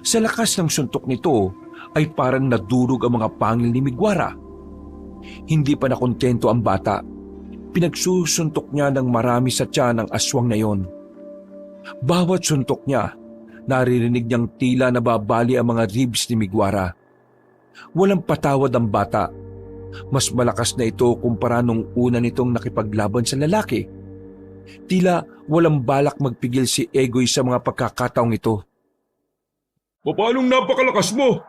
Sa lakas ng suntok nito ay parang nadurog ang mga pangil ni Migwara. Hindi pa nakontento ang bata. Pinagsusuntok niya ng marami sa tiyan ng aswang na yon. Bawat suntok niya, naririnig niyang tila nababali ang mga ribs ni Migwara. Walang patawad ang bata. Mas malakas na ito kumpara nung una nitong nakipaglaban sa lalaki. Tila walang balak magpigil si Egoy sa mga pagkakataong ito. Paanong napakalakas mo?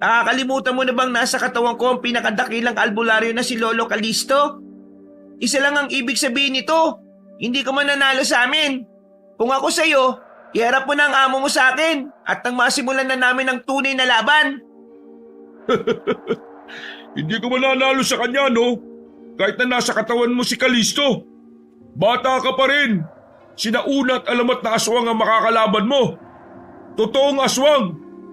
Nakakalimutan mo na bang nasa katawan ko ang pinakadakilang albularyo na si Lolo Calisto? Isa lang ang ibig sabihin nito. Hindi ka mananalo sa amin. Kung ako sa'yo, iharap mo na ang amo mo sa akin at nang masimulan na namin ang tunay na laban. Hindi ko mananalo sa kanya, no? Kahit na nasa katawan mo si Calisto. Bata ka pa rin. Sinauna at alamat na aswang ang makakalaban mo. Totoong aswang.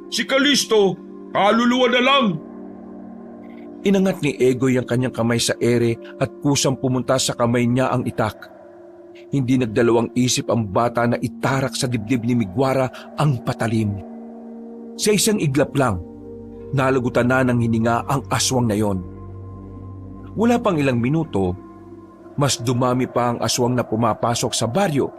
Si Calisto, kaluluwa na lang. Inangat ni Egoy ang kanyang kamay sa ere at kusang pumunta sa kamay niya ang itak. Hindi nagdalawang isip ang bata na itarak sa dibdib ni Migwara ang patalim. Sa isang iglap lang, nalagutan na ng hininga ang aswang na yon. Wala pang ilang minuto, mas dumami pa ang aswang na pumapasok sa baryo.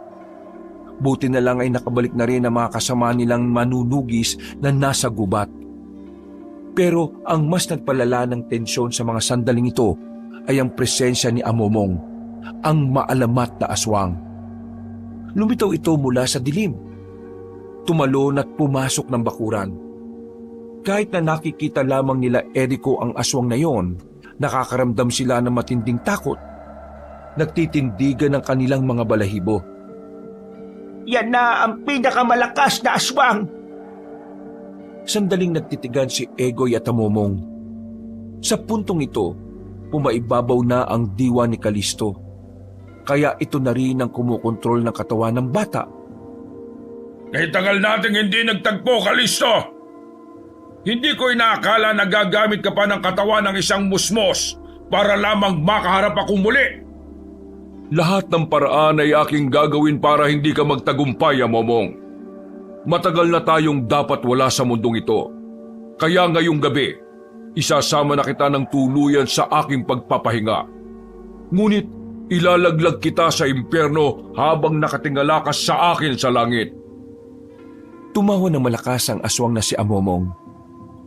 Buti na lang ay nakabalik na rin ang mga kasama nilang manunugis na nasa gubat. Pero ang mas nagpalala ng tensyon sa mga sandaling ito ay ang presensya ni Amomong, ang maalamat na aswang. Lumitaw ito mula sa dilim. Tumalon at pumasok ng bakuran. Kahit na nakikita lamang nila Erico ang aswang na yon, nakakaramdam sila ng matinding takot. Nagtitindigan ang kanilang mga balahibo. Yan na ang pinakamalakas na aswang! Sandaling nagtitigan si Egoy at Amomong. Sa puntong ito, pumaibabaw na ang diwa ni Kalisto. Kaya ito na rin ang kumukontrol ng katawan ng bata. Kaya tagal nating hindi nagtagpo, Kalisto! Hindi ko inaakala na gagamit ka pa ng katawan ng isang musmos para lamang makaharap ako muli. Lahat ng paraan ay aking gagawin para hindi ka magtagumpay, Amomong. Matagal na tayong dapat wala sa mundong ito. Kaya ngayong gabi, isasama na kita ng tuluyan sa aking pagpapahinga. Ngunit ilalaglag kita sa impyerno habang nakatingala ka sa akin sa langit. Tumawa ng malakas ang aswang na si Amomong.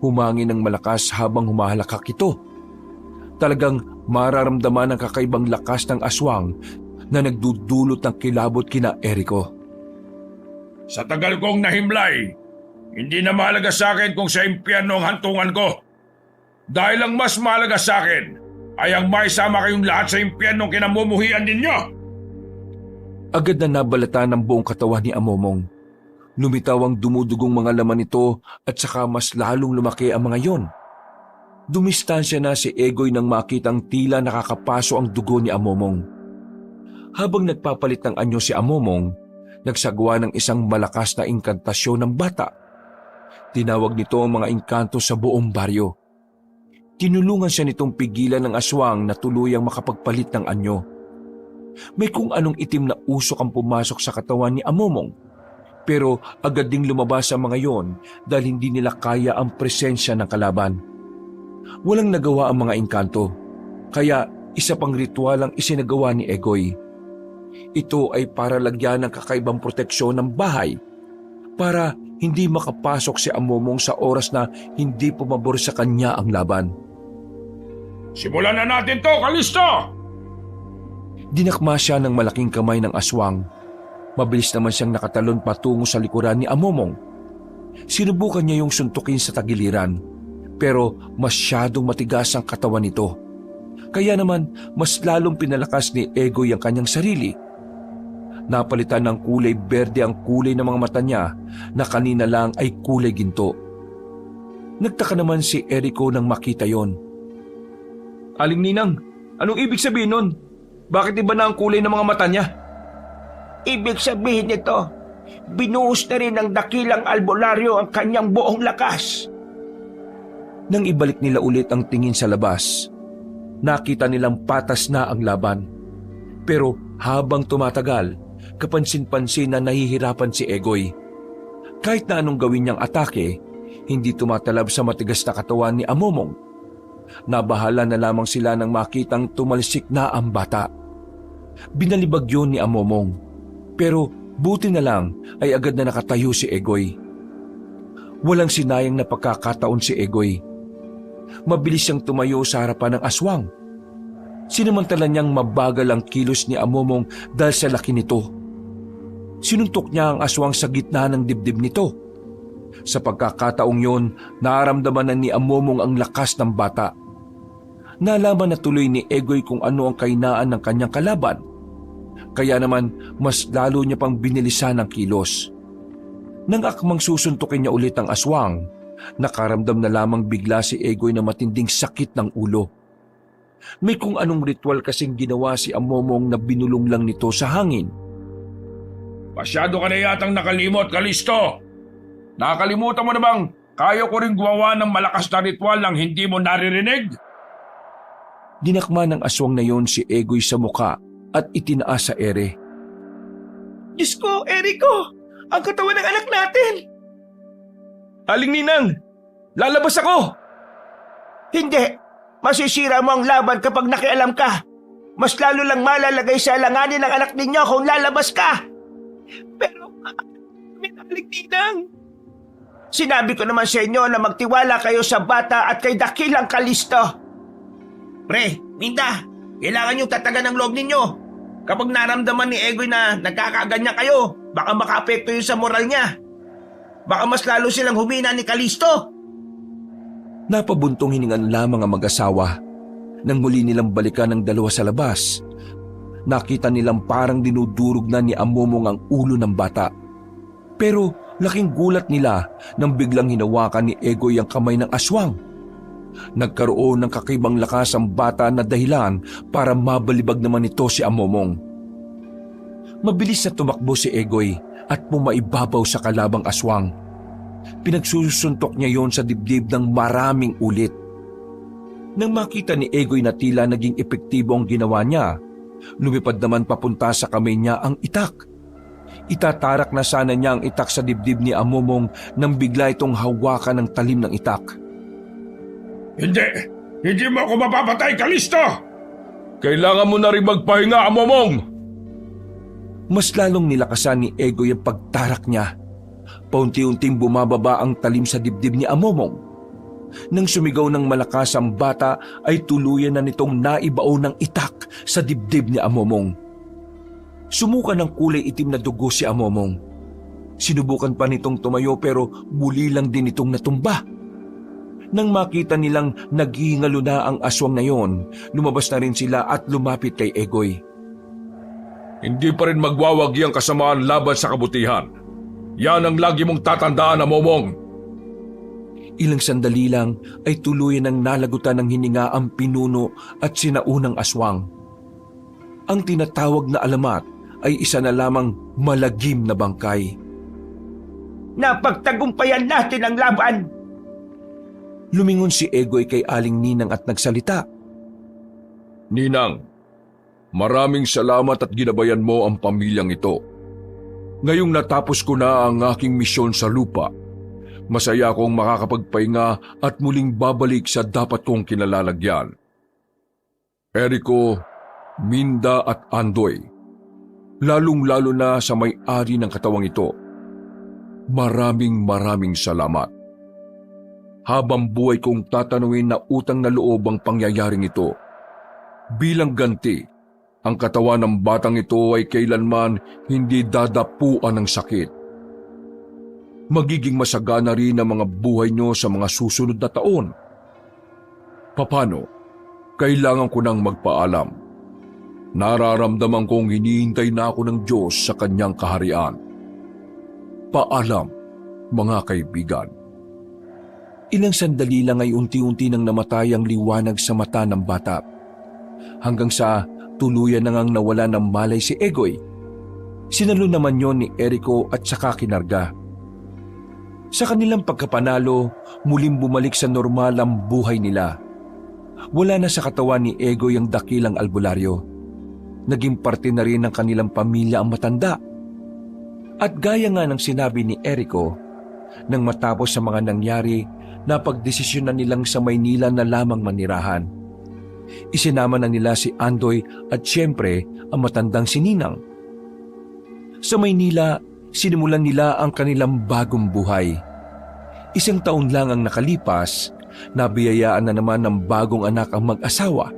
Humangin ng malakas habang humahalakak ito. Talagang mararamdaman ang kakaibang lakas ng aswang na nagdudulot ng kilabot kina Erico. Sa tagal kong nahimlay, hindi na mahalaga sa akin kung sa impyerno ang hantungan ko. Dahil ang mas mahalaga sa akin ay ang maisama kayong lahat sa impyernong kinamumuhian ninyo. Agad na nabalata ng buong katawan ni Amomong. Lumitaw ang dumudugong mga laman nito at saka mas lalong lumaki ang mga yon. Dumistansya na si Egoy nang makitang tila nakakapaso ang dugo ni Amomong. Habang nagpapalit ng anyo si Amomong, nagsagawa ng isang malakas na inkantasyon ng bata. Tinawag nito ang mga engkanto sa buong baryo. Tinulungan siya nitong pigilan ng aswang na tuluyang makapagpalit ng anyo. May kung anong itim na usok ang pumasok sa katawan ni Amomong, pero agad ding lumabas ang mga yon dahil hindi nila kaya ang presensya ng kalaban. Walang nagawa ang mga engkanto, kaya isa pang ritual ang isinagawa ni Egoy. Ito ay para lagyan ng kakaibang proteksyon ng bahay para hindi makapasok si Amomong sa oras na hindi pumabor sa kanya ang laban. Simulan na natin to, Kalisto! Dinakma siya ng malaking kamay ng aswang. Mabilis naman siyang nakatalon patungo sa likuran ni Amomong. Sinubukan niya yung suntukin sa tagiliran, pero masyadong matigas ang katawan nito. Kaya naman mas lalong pinalakas ni Egoy ang kanyang sarili. Napalitan ng kulay berde ang kulay ng mga mata niya na kanina lang ay kulay ginto. Nagtaka naman si Erico nang makita yon. Aling Ninang, anong ibig sabihin nun? Bakit iba na ang kulay ng mga mata niya? Ibig sabihin nito, binuhos na rin ng dakilang albularyo ang kanyang buong lakas. Nang ibalik nila ulit ang tingin sa labas, nakita nilang patas na ang laban. Pero habang tumatagal, kapansin-pansin na nahihirapan si Egoy. Kahit na anong gawin niyang atake, hindi tumatalab sa matigas na katawan ni Amomong. Nabahala na lamang sila nang makitang tumalsik na ang bata. Binalibag yun ni Amomong. Pero buti na lang ay agad na nakatayo si Egoy. Walang sinayang na pagkakataon si Egoy. Mabilis siyang tumayo sa harapan ng aswang. Sinamantala niyang mabagal ang kilos ni Amomong dahil sa laki nito. Sinuntok niya ang aswang sa gitna ng dibdib nito. Sa pagkakataong yon, naramdaman na ni Amomong ang lakas ng bata. Nalaman na tuloy ni Egoy kung ano ang kahinaan ng kanyang kalaban. Kaya naman mas lalo niya pang binilisan ang kilos. Nang akmang susuntukin niya ulit ang aswang, nakaramdam na lamang bigla si Egoy na matinding sakit ng ulo. May kung anong ritual kasing ginawa si Amomong na binulong lang nito sa hangin. Masyado ka na yatang nakalimot, Kalisto! Nakakalimutan mo na bang kaya ko rin gumawa ng malakas na ritual nang hindi mo naririnig? Dinakma ng aswang na yon si Egoy sa muka at itinaas sa ere. Diyos ko, Erico! Ang katawan ng anak natin! Aling Ninang! Lalabas ako! Hindi! Masisira mo ang laban kapag nakialam ka. Mas lalo lang malalagay sa alanganin ng anak ninyo kung lalabas ka. Pero Minalig Ninang. Sinabi ko naman sa inyo na magtiwala kayo sa bata at kay dakilang Kalisto. Pre, Minda, kailangan yung tatagan ng loob ninyo. Kapag naramdaman ni Egoy na nagkakaganyan kayo, baka makaapekto yun sa moral niya. Baka mas lalo silang humina ni Kalisto. Napabuntong hiningan lamang ang mag-asawa. Nang muli nilang balikan ang dalawa sa labas, nakita nilang parang dinudurog na ni Amomong ang ulo ng bata. Pero laking gulat nila nang biglang hinawakan ni Egoy ang kamay ng aswang. Nagkaroon ng kakaibang lakas ang bata na dahilan para mabalibag naman ito si Amomong. Mabilis na tumakbo si Egoy at pumaibabaw sa kalabang aswang. Pinagsusuntok niya yon sa dibdib ng maraming ulit. Nang makita ni Egoy na tila naging epektibo ang ginawa niya, lumipad naman papunta sa kamay niya ang itak. Itatarak na sana niya ang itak sa dibdib ni Amomong nang bigla itong hawakan ng talim ng itak. Hindi mo ako mapapatay, Kalisto! Kailangan mo na rin magpahinga, Amomong! Mas lalong nilakasan ni Egoy ang pagtarak niya. Paunti-unting bumababa ang talim sa dibdib ni Amomong. Nang sumigaw ng malakas ang bata ay tuluyan na nitong naibao ng itak sa dibdib ni Amomong. Sumuka ng kulay itim na dugo si Amomong. Sinubukan pa nitong tumayo pero muli lang din itong natumba. Nang makita nilang naghihingalo na ang aswang na yon, lumabas na rin sila at lumapit kay Egoy. Hindi pa rin magwawagi ang kasamaan laban sa kabutihan. Yan ang lagi mong tatandaan, Amomong. Ilang sandali lang ay tuluyan ng nalagutan ng hininga ang pinuno at sinaunang aswang. Ang tinatawag na alamat ay isa na lamang malagim na bangkay. Napagtagumpayan natin ang laban. Lumingon si Egoy kay Aling Ninang at nagsalita. Ninang, maraming salamat at ginabayan mo ang pamilyang ito. Ngayong natapos ko na ang aking misyon sa lupa, masaya akong makakapagpahinga at muling babalik sa dapat kong kinalalagyan. Eriko, Minda at Andoy, lalong-lalo na sa may-ari ng katawang ito, maraming salamat. Habang buhay kong tatanungin na utang na loob ang pangyayaring ito. Bilang ganti, ang katawan ng batang ito ay kailanman hindi dadapuan ng sakit. Magiging masagana rin ang mga buhay nyo sa mga susunod na taon. Papano? Kailangan ko nang magpaalam. Nararamdaman kong hinihintay na ako ng Diyos sa kanyang kaharian. Paalam, mga kaibigan. Ilang sandali lang ay unti-unti nang namatay ang liwanag sa mata ng bata. Hanggang sa tuluyan na ngang nawala ng malay si Egoy. Sinalo naman yon ni Eriko at saka kinarga. Sa kanilang pagkapanalo, muling bumalik sa normal ang buhay nila. Wala na sa katawan ni Egoy ang dakilang albularyo. Naging parte na rin ng kanilang pamilya ang matanda. At gaya nga ng sinabi ni Eriko, nang matapos sa mga nangyari, napagdesisyon na nilang sa Maynila na lamang manirahan. Isinama na nila si Andoy at siyempre ang matandang si Ninang. Sa Maynila, sinimulan nila ang kanilang bagong buhay. 1 taon lang ang nakalipas, nabiyayaan na naman ng bagong anak ang mag-asawa.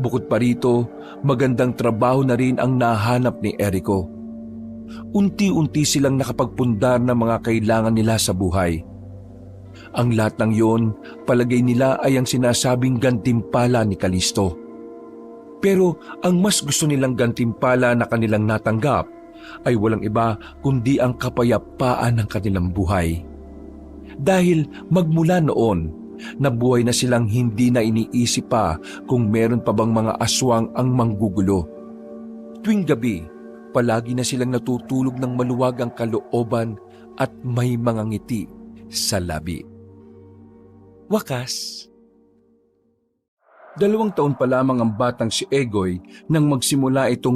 Bukod pa rito, magandang trabaho na rin ang nahanap ni Eriko. Unti-unti silang nakapagpundar ng mga kailangan nila sa buhay. Ang lahat ng yon, palagay nila ay ang sinasabing gantimpala ni Kalisto. Pero ang mas gusto nilang gantimpala na kanilang natanggap ay walang iba kundi ang kapayapaan ng kanilang buhay. Dahil magmula noon, nabuhay na silang hindi na iniisip pa kung meron pa bang mga aswang ang manggugulo. Tuwing gabi, palagi na silang natutulog ng maluwag ang kalooban at may mga ngiti sa labi. Wakas. 2 taon pa lamang ang batang si Egoy nang magsimula itong